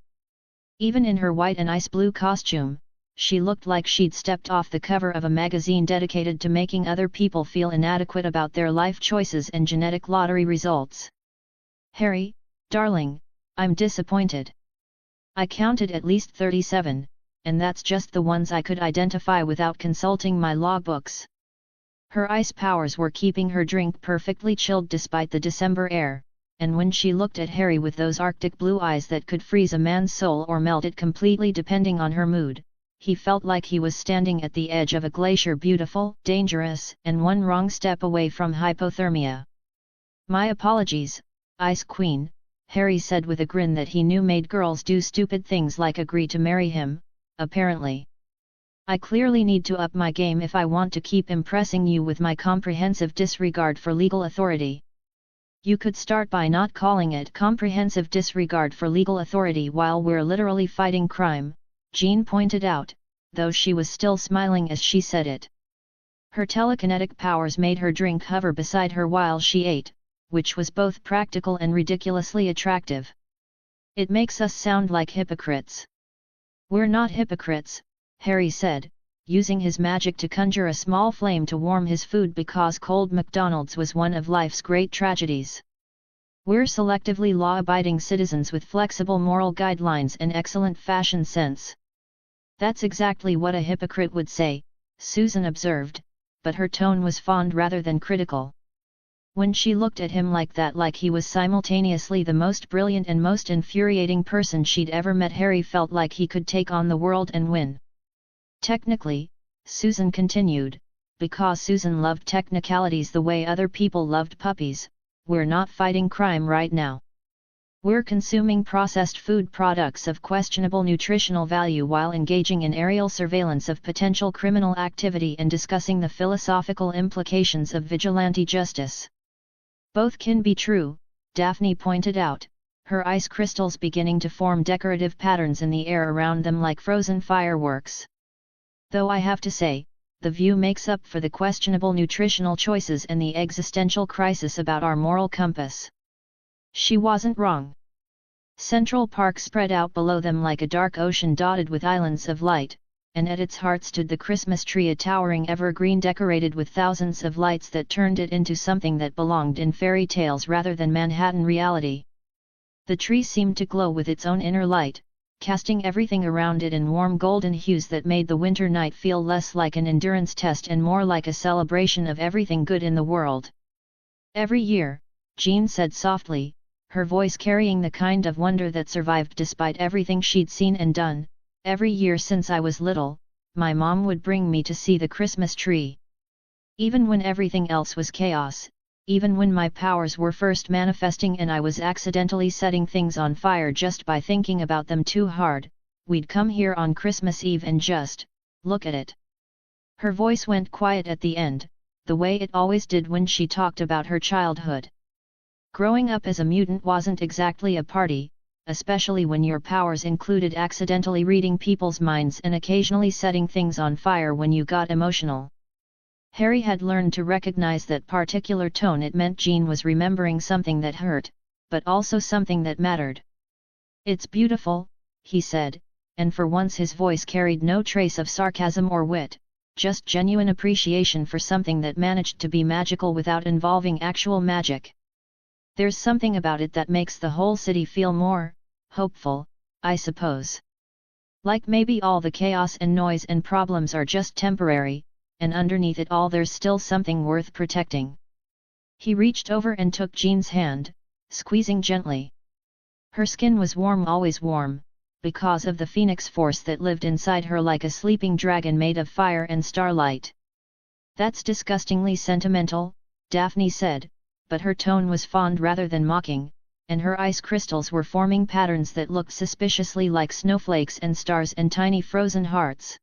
Speaker 1: Even in her white and ice blue costume, she looked like she'd stepped off the cover of a magazine dedicated to making other people feel inadequate about their life choices and genetic lottery results. "Harry, darling, I'm disappointed. I counted at least 37, and that's just the ones I could identify without consulting my law books." Her ice powers were keeping her drink perfectly chilled despite the December air, and when she looked at Harry with those arctic blue eyes that could freeze a man's soul or melt it completely depending on her mood, he felt like he was standing at the edge of a glacier, beautiful, dangerous, and one wrong step away from hypothermia. "My apologies, Ice Queen," Harry said with a grin that he knew made girls do stupid things like agree to marry him, apparently. "I clearly need to up my game if I want to keep impressing you with my comprehensive disregard for legal authority." "You could start by not calling it comprehensive disregard for legal authority while we're literally fighting crime," Jean pointed out, though she was still smiling as she said it. Her telekinetic powers made her drink hover beside her while she ate, which was both practical and ridiculously attractive. "It makes us sound like hypocrites." "We're not hypocrites," Harry said, using his magic to conjure a small flame to warm his food because cold McDonald's was one of life's great tragedies. "We're selectively law-abiding citizens with flexible moral guidelines and excellent fashion sense." "That's exactly what a hypocrite would say," Susan observed, but her tone was fond rather than critical. When she looked at him like that, like he was simultaneously the most brilliant and most infuriating person she'd ever met, Harry felt like he could take on the world and win. "Technically," Susan continued, because Susan loved technicalities the way other people loved puppies, "we're not fighting crime right now. We're consuming processed food products of questionable nutritional value while engaging in aerial surveillance of potential criminal activity and discussing the philosophical implications of vigilante justice." "Both can be true," Daphne pointed out, her ice crystals beginning to form decorative patterns in the air around them like frozen fireworks. "Though I have to say, the view makes up for the questionable nutritional choices and the existential crisis about our moral compass. She wasn't wrong. Central Park spread out below them like a dark ocean dotted with islands of light, and at its heart stood the Christmas tree, a towering evergreen decorated with thousands of lights that turned it into something that belonged in fairy tales rather than Manhattan reality. The tree seemed to glow with its own inner light, casting everything around it in warm golden hues that made the winter night feel less like an endurance test and more like a celebration of everything good in the world. Every year, Jean said softly, her voice carrying the kind of wonder that survived despite everything she'd seen and done, every year since I was little, my mom would bring me to see the Christmas tree. Even when everything else was chaos, even when my powers were first manifesting and I was accidentally setting things on fire just by thinking about them too hard, we'd come here on Christmas Eve and just look at it. Her voice went quiet at the end, the way it always did when she talked about her childhood. Growing up as a mutant wasn't exactly a party, especially when your powers included accidentally reading people's minds and occasionally setting things on fire when you got emotional. Harry had learned to recognize that particular tone. It meant Jean was remembering something that hurt, but also something that mattered. "It's beautiful," he said, and for once his voice carried no trace of sarcasm or wit, just genuine appreciation for something that managed to be magical without involving actual magic. "There's something about it that makes the whole city feel more hopeful, I suppose. Like maybe all the chaos and noise and problems are just temporary, and underneath it all there's still something worth protecting." He reached over and took Jean's hand, squeezing gently. Her skin was warm, always warm, because of the phoenix force that lived inside her like a sleeping dragon made of fire and starlight. "That's disgustingly sentimental," Daphne said, but her tone was fond rather than mocking, and her ice crystals were forming patterns that looked suspiciously like snowflakes and stars and tiny frozen hearts.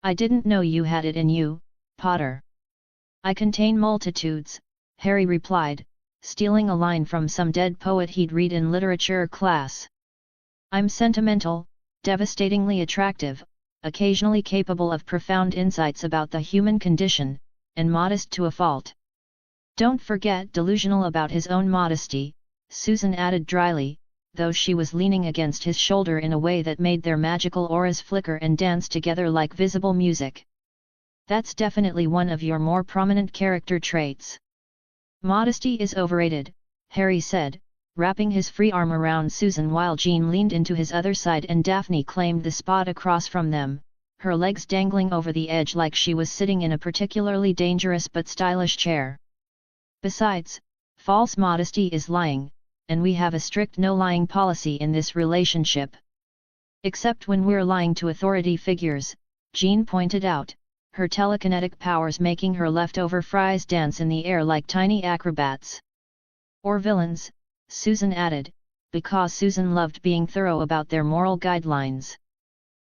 Speaker 1: "I didn't know you had it in you, Potter." "I contain multitudes," Harry replied, stealing a line from some dead poet he'd read in literature class. "I'm sentimental, devastatingly attractive, occasionally capable of profound insights about the human condition, and modest to a fault." "Don't forget delusional about his own modesty," Susan added dryly, though she was leaning against his shoulder in a way that made their magical auras flicker and dance together like visible music. "That's definitely one of your more prominent character traits." "Modesty is overrated," Harry said, wrapping his free arm around Susan while Jean leaned into his other side and Daphne claimed the spot across from them, her legs dangling over the edge like she was sitting in a particularly dangerous but stylish chair. "Besides, false modesty is lying, and we have a strict no-lying policy in this relationship." "Except when we're lying to authority figures," Jean pointed out, her telekinetic powers making her leftover fries dance in the air like tiny acrobats. "Or villains," Susan added, because Susan loved being thorough about their moral guidelines.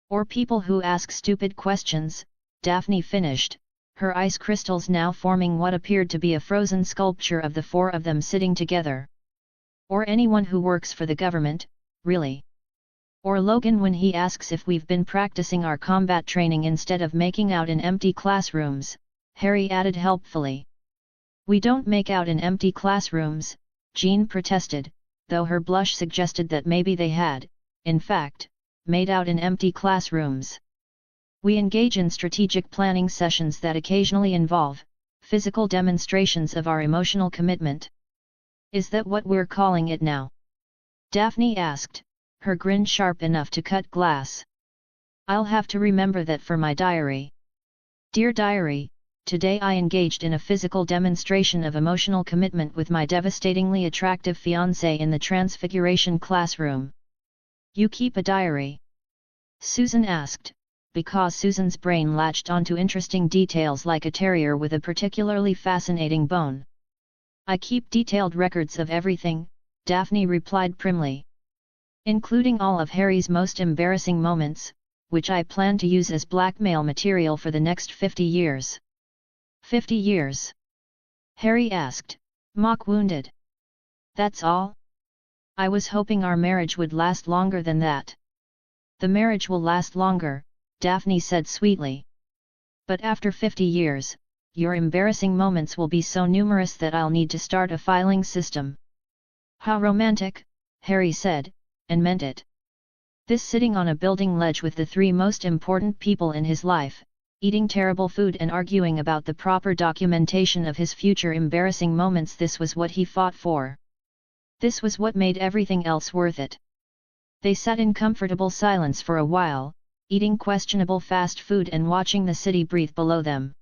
Speaker 1: "Or people who ask stupid questions," Daphne finished, her ice crystals now forming what appeared to be a frozen sculpture of the four of them sitting together. "Or anyone who works for the government, really. Or Logan when he asks if we've been practicing our combat training instead of making out in empty classrooms," Harry added helpfully. "We don't make out in empty classrooms," Jean protested, though her blush suggested that maybe they had, in fact, made out in empty classrooms. "We engage in strategic planning sessions that occasionally involve physical demonstrations of our emotional commitment." "Is that what we're calling it now?" Daphne asked, her grin sharp enough to cut glass. "I'll have to remember that for my diary." "Dear Diary, today I engaged in a physical demonstration of emotional commitment with my devastatingly attractive fiancé in the Transfiguration classroom." "You keep a diary?" Susan asked, because Susan's brain latched onto interesting details like a terrier with a particularly fascinating bone. "I keep detailed records of everything," Daphne replied primly. "Including all of Harry's most embarrassing moments, which I plan to use as blackmail material for the next 50 years. 50 years? Harry asked, mock-wounded. "That's all? I was hoping our marriage would last longer than that." "The marriage will last longer," Daphne said sweetly. But after 50 years, your embarrassing moments will be so numerous that I'll need to start a filing system. How romantic, Harry said, and meant it. This sitting on a building ledge with the three most important people in his life, eating terrible food and arguing about the proper documentation of his future embarrassing moments, this was what he fought for. This was what made everything else worth it. They sat in comfortable silence for a while, eating questionable fast food and watching the city breathe below them.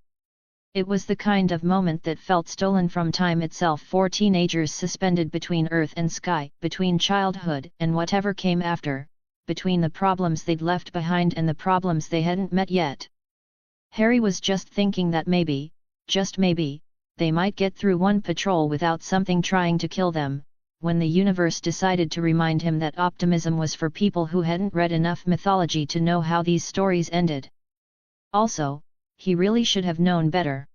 Speaker 1: It was the kind of moment that felt stolen from time itself, for teenagers suspended between earth and sky, between childhood and whatever came after, between the problems they'd left behind and the problems they hadn't met yet. Harry was just thinking that maybe, just maybe, they might get through one patrol without something trying to kill them, when the universe decided to remind him that optimism was for people who hadn't read enough mythology to know how these stories ended. Also, he really should have known better.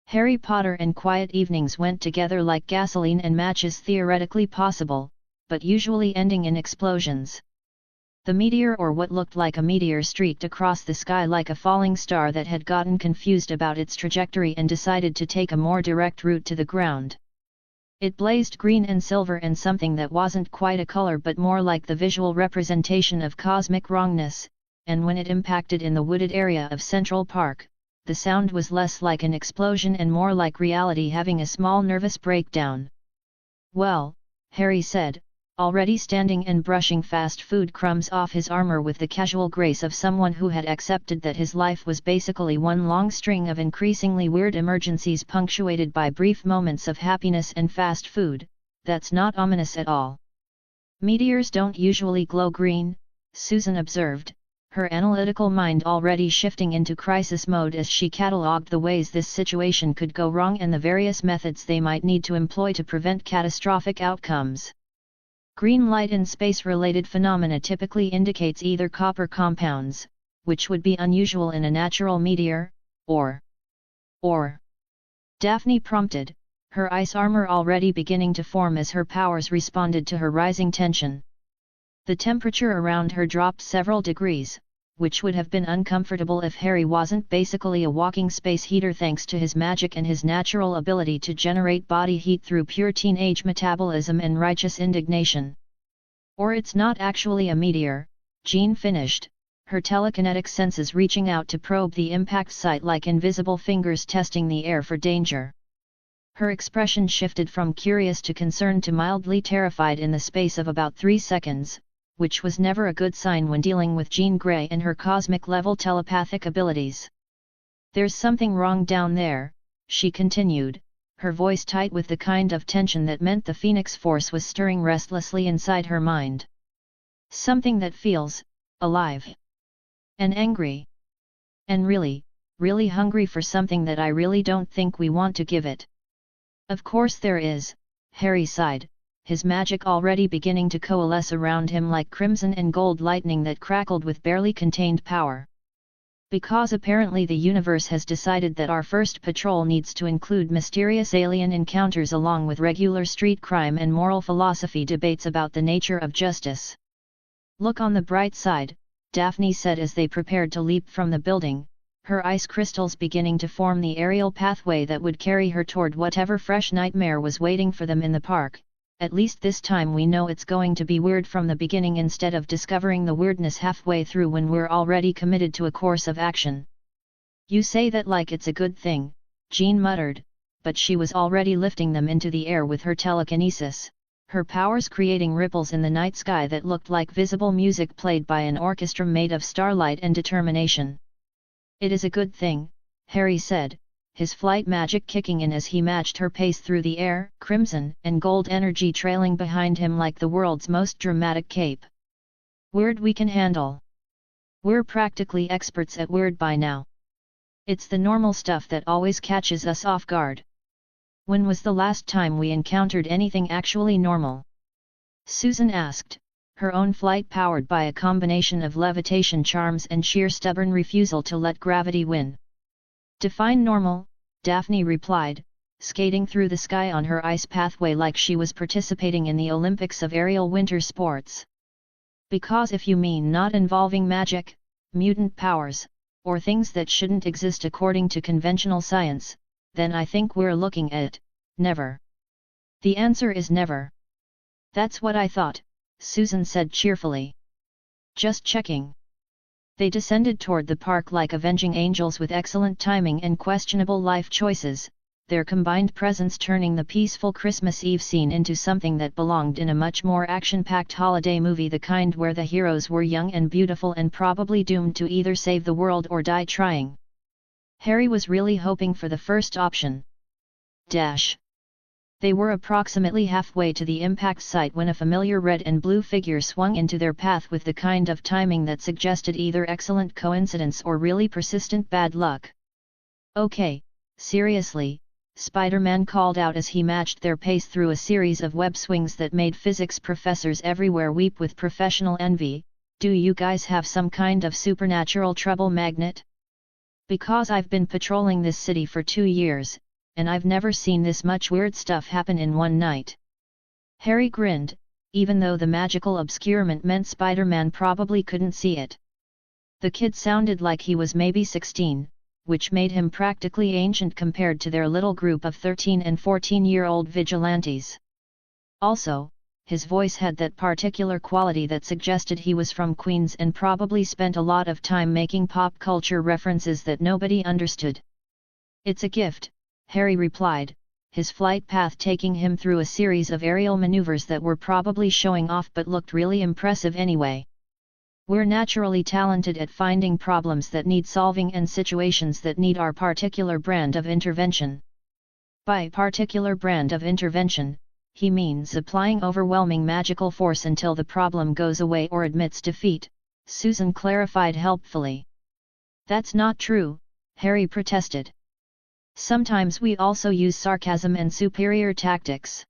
Speaker 1: Harry Potter and quiet evenings went together like gasoline and matches, theoretically possible, but usually ending in explosions. The meteor, or what looked like a meteor, streaked across the sky like a falling star that had gotten confused about its trajectory and decided to take a more direct route to the ground. It blazed green and silver and something that wasn't quite a color but more like the visual representation of cosmic wrongness, and when it impacted in the wooded area of Central Park, the sound was less like an explosion and more like reality having a small nervous breakdown. "Well," Harry said, already standing and brushing fast food crumbs off his armor with the casual grace of someone who had accepted that his life was basically one long string of increasingly weird emergencies punctuated by brief moments of happiness and fast food, "that's not ominous at all." "Meteors don't usually glow green," Susan observed, her analytical mind already shifting into crisis mode as she catalogued the ways this situation could go wrong and the various methods they might need to employ to prevent catastrophic outcomes. Green light in space-related phenomena typically indicates either copper compounds, which would be unusual in a natural meteor, or... Daphne prompted, her ice armor already beginning to form as her powers responded to her rising tension. The temperature around her dropped several degrees, which would have been uncomfortable if Harry wasn't basically a walking space heater thanks to his magic and his natural ability to generate body heat through pure teenage metabolism and righteous indignation. "Or it's not actually a meteor," Jean finished, her telekinetic senses reaching out to probe the impact site like invisible fingers testing the air for danger. Her expression shifted from curious to concerned to mildly terrified in the space of about 3 seconds, which was never a good sign when dealing with Jean Grey and her cosmic-level telepathic abilities. "There's something wrong down there," she continued, her voice tight with the kind of tension that meant the Phoenix Force was stirring restlessly inside her mind. "Something that feels alive. And angry. And really, really hungry for something that I really don't think we want to give it." "Of course there is," Harry sighed, his magic already beginning to coalesce around him like crimson and gold lightning that crackled with barely contained power. "Because apparently the universe has decided that our first patrol needs to include mysterious alien encounters along with regular street crime and moral philosophy debates about the nature of justice." "Look on the bright side," Daphne said as they prepared to leap from the building, her ice crystals beginning to form the aerial pathway that would carry her toward whatever fresh nightmare was waiting for them in the park. "At least this time we know it's going to be weird from the beginning instead of discovering the weirdness halfway through when we're already committed to a course of action." "You say that like it's a good thing," Jean muttered, but she was already lifting them into the air with her telekinesis, her powers creating ripples in the night sky that looked like visible music played by an orchestra made of starlight and determination. "It is a good thing," Harry said, his flight magic kicking in as he matched her pace through the air, crimson and gold energy trailing behind him like the world's most dramatic cape. "Weird we can handle. We're practically experts at weird by now. It's the normal stuff that always catches us off guard. When was the last time we encountered anything actually normal?" Susan asked, her own flight powered by a combination of levitation charms and sheer stubborn refusal to let gravity win. "Define normal," Daphne replied, skating through the sky on her ice pathway like she was participating in the Olympics of aerial winter sports. "Because if you mean not involving magic, mutant powers, or things that shouldn't exist according to conventional science, then I think we're looking at never. The answer is never. That's what I thought, Susan said cheerfully. Just checking. They descended toward the park like avenging angels with excellent timing and questionable life choices, their combined presence turning the peaceful Christmas Eve scene into something that belonged in a much more action-packed holiday movie, the kind where the heroes were young and beautiful and probably doomed to either save the world or die trying. Harry was really hoping for the first option. They were approximately halfway to the impact site when a familiar red and blue figure swung into their path with the kind of timing that suggested either excellent coincidence or really persistent bad luck. "Okay, seriously," Spider-Man called out as he matched their pace through a series of web swings that made physics professors everywhere weep with professional envy. "Do you guys have some kind of supernatural trouble magnet? Because I've been patrolling this city for 2 years, and I've never seen this much weird stuff happen in one night." Harry grinned, even though the magical obscurement meant Spider-Man probably couldn't see it. The kid sounded like he was maybe 16, which made him practically ancient compared to their little group of 13 and 14-year-old vigilantes. Also, his voice had that particular quality that suggested he was from Queens and probably spent a lot of time making pop culture references that nobody understood. "It's a gift," Harry replied, his flight path taking him through a series of aerial maneuvers that were probably showing off but looked really impressive anyway. "We're naturally talented at finding problems that need solving and situations that need our particular brand of intervention." By particular brand of intervention, he means applying overwhelming magical force until the problem goes away or admits defeat, Susan clarified helpfully. "That's not true," Harry protested. "Sometimes we also use sarcasm and superior tactics."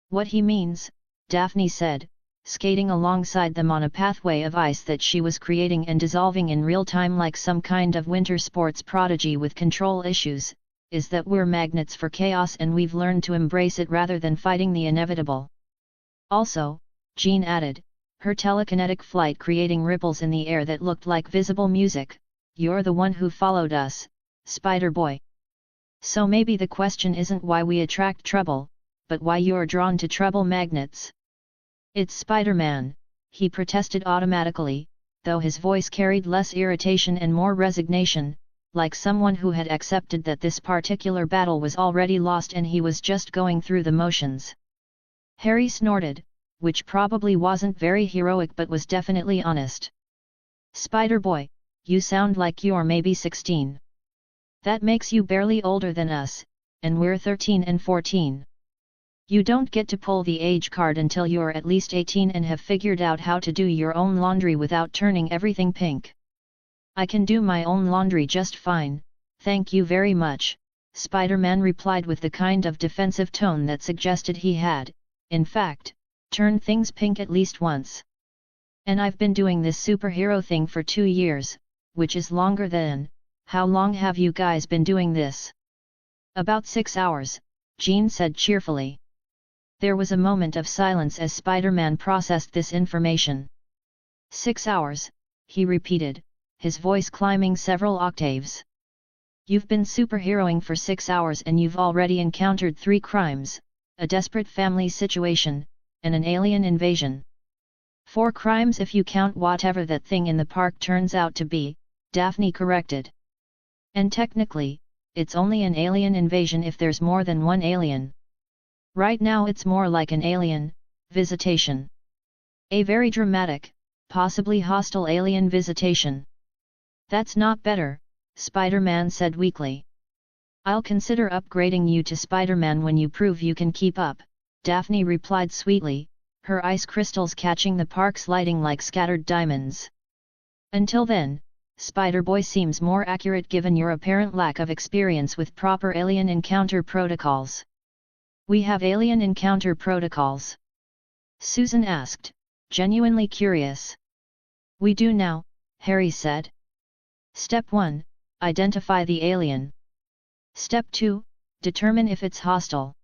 Speaker 1: "What he means," Daphne said, skating alongside them on a pathway of ice that she was creating and dissolving in real time like some kind of winter sports prodigy with control issues, "is that we're magnets for chaos and we've learned to embrace it rather than fighting the inevitable." "Also," Jean added, her telekinetic flight creating ripples in the air that looked like visible music, "you're the one who followed us, Spider-Boy. So maybe the question isn't why we attract trouble, but why you're drawn to trouble magnets." "It's Spider-Man," he protested automatically, though his voice carried less irritation and more resignation, like someone who had accepted that this particular battle was already lost and he was just going through the motions. Harry snorted, which probably wasn't very heroic but was definitely honest. "Spider-Boy, you sound like you're maybe 16. That makes you barely older than us, and we're 13 and 14. You don't get to pull the age card until you're at least 18 and have figured out how to do your own laundry without turning everything pink." "I can do my own laundry just fine, thank you very much," Spider-Man replied with the kind of defensive tone that suggested he had, in fact, turned things pink at least once. "And I've been doing this superhero thing for 2 years, which is longer than, how long have you guys been doing this?" "About 6 hours, Jean said cheerfully. There was a moment of silence as Spider-Man processed this information. "6 hours, he repeated, his voice climbing several octaves. "You've been superheroing for 6 hours and you've already encountered 3 crimes, a desperate family situation, and an alien invasion. 4 crimes if you count whatever that thing in the park turns out to be," Daphne corrected. "And technically, it's only an alien invasion if there's more than one alien. Right now it's more like an alien visitation. A very dramatic, possibly hostile alien visitation." "That's not better," Spider-Man said weakly. "I'll consider upgrading you to Spider-Man when you prove you can keep up," Daphne replied sweetly, her ice crystals catching the park's lighting like scattered diamonds. "Until then, Spider-Boy seems more accurate given your apparent lack of experience with proper alien encounter protocols." "We have alien encounter protocols?" Susan asked, genuinely curious. "We do now," Harry said. "Step 1, identify the alien. Step 2, determine if it's hostile.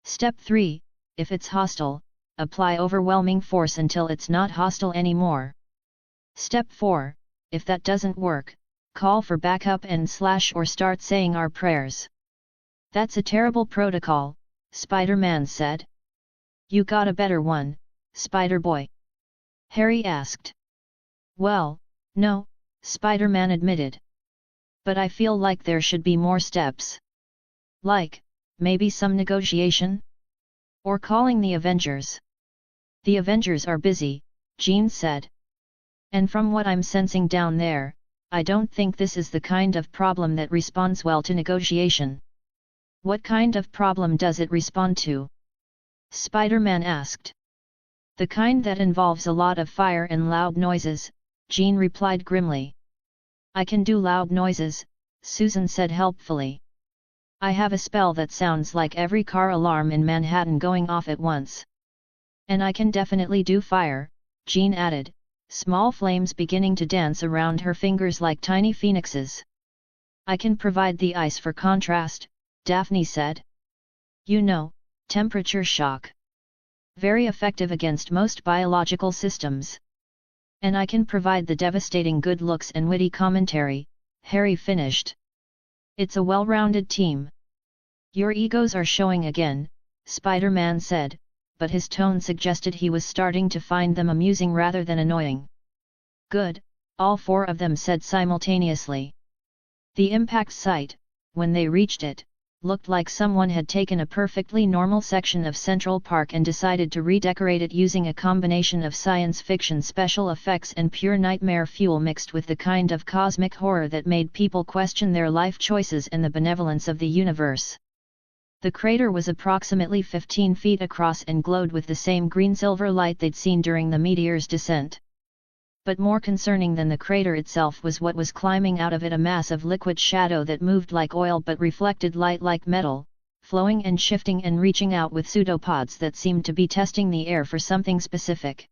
Speaker 1: Step 3, if it's hostile, apply overwhelming force until it's not hostile anymore. Step 4, if that doesn't work, call for backup and / or start saying our prayers. That's a terrible protocol, Spider-Man said. You got a better one, Spider-Boy? Harry asked. Well, no, Spider-Man admitted. But I feel like there should be more steps. Like, maybe some negotiation? Or calling the Avengers. The Avengers are busy, Jean said. And from what I'm sensing down there, I don't think this is the kind of problem that responds well to negotiation. What kind of problem does it respond to? Spider-Man asked. The kind that involves a lot of fire and loud noises, Jean replied grimly. I can do loud noises, Susan said helpfully. I have a spell that sounds like every car alarm in Manhattan going off at once. And I can definitely do fire, Jean added, small flames beginning to dance around her fingers like tiny phoenixes. I can provide the ice for contrast, Daphne said. You know, temperature shock. Very effective against most biological systems. And I can provide the devastating good looks and witty commentary, Harry finished. It's a well-rounded team. Your egos are showing again, Spider-Man said, but his tone suggested he was starting to find them amusing rather than annoying. Good, all four of them said simultaneously. The impact site, when they reached it, looked like someone had taken a perfectly normal section of Central Park and decided to redecorate it using a combination of science fiction special effects and pure nightmare fuel mixed with the kind of cosmic horror that made people question their life choices and the benevolence of the universe. The crater was approximately 15 feet across and glowed with the same green-silver light they'd seen during the meteor's descent. But more concerning than the crater itself was what was climbing out of it, a mass of liquid shadow that moved like oil but reflected light like metal, flowing and shifting and reaching out with pseudopods that seemed to be testing the air for something specific.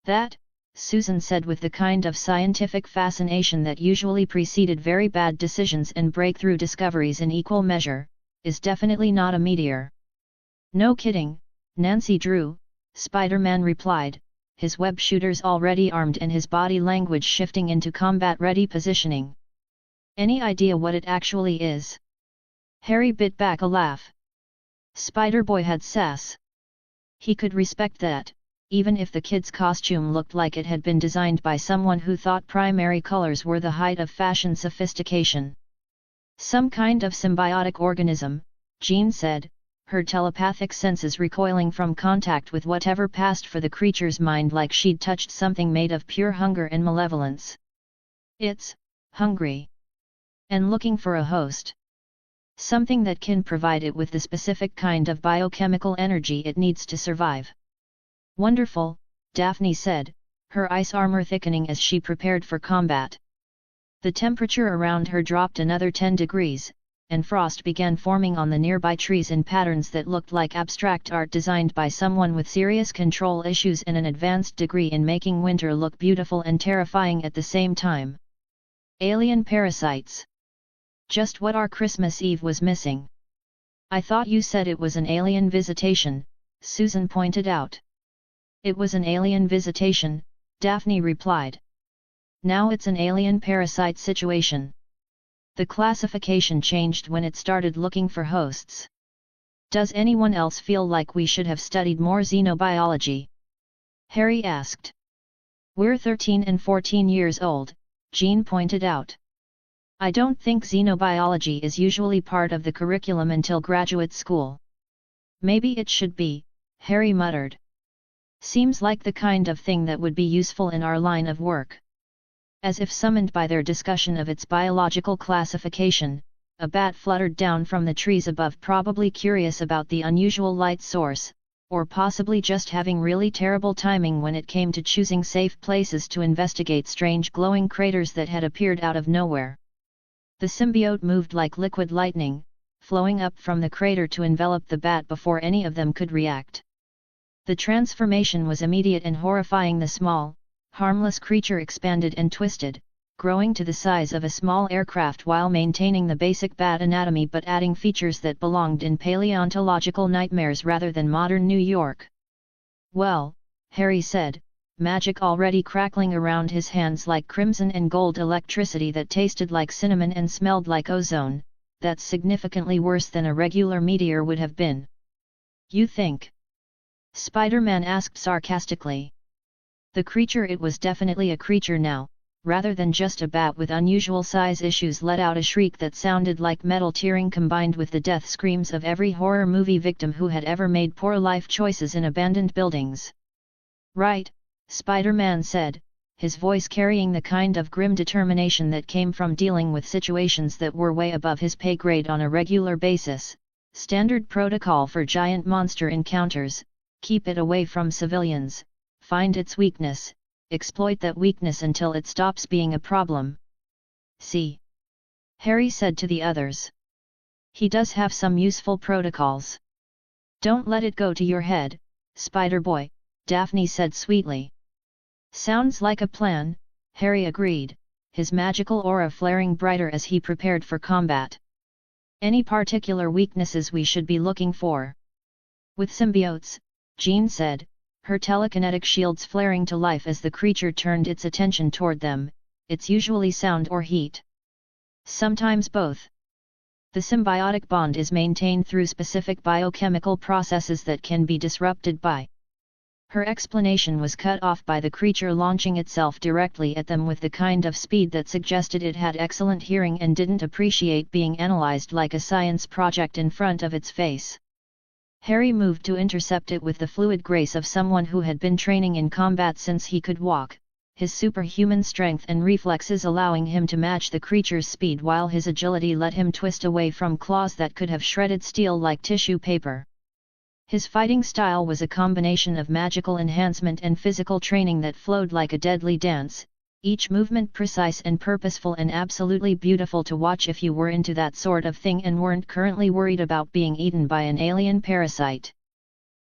Speaker 1: That, Susan said with the kind of scientific fascination that usually preceded very bad decisions and breakthrough discoveries in equal measure, is definitely not a meteor. No kidding, Nancy Drew, Spider-Man replied, his web shooters already armed and his body language shifting into combat-ready positioning. Any idea what it actually is? Harry bit back a laugh. Spider-Boy had sass. He could respect that, even if the kid's costume looked like it had been designed by someone who thought primary colors were the height of fashion sophistication. Some kind of symbiotic organism, Jean said, her telepathic senses recoiling from contact with whatever passed for the creature's mind like she'd touched something made of pure hunger and malevolence. It's hungry. And looking for a host. Something that can provide it with the specific kind of biochemical energy it needs to survive. Wonderful, Daphne said, her ice armor thickening as she prepared for combat. The temperature around her dropped another 10 degrees, and frost began forming on the nearby trees in patterns that looked like abstract art designed by someone with serious control issues and an advanced degree in making winter look beautiful and terrifying at the same time. Alien parasites. Just what our Christmas Eve was missing. I thought you said it was an alien visitation, Susan pointed out. It was an alien visitation, Daphne replied. Now it's an alien parasite situation. The classification changed when it started looking for hosts. Does anyone else feel like we should have studied more xenobiology? Harry asked. We're 13 and 14 years old, Jean pointed out. I don't think xenobiology is usually part of the curriculum until graduate school. Maybe it should be, Harry muttered. Seems like the kind of thing that would be useful in our line of work. As if summoned by their discussion of its biological classification, a bat fluttered down from the trees above, probably curious about the unusual light source, or possibly just having really terrible timing when it came to choosing safe places to investigate strange glowing craters that had appeared out of nowhere. The symbiote moved like liquid lightning, flowing up from the crater to envelop the bat before any of them could react. The transformation was immediate and horrifying. The small, harmless creature expanded and twisted, growing to the size of a small aircraft while maintaining the basic bat anatomy but adding features that belonged in paleontological nightmares rather than modern New York. Well, Harry said, magic already crackling around his hands like crimson and gold electricity that tasted like cinnamon and smelled like ozone. That's significantly worse than a regular meteor would have been. You think? Spider-Man asked sarcastically. The creature, it was definitely a creature now, rather than just a bat with unusual size issues, let out a shriek that sounded like metal tearing combined with the death screams of every horror movie victim who had ever made poor life choices in abandoned buildings. Right, Spider-Man said, his voice carrying the kind of grim determination that came from dealing with situations that were way above his pay grade on a regular basis. Standard protocol for giant monster encounters: keep it away from civilians, find its weakness, exploit that weakness until it stops being a problem. See? Harry said to the others. He does have some useful protocols. Don't let it go to your head, Spider-Boy, Daphne said sweetly. Sounds like a plan, Harry agreed, his magical aura flaring brighter as he prepared for combat. Any particular weaknesses we should be looking for? With symbiotes, Jean said, her telekinetic shields flaring to life as the creature turned its attention toward them. It's usually sound or heat. Sometimes both. The symbiotic bond is maintained through specific biochemical processes that can be disrupted by. Her explanation was cut off by the creature launching itself directly at them with the kind of speed that suggested it had excellent hearing and didn't appreciate being analyzed like a science project in front of its face. Harry moved to intercept it with the fluid grace of someone who had been training in combat since he could walk, his superhuman strength and reflexes allowing him to match the creature's speed while his agility let him twist away from claws that could have shredded steel like tissue paper. His fighting style was a combination of magical enhancement and physical training that flowed like a deadly dance, each movement precise and purposeful and absolutely beautiful to watch if you were into that sort of thing and weren't currently worried about being eaten by an alien parasite.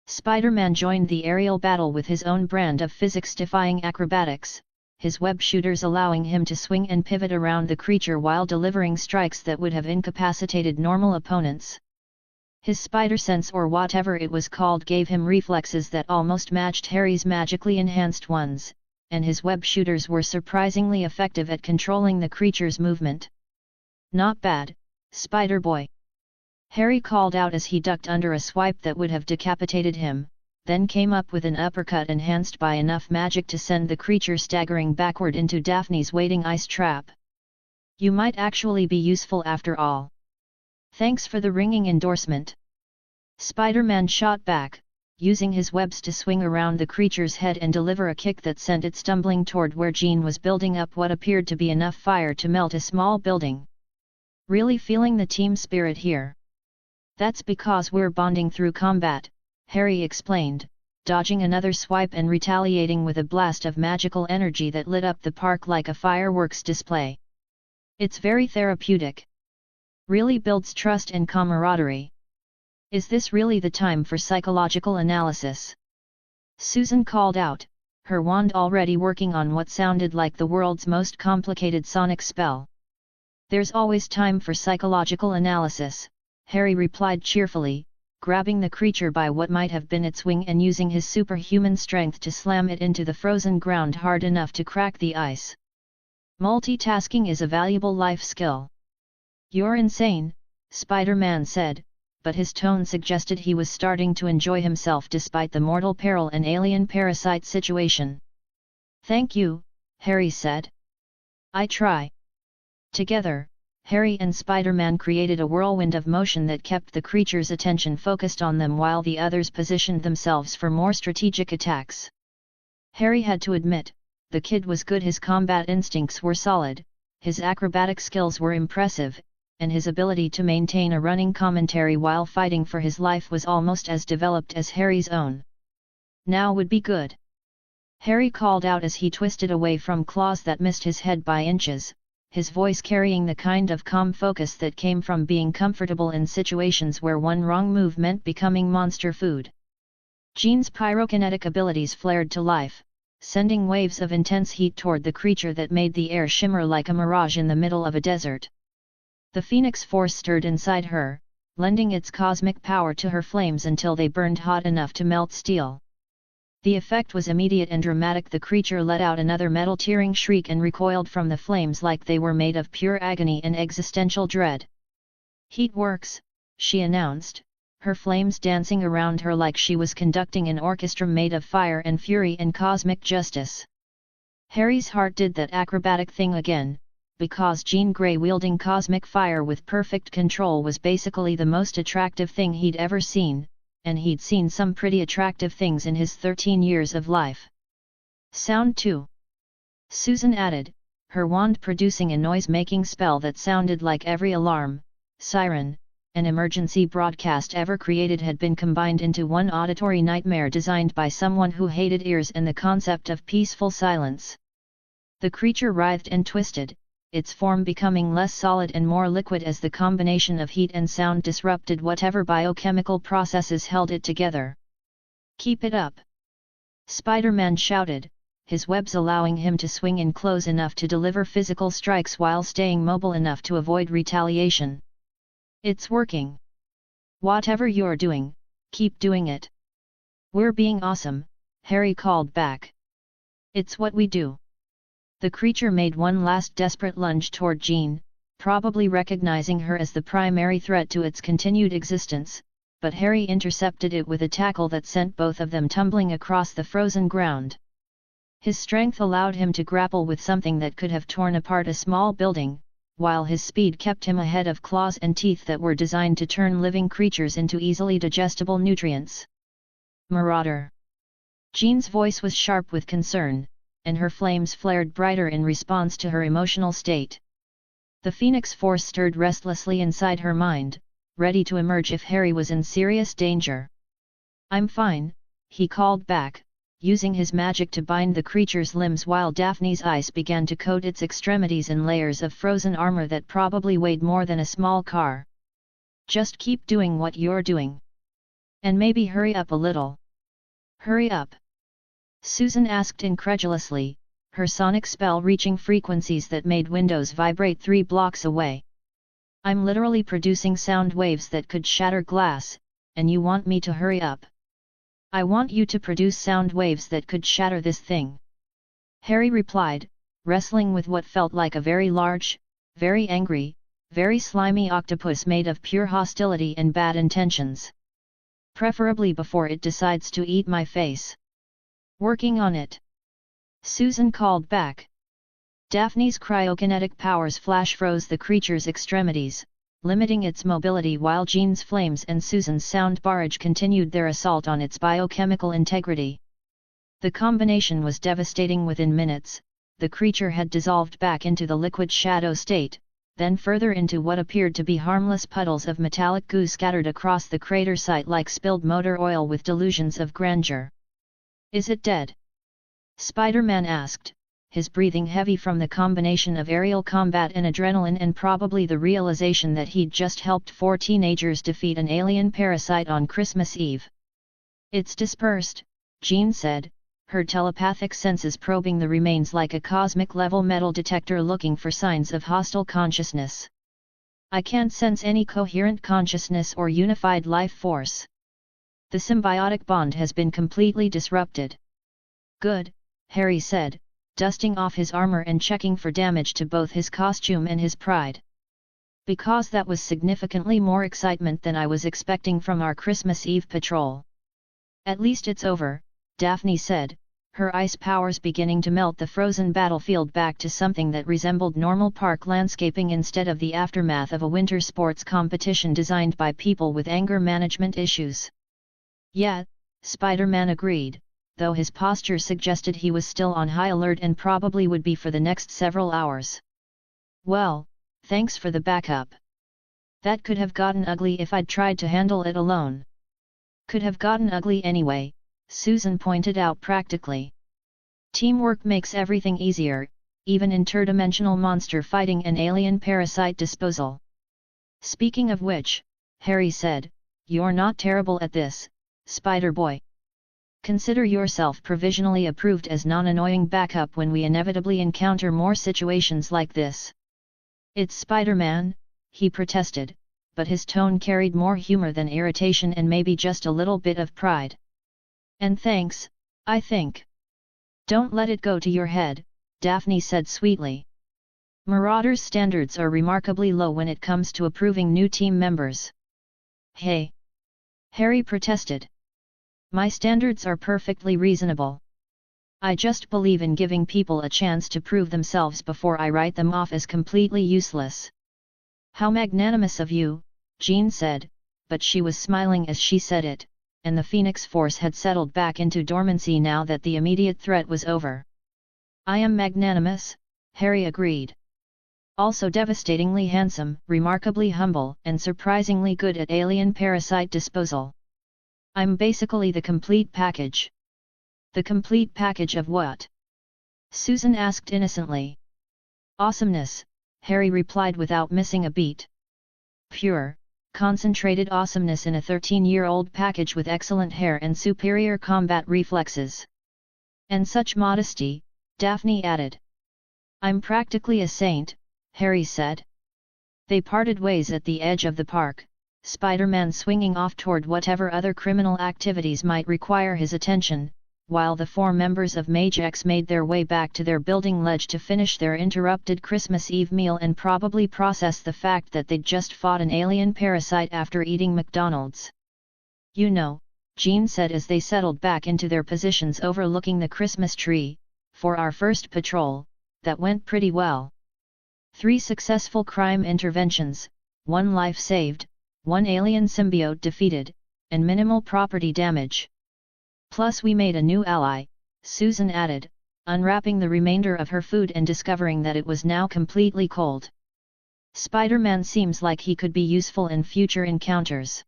Speaker 1: Spider-Man joined the aerial battle with his own brand of physics-defying acrobatics, his web shooters allowing him to swing and pivot around the creature while delivering strikes that would have incapacitated normal opponents. His spider sense, or whatever it was called, gave him reflexes that almost matched Harry's magically enhanced ones, and his web shooters were surprisingly effective at controlling the creature's movement. Not bad, Spider-Boy. Harry called out as he ducked under a swipe that would have decapitated him, then came up with an uppercut enhanced by enough magic to send the creature staggering backward into Daphne's waiting ice trap. You might actually be useful after all. Thanks for the ringing endorsement. Spider-Man shot back, using his webs to swing around the creature's head and deliver a kick that sent it stumbling toward where Jean was building up what appeared to be enough fire to melt a small building. Really feeling the team spirit here. That's because we're bonding through combat, Harry explained, dodging another swipe and retaliating with a blast of magical energy that lit up the park like a fireworks display. It's very therapeutic. Really builds trust and camaraderie. Is this really the time for psychological analysis? Susan called out, her wand already working on what sounded like the world's most complicated sonic spell. There's always time for psychological analysis, Harry replied cheerfully, grabbing the creature by what might have been its wing and using his superhuman strength to slam it into the frozen ground hard enough to crack the ice. Multitasking is a valuable life skill. You're insane, Spider-Man said, but his tone suggested he was starting to enjoy himself despite the mortal peril and alien parasite situation. Thank you, Harry said. I try. Together, Harry and Spider-Man created a whirlwind of motion that kept the creature's attention focused on them while the others positioned themselves for more strategic attacks. Harry had to admit, the kid was good. His combat instincts were solid, his acrobatic skills were impressive, and his ability to maintain a running commentary while fighting for his life was almost as developed as Harry's own. Now would be good. Harry called out as he twisted away from claws that missed his head by inches, his voice carrying the kind of calm focus that came from being comfortable in situations where one wrong move meant becoming monster food. Jean's pyrokinetic abilities flared to life, sending waves of intense heat toward the creature that made the air shimmer like a mirage in the middle of a desert. The Phoenix Force stirred inside her, lending its cosmic power to her flames until they burned hot enough to melt steel. The effect was immediate and dramatic. The creature let out another metal-tearing shriek and recoiled from the flames like they were made of pure agony and existential dread. "Heat works," she announced, her flames dancing around her like she was conducting an orchestra made of fire and fury and cosmic justice. Harry's heart did that acrobatic thing again, because Jean Grey wielding cosmic fire with perfect control was basically the most attractive thing he'd ever seen, and he'd seen some pretty attractive things in his 13 years of life. "Sound too," Susan added, her wand producing a noise-making spell that sounded like every alarm, siren, and emergency broadcast ever created had been combined into one auditory nightmare designed by someone who hated ears and the concept of peaceful silence. The creature writhed and twisted, its form becoming less solid and more liquid as the combination of heat and sound disrupted whatever biochemical processes held it together. "Keep it up!" Spider-Man shouted, his webs allowing him to swing in close enough to deliver physical strikes while staying mobile enough to avoid retaliation. "It's working. Whatever you're doing, keep doing it." "We're being awesome," Harry called back. "It's what we do." The creature made one last desperate lunge toward Jean, probably recognizing her as the primary threat to its continued existence, but Harry intercepted it with a tackle that sent both of them tumbling across the frozen ground. His strength allowed him to grapple with something that could have torn apart a small building, while his speed kept him ahead of claws and teeth that were designed to turn living creatures into easily digestible nutrients. "Marauder!" Jean's voice was sharp with concern, and her flames flared brighter in response to her emotional state. The Phoenix Force stirred restlessly inside her mind, ready to emerge if Harry was in serious danger. "I'm fine," he called back, using his magic to bind the creature's limbs while Daphne's ice began to coat its extremities in layers of frozen armor that probably weighed more than a small car. "Just keep doing what you're doing. And maybe hurry up a little." "Hurry up?" Susan asked incredulously, her sonic spell reaching frequencies that made windows vibrate 3 blocks away. "I'm literally producing sound waves that could shatter glass, and you want me to hurry up?" "I want you to produce sound waves that could shatter this thing," Harry replied, wrestling with what felt like a very large, very angry, very slimy octopus made of pure hostility and bad intentions. "Preferably before it decides to eat my face." "Working on it," Susan called back. Daphne's cryokinetic powers flash froze the creature's extremities, limiting its mobility while Jean's flames and Susan's sound barrage continued their assault on its biochemical integrity. The combination was devastating. Within minutes, the creature had dissolved back into the liquid shadow state, then further into what appeared to be harmless puddles of metallic goo scattered across the crater site like spilled motor oil with delusions of grandeur. "Is it dead?" Spider-Man asked, his breathing heavy from the combination of aerial combat and adrenaline and probably the realization that he'd just helped 4 teenagers defeat an alien parasite on Christmas Eve. "It's dispersed," Jean said, her telepathic senses probing the remains like a cosmic-level metal detector looking for signs of hostile consciousness. "I can't sense any coherent consciousness or unified life force. The symbiotic bond has been completely disrupted." "Good," Harry said, dusting off his armor and checking for damage to both his costume and his pride. "Because that was significantly more excitement than I was expecting from our Christmas Eve patrol." "At least it's over," Daphne said, her ice powers beginning to melt the frozen battlefield back to something that resembled normal park landscaping instead of the aftermath of a winter sports competition designed by people with anger management issues. "Yeah," Spider-Man agreed, though his posture suggested he was still on high alert and probably would be for the next several hours. "Well, thanks for the backup. That could have gotten ugly if I'd tried to handle it alone." "Could have gotten ugly anyway," Susan pointed out practically. "Teamwork makes everything easier, even interdimensional monster fighting and alien parasite disposal." "Speaking of which," Harry said, "you're not terrible at this, Spider-Boy. Consider yourself provisionally approved as non-annoying backup when we inevitably encounter more situations like this." "It's Spider-Man," he protested, but his tone carried more humor than irritation and maybe just a little bit of pride. "And thanks," I think. Don't let it go to your head, Daphne said sweetly. Marauders' standards are remarkably low when it comes to approving new team members. Hey! Harry protested. My standards are perfectly reasonable. I just believe in giving people a chance to prove themselves before I write them off as completely useless. How magnanimous of you, Jean said, but she was smiling as she said it, and the Phoenix Force had settled back into dormancy now that the immediate threat was over. I am magnanimous, Harry agreed. Also devastatingly handsome, remarkably humble, and surprisingly good at alien parasite disposal. I'm basically the complete package. The complete package of what? Susan asked innocently. Awesomeness, Harry replied without missing a beat. Pure, concentrated awesomeness in a 13-year-old package with excellent hair and superior combat reflexes. And such modesty, Daphne added. I'm practically a saint, Harry said. They parted ways at the edge of the park, Spider-Man swinging off toward whatever other criminal activities might require his attention, while the 4 members of MageX made their way back to their building ledge to finish their interrupted Christmas Eve meal and probably process the fact that they'd just fought an alien parasite after eating McDonald's. You know, Jean said as they settled back into their positions overlooking the Christmas tree, for our first patrol, that went pretty well. 3 successful crime interventions, 1 life saved, 1 alien symbiote defeated, and minimal property damage. Plus we made a new ally, Susan added, unwrapping the remainder of her food and discovering that it was now completely cold. Spider-Man seems like he could be useful in future encounters.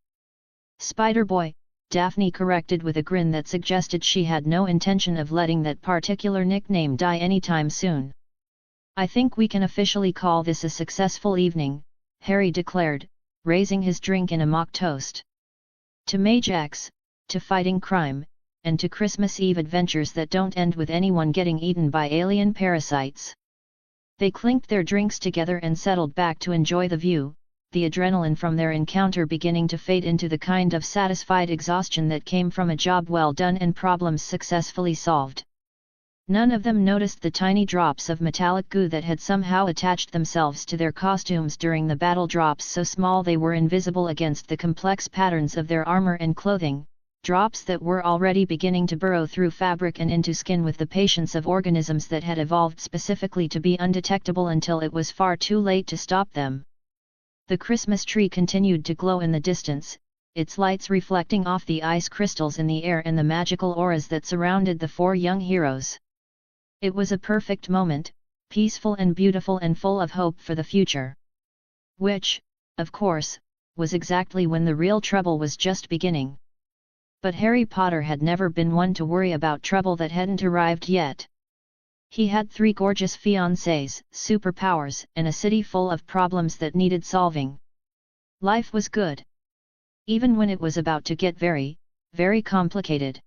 Speaker 1: Spider-Boy, Daphne corrected with a grin that suggested she had no intention of letting that particular nickname die anytime soon. I think we can officially call this a successful evening, Harry declared, raising his drink in a mock toast. To MageX, to fighting crime, and to Christmas Eve adventures that don't end with anyone getting eaten by alien parasites. They clinked their drinks together and settled back to enjoy the view, the adrenaline from their encounter beginning to fade into the kind of satisfied exhaustion that came from a job well done and problems successfully solved. None of them noticed the tiny drops of metallic goo that had somehow attached themselves to their costumes during the battle, drops so small they were invisible against the complex patterns of their armor and clothing, drops that were already beginning to burrow through fabric and into skin with the patience of organisms that had evolved specifically to be undetectable until it was far too late to stop them. The Christmas tree continued to glow in the distance, its lights reflecting off the ice crystals in the air and the magical auras that surrounded the 4 young heroes. It was a perfect moment, peaceful and beautiful and full of hope for the future. Which, of course, was exactly when the real trouble was just beginning. But Harry Potter had never been one to worry about trouble that hadn't arrived yet. He had 3 gorgeous fiancées, superpowers, and a city full of problems that needed solving. Life was good. Even when it was about to get very, very complicated.